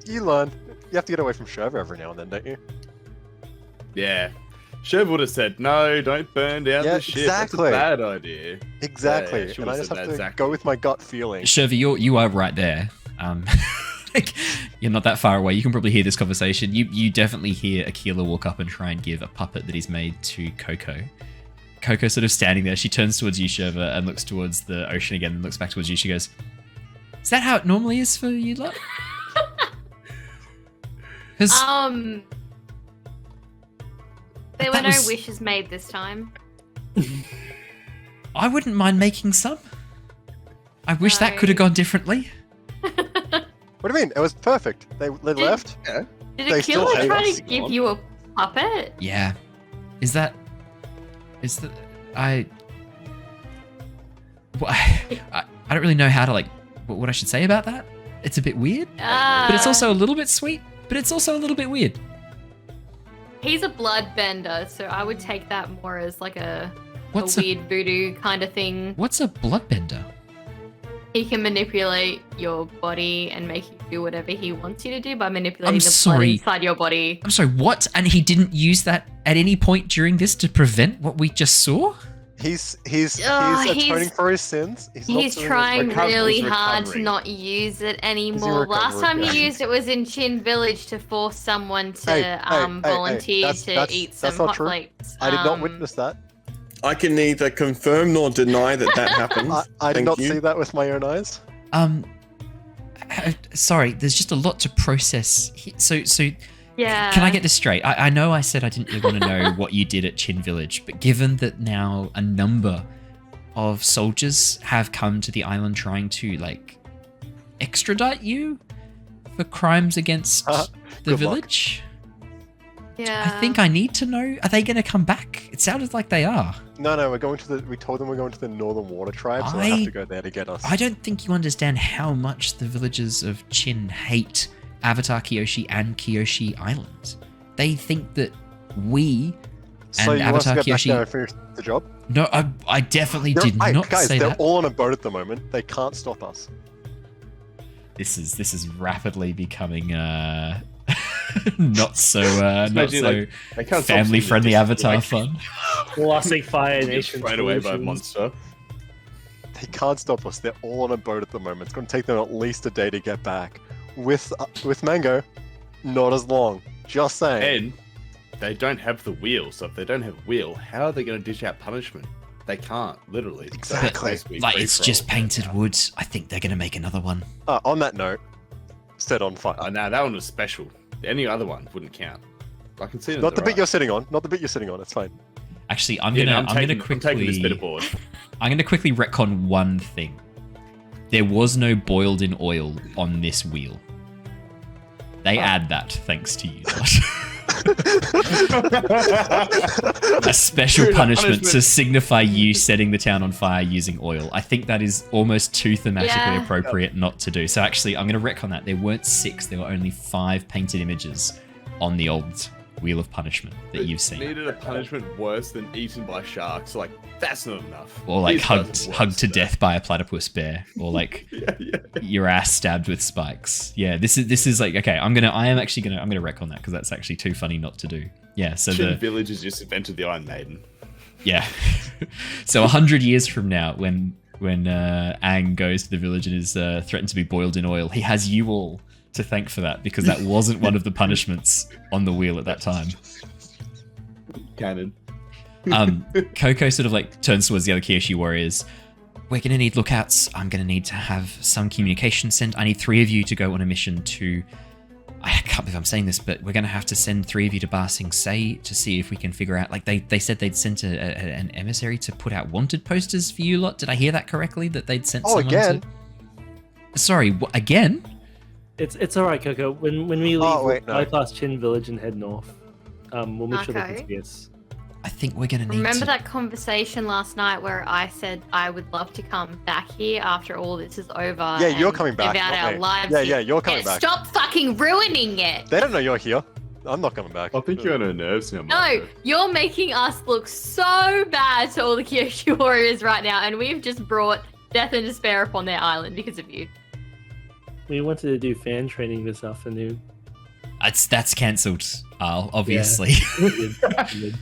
you learn. You have to get away from Shurva every now and then, don't you?
Yeah. Shurva would have said, no, don't burn down
Yeah,
the ship.
exactly.
That's a bad idea.
Exactly.
Yeah, she
and I
would've
just
said
have
that,
to
Zach.
go with my gut feeling.
Shurva, you are right there. Like, you're not that far away. You can probably hear this conversation. You definitely hear Aquila walk up and try and give a puppet that he's made to Coco. Coco's sort of standing there. She turns towards you, Shurva, and looks towards the ocean again and looks back towards you. She goes, is that how it normally is for you lot? 'Cause
There
That
were no
was-
wishes made this time.
I wouldn't mind making some. I wish that
No.
could have gone differently.
What do you mean? It was perfect. They left.
Did
They still
Aquila
hate
try
us.
to give you a puppet?
Yeah. Is that I don't really know how to what I should say about that. It's a bit weird, but it's also a little bit sweet, but it's also a little bit weird.
He's a bloodbender, so I would take that more as like a
What's a
weird voodoo kind of thing.
what's a bloodbender?
He can manipulate your body and make you do whatever he wants you to do by manipulating
I'm
the blood
sorry.
inside your body.
I'm sorry, what? And he didn't use that at any point during this to prevent what we just saw?
He's
he's-
atoning for his sins.
He's
not doing
trying
recovery.
really
He's
hard to
recovering.
not use it anymore. Last
recovery,
time
yeah.
he used it was in Chin Village to force someone to
Hey,
volunteer
that's-
to
that's-
eat
that's
some
not
hot
true.
plates.
I did not witness that.
I can neither confirm nor deny that happened.
I did
Thank
not
you.
see that with my own eyes.
Sorry, there's just a lot to process. So
Yeah.
can I get this straight? I know I said I didn't really want to know what you did at Chin Village, but given that now a number of soldiers have come to the island trying to, extradite you for crimes against the
good luck.
village?
Yeah.
I think I need to know. Are they going to come back? It sounded like they are.
No, we're going to the. We told them we're going to the Northern Water Tribe, so they have to go there to get us.
I don't think you understand how much the villagers of Chin hate Avatar Kyoshi and Kyoshi Island. They think that we
So
and
you want us
Avatar
to go back
Kyoshi.
there and finish the job?
No, I definitely did not
guys,
say
they're
that.
all on a boat at the moment. They can't stop us.
This is rapidly becoming not so family friendly Avatar fun.
Classic Fire
Get
Nation.
thrown away by a
solutions.
monster.
They can't stop us. They're all on a boat at the moment. It's going to take them at least a day to get back. With Mango, not as long. Just saying.
And they don't have the wheel, so if they don't have a wheel, how are they going to dish out punishment? They can't, literally.
Exactly.
Like, it's just painted wood. I think they're going to make another one.
On that note, set on fire.
Oh, no, that one was special. Any other one wouldn't count. I can see it.
Not the bit you're sitting on. Not the bit you're sitting on. It's fine.
Actually, I'm
I'm
gonna
taking this bit
quickly
aboard.
I'm gonna quickly retcon one thing. There was no boiled in oil on this wheel. They add that thanks to you, Josh. A special punishment to signify you setting the town on fire using oil. I think that is almost too thematically appropriate not to do. So actually, I'm going to retcon that. There weren't 6, there were only 5 painted images on the old Wheel of Punishment that you've seen.
Needed a punishment worse than eaten by sharks. Like, that's not enough.
Or like
These guys are
hugged
worse
to
than
death by a platypus bear. Or like your ass stabbed with spikes. Yeah, this is like, okay, I'm gonna retcon that because that's actually too funny not to do. Yeah, so
Chin
the
Village has just invented the Iron Maiden.
yeah. So 100 years from now, when Aang goes to the village and is threatened to be boiled in oil, he has you all to thank for that because that wasn't one of the punishments on the wheel at that time.
Canon.
Coco sort of like turns towards the other Kyoshi warriors. We're going to need lookouts. I'm going to need to have some communication sent. I need 3 of you to go on a mission to... I can't believe I'm saying this, but we're going to have to send 3 of you to Ba Sing Se to see if we can figure out... Like, they said they'd sent an emissary to put out wanted posters for you lot. Did I hear that correctly? That they'd sent someone
again?
to... Sorry, again?
It's all right, Coco. When we leave,
wait, no.
bypass Chin Village and head north. We'll make sure they
Mako?
can see us.
I think we're going to need
Remember
to...
that conversation last night where I said I would love to come back here after all this is over?
Yeah, you're
and
coming back,
Live out
not
our
me.
lives.
Yeah,
here?
you're coming back.
Stop fucking ruining it.
They don't know you're here. I'm not coming back.
I think you're on her nerves now,
No,
Marco.
you're making us look so bad to all the Kyoshi warriors right now, and we've just brought death and despair upon their island because of you.
We wanted to do fan training this afternoon.
That's cancelled, obviously.
We did.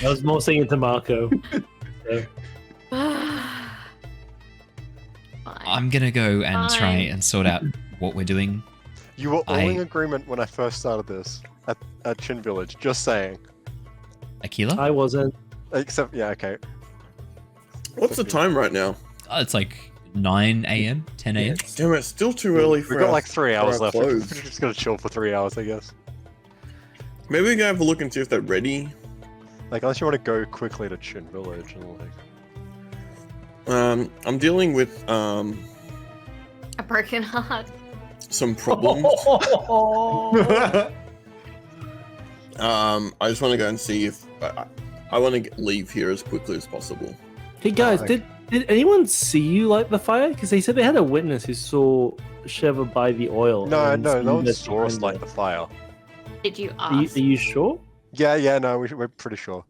I was more singing to Mako. So.
I'm going to go and try
Fine.
and sort out what we're doing.
You were all in agreement when I first started this at Chin Village. Just saying.
Aquila?
I wasn't.
Except, yeah, okay.
What's the time right now?
It's like 9 a.m., 10 a.m.
Damn, it's still too early for
We've got
our-
like 3
for
hours
our
left. We're
clothes.
just gonna chill for 3 hours, I guess.
Maybe we can have a look and see if they're ready.
Like, unless you want to go quickly to Chin Village and like.
I'm dealing with
A broken heart.
some problems. I just want to go and see if I want to leave here as quickly as possible.
Hey guys, did anyone see you light the fire? Because they said they had a witness who saw Shurva buy the oil.
No
and
one
stand
saw us
behind
light
it.
the fire.
Did you
Are
ask?
you sure?
Yeah, no, we're pretty sure.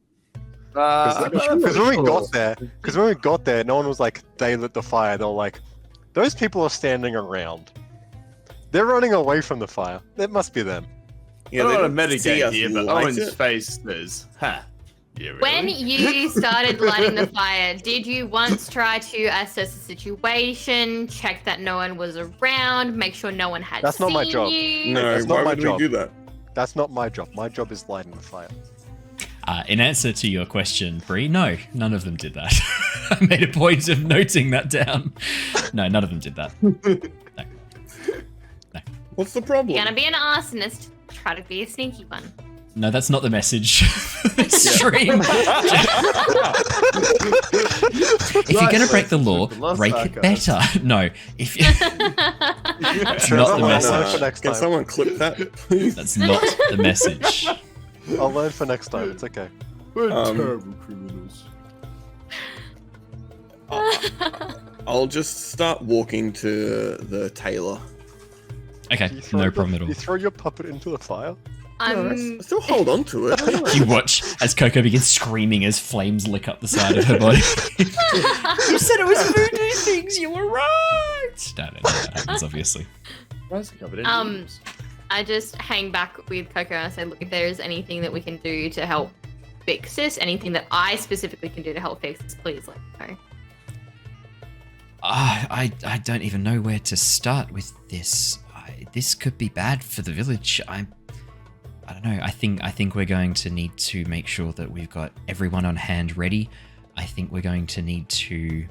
I'm
Because when we
sure.
got there, no one was like, they lit the fire. They were like, those people are standing around. They're running away from the fire. It must be them.
Yeah,
I
they
don't want to
didn't see
mitigate
us
here, but
light
Owen's
it.
face says, "Ha, yeah, really?"
When you started lighting the fire, did you once try to assess the situation, check that no one was around, make sure no one had
That's not my
seen
job.
you?
No,
That's not
why
my
would
job.
we do that?
That's not my job. My job is lighting the fire.
In answer to your question, Bree, no, none of them did that. I made a point of noting that down. No, none of them did that.
What's the problem?
You're gonna be an arsonist, try to be a sneaky one.
No, that's not the message. Stream. If you're going to break the law, break it better. No, if you... That's not the
Someone
message.
know for next
Can
time.
someone clip that, please?
That's not the message.
I'll learn for next time. It's okay.
We're terrible criminals.
I'll just start walking to the tailor.
Okay, no problem at all.
You throw your puppet into the fire?
I still hold on to it.
You watch as Coco begins screaming as flames lick up the side of her body. You said it was voodoo things. You were right. No, that happens obviously.
I just hang back with Coco and I say, look, if there is anything that we can do to help fix this, anything that I specifically can do to help fix this, please let me know.
I don't even know where to start with this. This could be bad for the village. I don't know. I think we're going to need to make sure that we've got everyone on hand ready. I think we're going to need to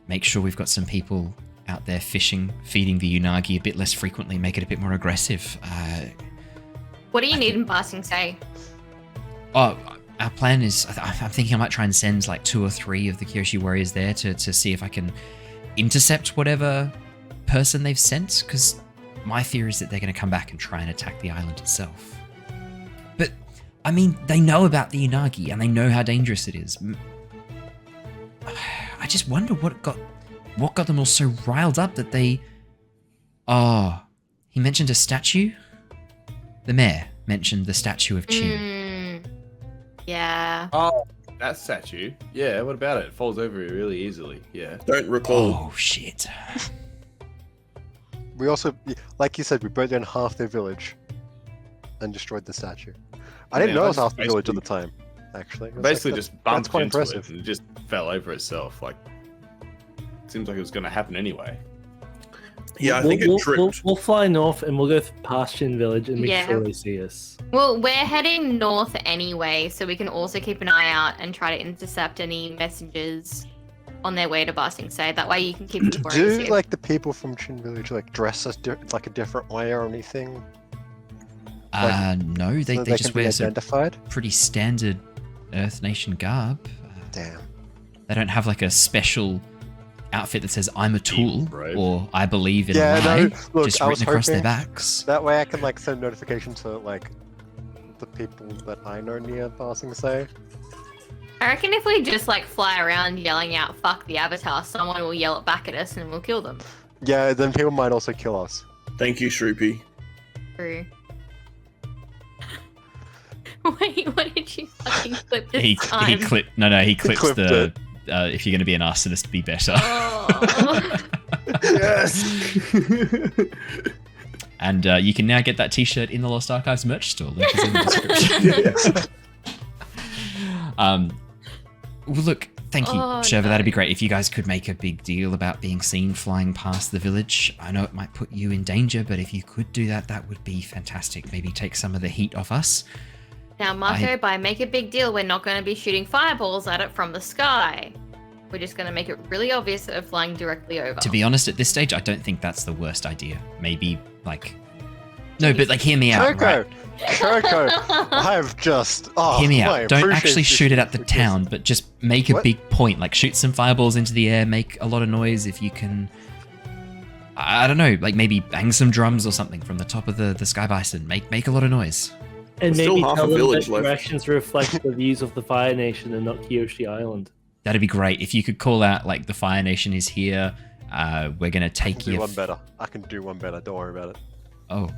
make sure we've got some people out there fishing, feeding the Unagi a bit less frequently, make it a bit more aggressive.
What do you need in Passing Say?
Oh, our plan is, I'm thinking I might try and send like 2 or 3 of the Kyoshi Warriors there to see if I can intercept whatever person they've sent, because my fear is that they're going to come back and try and attack the island itself. But, I mean, they know about the Unagi and they know how dangerous it is. I just wonder what got them all so riled up that they... Oh, he mentioned a statue? The mayor mentioned the statue of Chin.
Yeah.
Oh, that statue. Yeah, what about it? It falls over really easily. Yeah.
Don't recall.
Oh, shit.
We also, like you said, we burned down half their village and destroyed the statue. I didn't know it was half the village at the time, actually.
Basically just bumped
quite
into
impressive.
it and it just fell over itself. Like, seems like it was going to happen anyway.
Yeah, I think it tripped.
We'll fly north and we'll go past Chin Village and make sure they see us.
Well, we're heading north anyway, so we can also keep an eye out and try to intercept any messengers on their way to Basing Say. That way you can keep the
Do like the people from Chin Village like dress us like a different way or anything?
No, they
so
just wear some
identified?
pretty standard Earth Nation garb.
Damn.
They don't have like a special outfit that says "I'm a tool"
Brave.
or "I believe in
Yeah,
a lie,"
no, look,
just
I was
written across their
hoping
backs.
That way I can like send notification to like the people that I know near Passing Say.
I reckon if we just like fly around yelling out "fuck the Avatar," someone will yell it back at us and we'll kill them.
Yeah, then people might also kill us.
Thank you, Shroopy.
True. Wait, what did you fucking clip this time?
He clipped. No, he clips
clipped
the. If you're going to be an arsonist, be better.
Oh.
Yes.
And you can now get that T-shirt in the Lost Archives merch store. Link is in the description. Well, look, thank you, Shurva.
No.
That'd be great if you guys could make a big deal about being seen flying past the village. I know it might put you in danger, but if you could do that, that would be fantastic. Maybe take some of the heat off us.
Now, Mako, by make a big deal, we're not going to be shooting fireballs at it from the sky. We're just going to make it really obvious that we're flying directly over.
To be honest, at this stage, I don't think that's the worst idea. Maybe, like... No, but, like, hear me out, right?
Coco, I've just... Oh,
Hear me
I
out. Don't
appreciate
actually
this
shoot it at the
because-
town, but just make a
What?
big point. Like, shoot some fireballs into the air, make a lot of noise if you can... I don't know, like, maybe bang some drums or something from the top of the Sky Bison. Make a lot of noise.
And
There's still
maybe
half
tell
a
them
village
that your
left.
actions reflect the views of the Fire Nation and not Kyoshi Island.
That'd be great. If you could call out, like, the Fire Nation is here, we're going to
I
take
can do
you...
one better. I can do one better. Don't worry about it.
Oh.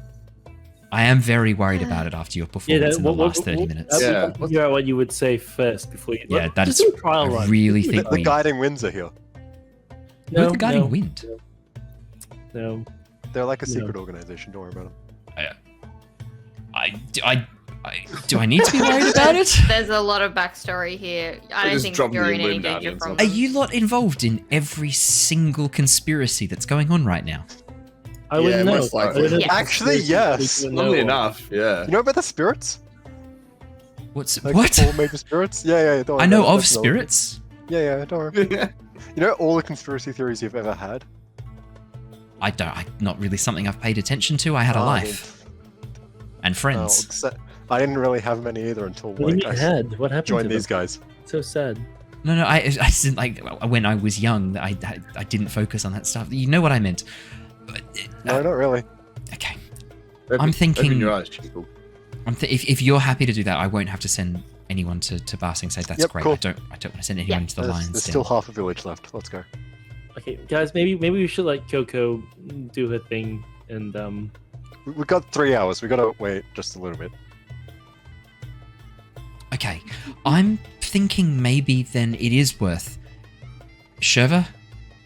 I am very worried about it after your performance in the last 30 minutes.
Yeah.
Figure out what you would say first before you...
Yeah, that
just
is...
do a trial
I
run.
really
The,
think
the
we...
guiding winds are here.
Who are the Guiding Wind?
No.
They're like a
No.
secret organization. Don't worry about them.
Do I need to be worried about it?
There's a lot of backstory here. I don't
just
think
drop me
you're
a
in any
limb down
danger
and
from
Are
something.
them.
you lot involved in every single conspiracy that's going on right now?
I wouldn't know.
most likely.
I wouldn't
Yeah.
Actually, yes.
Funnily enough, yeah.
You know about the spirits?
What's
Like
what?
The 4 major spirits? Yeah. Don't worry
I know
about it.
of
That's an old-
spirits.
Yeah, don't worry. You know all the conspiracy theories you've ever had?
Not really something I've paid attention to. I had a
Oh,
life and
Oh,
friends.
except I didn't really have many either until
What do you
like
mean
I
had? What happened
joined
to
these
them?
guys.
So sad.
No, I didn't like when I was young. I didn't focus on that stuff. You know what I meant. But,
No, not really.
okay.
Open
I'm thinking-
your eyes, people.
If you're happy to do that, I won't have to send anyone to Ba Sing Se. That's great.
Cool.
I don't want to send anyone into the Lions
There's
Den.
still half a village left. Let's go.
Okay, guys, maybe we should let Coco do her thing, and
We've got 3 hours. We gotta wait just a little bit.
Okay, I'm thinking maybe then it is worth Shurva,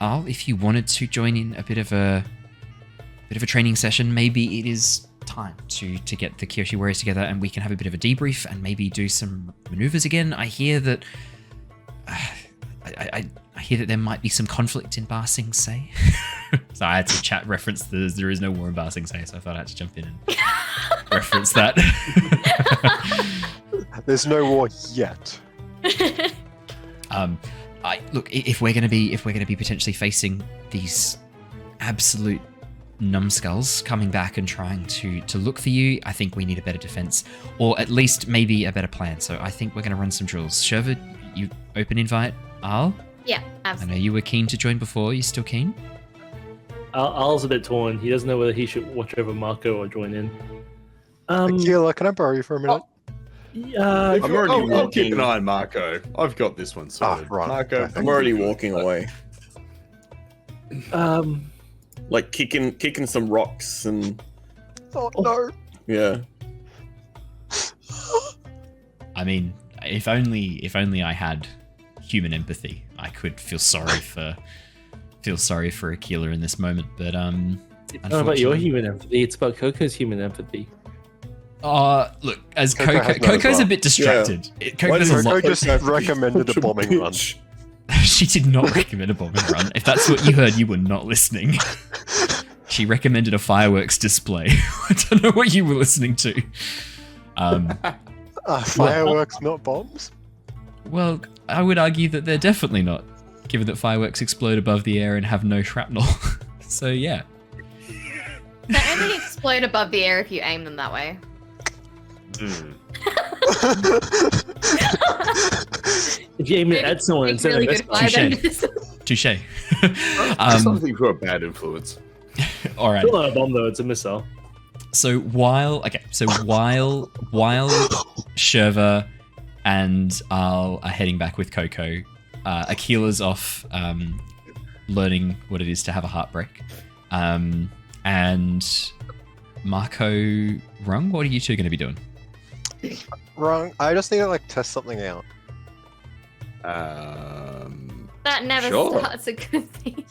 Al, if you wanted to join in a bit of a training session, maybe it is time to get the Kyoshi Warriors together and we can have a bit of a debrief and maybe do some maneuvers again. I hear that I hear that there might be some conflict in Ba Sing Se. So I had to chat reference there is no war in Ba Sing Se, so I thought I had to jump in and reference that.
There's no war yet.
Look, if we're gonna be potentially facing these absolute numbskulls coming back and trying to look for you, I think we need a better defense, or at least maybe a better plan. So I think we're gonna run some drills. Shurva, you open invite. Al?
Yeah,
I
absolutely.
know you were keen to join before. You still keen?
Al's a bit torn. He doesn't know whether he should watch over Mako or join in.
Aquila, can I borrow you for a minute?
Yeah,
I'll keep an eye on Mako. I've got this one sorted.
right.
Marco,
I'm already walking away.
like
Kicking some rocks and
Oh no!
yeah.
I mean, if only I had human empathy, I could feel sorry for Aquila in this moment. But
it's not about your human empathy. It's about Coco's human empathy.
Look, as
Coco has none as
Coco's a
well.
bit distracted.
Why
Coco's
does
a lot.
Coco just recommended a bombing run.
She did not recommend a bombing run. If that's what you heard, you were not listening. She recommended a fireworks display. I don't know what you were listening to.
Fireworks, not bombs?
Well, I would argue that they're definitely not, given that fireworks explode above the air and have no shrapnel. So yeah.
They only explode above the air if you aim them that way.
If you aim it at someone
Make
instead
really
of
good fire then.
Touche.
something for a bad influence.
All right.
It's not a bomb though; it's a missile.
So while Shurva and Al are heading back with Coco, Aquila's off learning what it is to have a heartbreak. And Mako, Rung, what are you two going to be doing?
Wrong. I just need to test something out.
That never
Sure.
starts a good thing.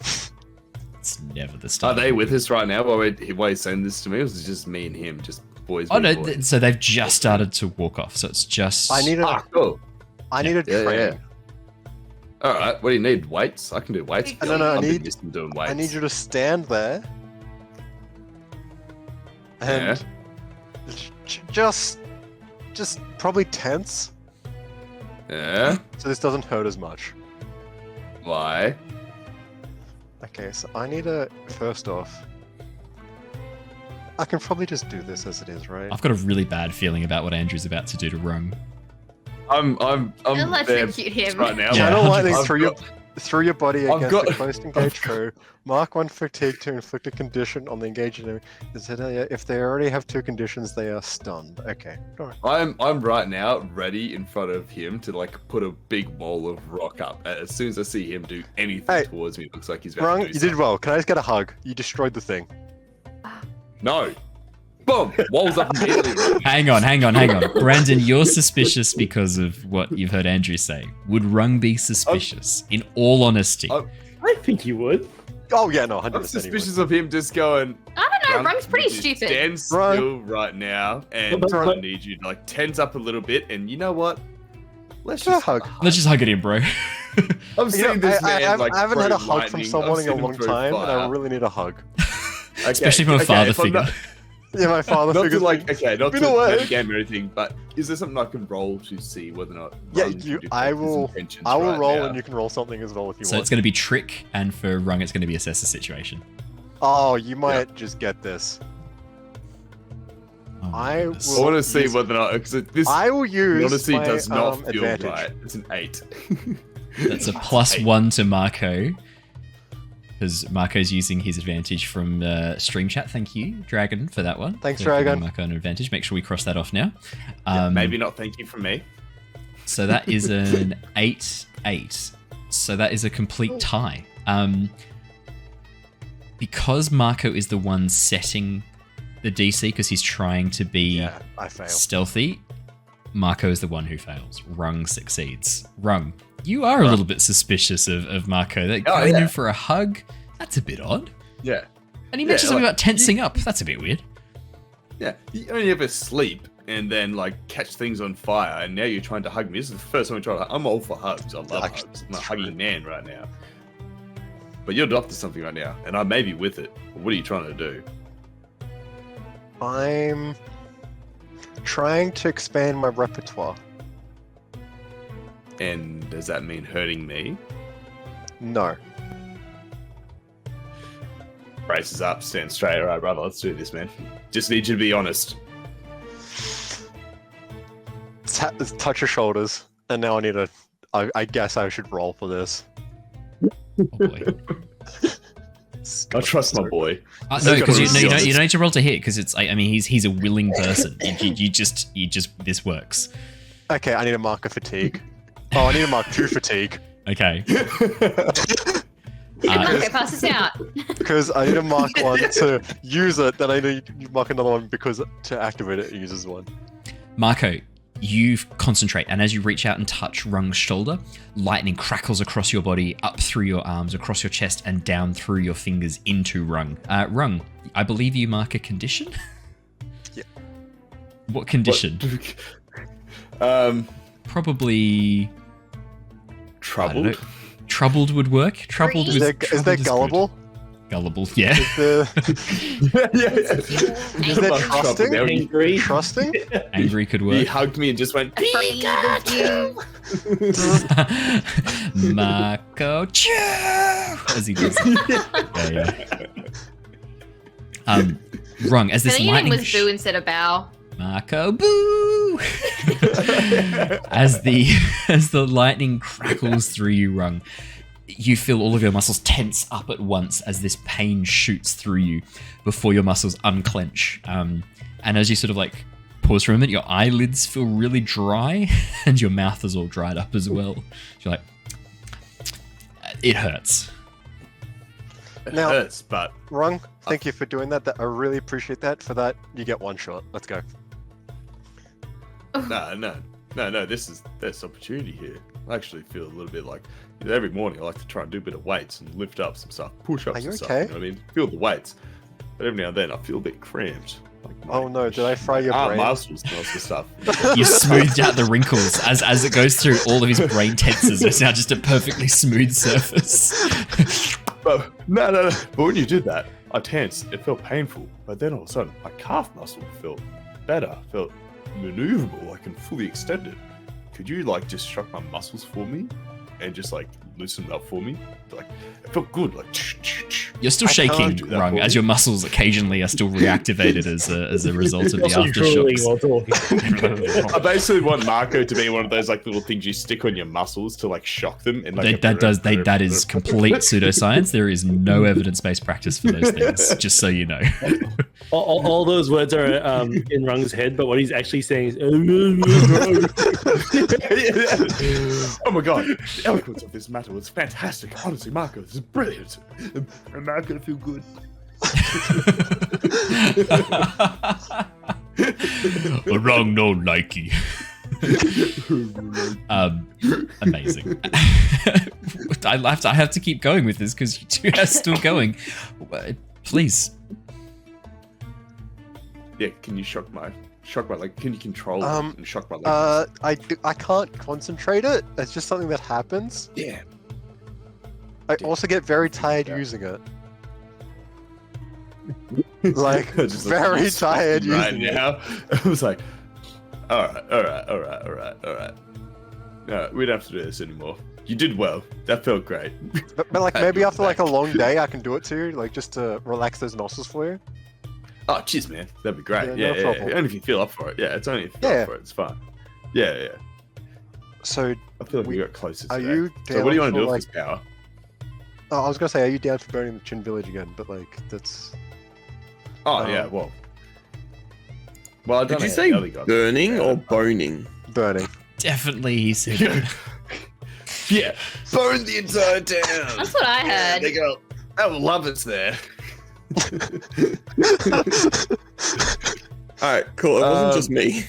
It's never the
Are
start.
they with us right now while he's saying this to me? Or is it just me and him? Just boys?
Oh
being
no!
boys?
So they've just started to walk off. So it's just.
I need a.
Cool.
I need a
Yeah,
train.
yeah. All right. What do you need? Weights? I can do weights.
No, I
I've been
need-
missing doing weights.
I need you to stand there and just probably tense,
Yeah.
so this doesn't hurt as much.
Why?
Okay, so I need to first off. I can probably just do this as it is, right?
I've got a really bad feeling about what Andrew's about to do to Rung.
I'm there
Electrocute him.
right now.
Yeah.
Channel lightning
I've
through your body
I've
against
got-
the close engaged foe. Mark 1 fatigue to inflict a condition on the engaged enemy. If they already have 2 conditions, they are stunned. Okay, alright.
I'm right now ready in front of him to put a big wall of rock up. As soon as I see him do anything
Hey.
towards me, it looks like he's about
Wrong,
to do
you did
something.
well. Can I just get a hug? You destroyed the thing.
No. Boom! Walls up immediately.
Hang on. Brandon, you're suspicious because of what you've heard Andrew say. Would Rung be suspicious? In all honesty.
I think you would.
Oh yeah, no, 100%.
I'm suspicious of him just going.
I don't know.
"Rung,
Rung's pretty
you
stupid.
Stand still right now, and
But-
I need you to tense up a little bit. And you know what? Let's
Just
just
hug.
Let's just hug it in, bro.
I'm seeing this man
I haven't had a
throw
hug from
lightning.
someone
I've
in
seen
a
him
long
throw
time, and I
fire.
really need a hug.
Okay,
Especially from a
okay,
father
if I'm
figure.
not-
Yeah, my father
Not
figures.
to not
Been
to
away.
play a game or anything, but is there something I can roll to see whether or not?
Yeah,
Rung can detect
I
his
will
intentions
I will
right
roll,
now?
and you can roll something as well if you
So
want.
it's going to be trick, and for Rung, it's going to be assess the situation.
Oh, you might just get this.
Oh my
I
goodness.
I
will-
want to see
use-
whether or not because this
I will use
honestly
my
does not feel
advantage.
right. It's an 8.
That's a +1 to Mako. because Marco's using his advantage from stream chat. Thank you, Dragon, for that one.
Thanks,
for giving
Dragon.
Marco an advantage. Make sure we cross that off now.
Maybe not thank you from me.
So that is an 8-8. So that is a complete tie. Because Mako is the one setting the DC because he's trying to be
I fail.
stealthy, Mako is the one who fails. Rung succeeds. Rung, you are a little bit suspicious of Mako. That going in for a hug, that's a bit odd.
Yeah.
And he mentioned something about tensing up. That's a bit weird.
Yeah. You only ever sleep and then like catch things on fire, and now you're trying to hug me. This is the first time I try to. I'm all for hugs. I love hugs. I'm a hugging man right now. But you're up to something right now, and I may be with it. But what are you trying to do?
I'm trying to expand my repertoire.
And does that mean hurting me?
No.
Braces up, stand straight. All right, brother, let's do this, man. Just need you to be honest.
Touch your shoulders, and now I need to. I guess I should roll for this.
Oh boy.
I trust my boy.
No, because you don't need to roll to hit because it's. I mean, he's a willing person. You just this works.
Okay, I need to mark a fatigue. Oh, I need to mark 2 fatigue.
Okay.
Okay, pass this out.
Because I need to mark 1 to use it, then I need to mark another one because to activate it uses 1.
Mako, you concentrate, and as you reach out and touch Rung's shoulder, lightning crackles across your body, up through your arms, across your chest, and down through your fingers into Rung. Rung, I believe you mark a condition?
Yeah.
What condition?
Troubled.
Probably... I don't know. Troubled would work. Troubled
Is there gullible?
Gullible, yeah.
Is there
Yeah.
trusting?
Angry.
Trusting?
Angry could
He
work.
hugged me and just went,
Afraid of you.
Mako, choo! As he does it. Yeah. Rung, as this
And your name
lightning...
was Boo instead of Bow.
Mako, boo! as the lightning crackles through you, Rung, you feel all of your muscles tense up at once as this pain shoots through you before your muscles unclench. And as you sort of like pause for a moment, your eyelids feel really dry and your mouth is all dried up as well. You're like, it hurts.
it
Now-
hurts, but
Rung, thank you for doing that. I really appreciate that. For that, you get 1 shot. Let's go.
no, there's opportunity here. I actually feel a little bit like every morning I like to try and do a bit of weights and lift up some stuff, push up
Are
some
you
stuff.
okay?
You know what I mean? Feel the weights. But every now and then I feel a bit cramped. Like
Oh no, did I fry your brain?
muscles and all this stuff.
You've smoothed out the wrinkles as it goes through all of his brain tensors. It's now just a perfectly smooth surface.
But no. But when you did that, I tensed. It felt painful. But then all of a sudden, my calf muscle felt better, felt maneuverable. I can fully extend it. Could you like just shrug my muscles for me and just like loosen it up for me? Like it felt good. Like
You're still
I can't
shaking,
do that
Rung,
for
as
you.
your muscles occasionally are still reactivated as a result of the
Also drooling
aftershocks.
while talking.
I basically want Mako to be one of those like little things you stick on your muscles to like shock them. And like
That is complete pseudoscience. There is no evidence-based practice for those things, just so you know.
All those words are in Rung's head, but what he's actually saying is.
Oh my god, the eloquence of this matter was fantastic. Honestly, Mako, this is brilliant. I'm not gonna feel good.
Wrong, no likey. Amazing. I have to keep going with this because you two are still going. Please.
Yeah, can you shock my like? Can you control it and shock my legs?
I can't concentrate it. It's just something that happens.
Yeah.
I also get very tired using it. Like
Just
very tired
right
using it.
now. I was like, all right. No, we don't have to do this anymore. You did well. That felt great.
But like maybe after like a long day, I can do it too, like just to relax those muscles for you.
Oh, cheers, man. That'd be great.
Yeah, no
Yeah.
problem.
Only if you feel up for it. Yeah, it's only if you feel
Yeah.
up for it. It's fine. Yeah.
So
I feel like we got closer.
are
today.
you
So what do you want
down
to do
for,
with this power?
Oh, I was gonna say, are you down for burning the Chin Village again? But like, that's.
Oh yeah, well, I don't
Did you
know
say
how the other guys-
burning or boning?
Burning.
Definitely, he said.
Yeah, burn the entire town.
That's what I heard.
They go, oh, love it's there.
Alright, cool. It wasn't just me.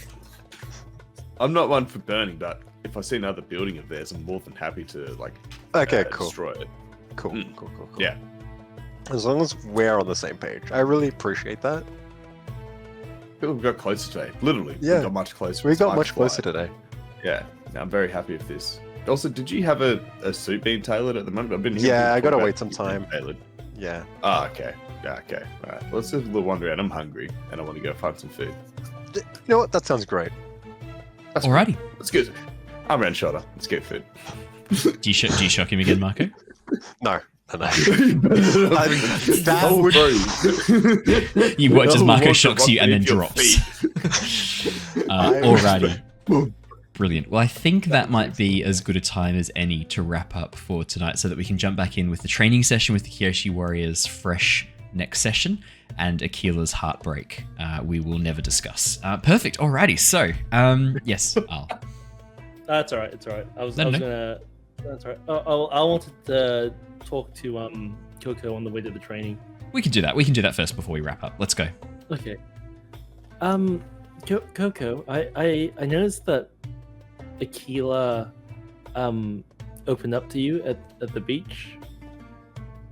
I'm not one for burning, but if I see another building of theirs, I'm more than happy to like
Okay, cool.
destroy it.
Cool.
Mm.
Cool.
Yeah.
As long as we're on the same page, I really appreciate that.
We got closer today. Literally,
Yeah.
we got much closer.
We
It's
got
hard
much
to fly.
closer today.
Yeah, I'm very happy with this. Also, did you have a suit being tailored at the moment? I've been hearing
Yeah,
people
I gotta
talk about
wait some
it being
time.
Tailored.
Yeah.
Ah, okay. Yeah, okay. All right. Well, let's have a little wander around. I'm hungry and I want to go find some food.
You know what? That sounds great.
Alrighty.
Let's go. I'm around shoulder. Let's get food.
Do you shock him again, Marco?
No.
That would
You watch as
No
Marco
one
shocks
wants
you and
to
then
eat your
drops.
feet.
Alrighty. Brilliant. Well, I think that might be as good a time as any to wrap up for tonight so that we can jump back in with the training session with the Kyoshi Warriors fresh next session and Aquila's heartbreak. We will never discuss. Perfect. Alrighty. So, yes, Al.
That's all right. It's all right. I was
No.
gonna. That's all right. I wanted to talk to Coco on the way to the training.
We can do that. We can do that first before we wrap up. Let's go.
Okay. Coco, I noticed that Aquila opened up to you at the beach.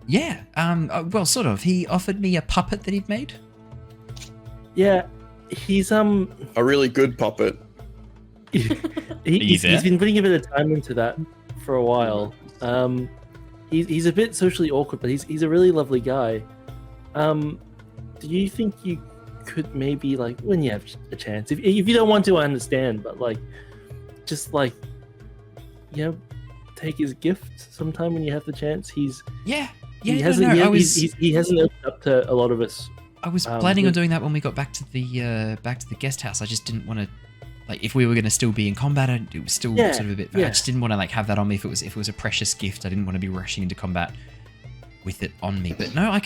Yeah. Well, sort of. He offered me a puppet that he'd made.
Yeah, he's
A really good puppet.
he's been putting a bit of time into that for a while. He's a bit socially awkward, but he's a really lovely guy. Do you think you could maybe, like, when you have a chance, if you don't want to, I understand, but like, just like, you know, take his gift sometime when you have the chance. He hasn't opened up to a lot of us.
I was planning on doing that when we got back to the guest house. I just didn't want to, like, if we were going to still be in combat, it was still sort of a bit. I just didn't want to like have that on me. If it was a precious gift, I didn't want to be rushing into combat with it on me. But no, I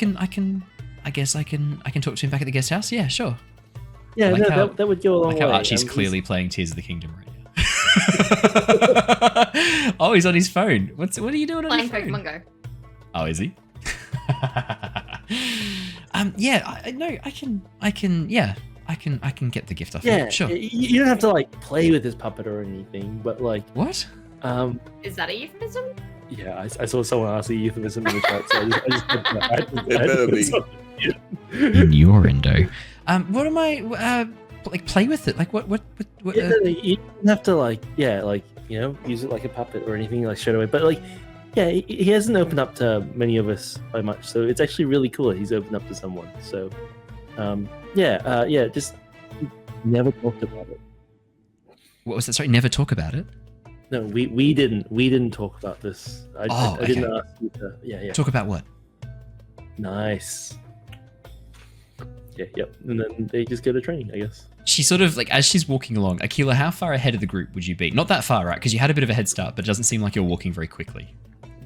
guess I can talk to him back at the guest house. Yeah, sure.
Yeah,
like
no, that would go a long
like
way.
how Archie's clearly playing Tears of the Kingdom right now. Oh, he's on his phone. What are you doing on your
Playing
phone?
Pokemon Go.
Oh, is he? I can get the gift off him. Sure.
You don't have to like play with his puppet or anything, but like,
What?
Is that a euphemism?
yeah, I saw someone ask the euphemism in the chat, so I just
It better be.
Innuendo. What am I like play with it? Like what
you don't have to like, you know, use it like a puppet or anything like straight away. But like, yeah, he hasn't opened up to many of us by much, so it's actually really cool that he's opened up to someone. So, just never talked about it.
What was that? Sorry, never talk about it.
No, we didn't talk about this. I didn't
okay.
ask you to. Yeah.
Talk about what?
Nice. Yeah, yep. And then they just go to training, I guess.
She sort of like as she's walking along, Aquila, how far ahead of the group would you be? Not that far, right? Because you had a bit of a head start, but it doesn't seem like you're walking very quickly.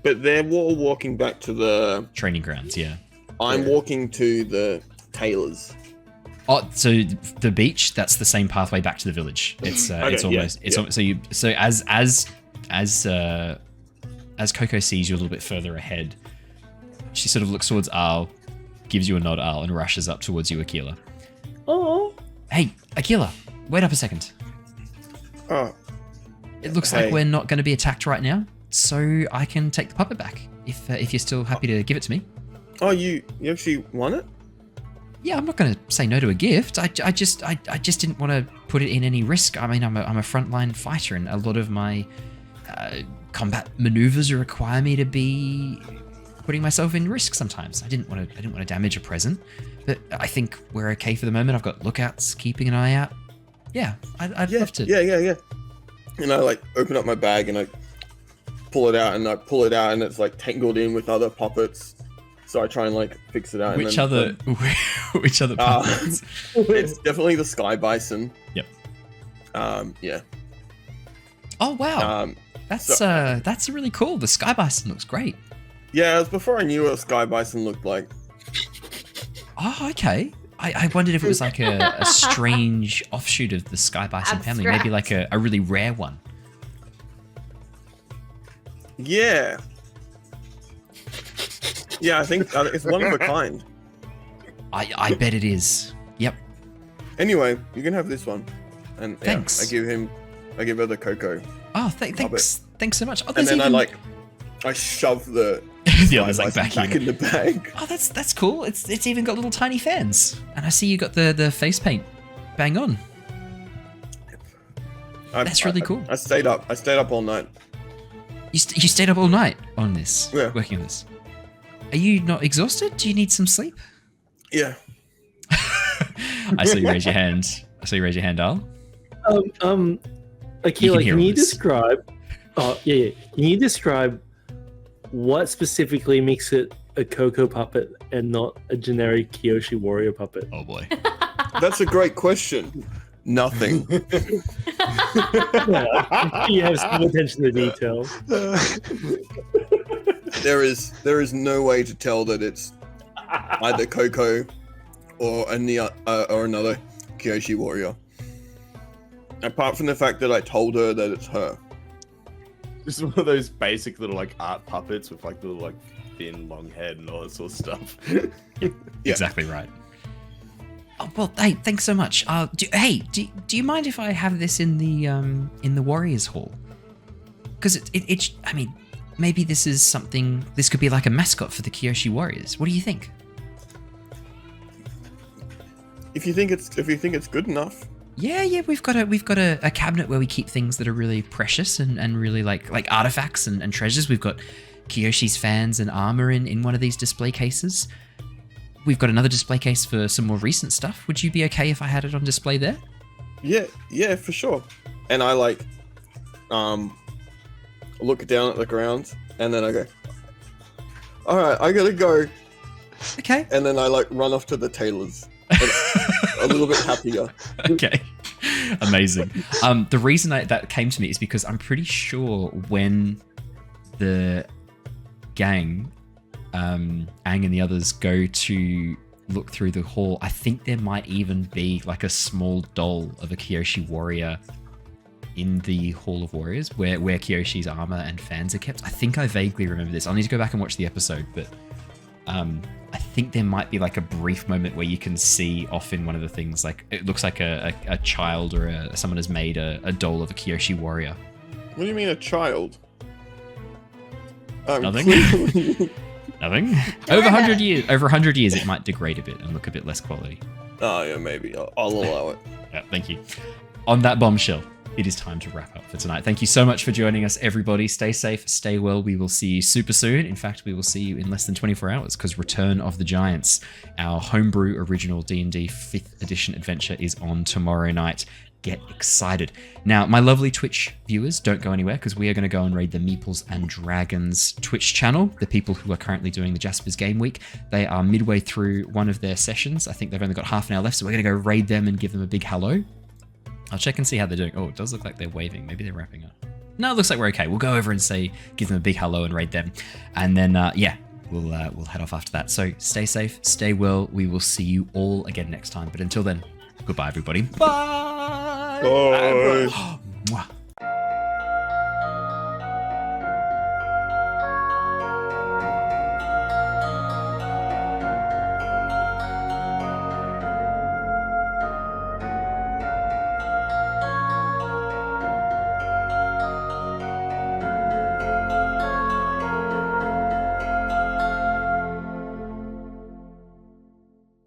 But they're all walking back to the...
Training grounds, yeah.
I'm walking to the tailors.
Oh, so the beach, that's the same pathway back to the village. It's it's almost so as Coco sees you a little bit further ahead, she sort of looks towards Al, gives you a nod, Al, and rushes up towards you, Aquila.
Oh.
Hey, Aquila, wait up a second.
Oh,
It looks
Hey.
like we're not going to be attacked right now, so I can take the puppet back if you're still happy to give it to me.
oh, you actually want it?
Yeah, I'm not going to say no to a gift. I just didn't want to put it in any risk. I mean, I'm a frontline fighter, and a lot of my combat maneuvers require me to be putting myself in risk sometimes. I didn't want to damage a present, but I think we're okay for the moment. I've got lookouts keeping an eye out. Yeah, I'd love to.
Yeah. And I like open up my bag and I pull it out, and it's like tangled in with other puppets. So I try and like fix it out.
Which
and then,
other which other puppets?
It's definitely the Sky Bison.
Yep.
Yeah.
Oh wow, that's really cool. The Sky Bison looks great.
Yeah, it was before I knew what a sky bison looked like.
Oh, okay. I wondered if it was like a strange offshoot of the sky bison family, maybe like a really rare one.
Yeah. Yeah, I think it's one of a kind.
I bet it is. Yep.
Anyway, you can have this one. And yeah,
Thanks.
I give her the cocoa.
Oh, thanks. Thanks so much. Oh,
And then
even...
I shove the
the others like
back in the bag.
Oh, that's cool. It's even got little tiny fans. And I see you got the face paint bang on. That's really cool.
I stayed up all night.
You stayed up all night on this,
Yeah.
working on this. Are you not exhausted? Do you need some sleep?
Yeah.
I saw you raise your hand. Al.
Aquila,
hear
can you
this.
describe? Oh yeah. Can you describe what specifically makes it a Coco puppet and not a generic Kyoshi Warrior puppet?
Oh boy.
That's a great question. Nothing.
Yeah, you have some attention to detail.
There is no way to tell that it's either Coco or another Kyoshi Warrior. Apart from the fact that I told her that it's her.
Just one of those basic little like art puppets with like little like thin long head and all that sort of stuff.
Yeah.
Exactly right. Oh, well, hey, thanks so much. Do you mind if I have this in the Warriors Hall? Because it's I mean, maybe this is something. This could be like a mascot for the Kyoshi Warriors. What do you think?
If you think it's good enough.
Yeah, we've got a cabinet where we keep things that are really precious and really like artifacts and treasures. We've got Kyoshi's fans and armor in one of these display cases. We've got another display case for some more recent stuff. Would you be okay if I had it on display there?
Yeah, for sure. And I look down at the ground and then I go, all right, I gotta go.
Okay.
And then I run off to the tailor's. A little bit happier.
Okay. Amazing. The reason that came to me is because I'm pretty sure when the gang, Aang and the others go to look through the hall, I think there might even be like a small doll of a Kyoshi warrior in the Hall of Warriors where Kyoshi's armor and fans are kept. I think I vaguely remember this. I'll need to go back and watch the episode, but I think there might be like a brief moment where you can see off in one of the things, like it looks like a child or someone has made a doll of a Kyoshi warrior.
What do you mean a child?
Nothing. Nothing. Over 100 years, it might degrade a bit and look a bit less quality.
Oh yeah, maybe I'll allow it.
Yeah, thank you. On that bombshell, it is time to wrap up for tonight. Thank you so much for joining us, everybody. Stay safe, stay well. We will see you super soon. In fact, we will see you in less than 24 hours because Return of the Giants, our homebrew original D&D 5th edition adventure, is on tomorrow night. Get excited. Now, my lovely Twitch viewers, don't go anywhere because we are going to go and raid the Meeples and Dragons Twitch channel. The people who are currently doing the Jaspers Game Week, they are midway through one of their sessions. I think they've only got half an hour left, so we're going to go raid them and give them a big hello. I'll check and see how they're doing. Oh, it does look like they're waving. Maybe they're wrapping up. No, it looks like we're okay. We'll go over and give them a big hello and raid them. And then, we'll head off after that. So stay safe, stay well. We will see you all again next time. But until then, goodbye, everybody. Bye.
Bye.
Mwah.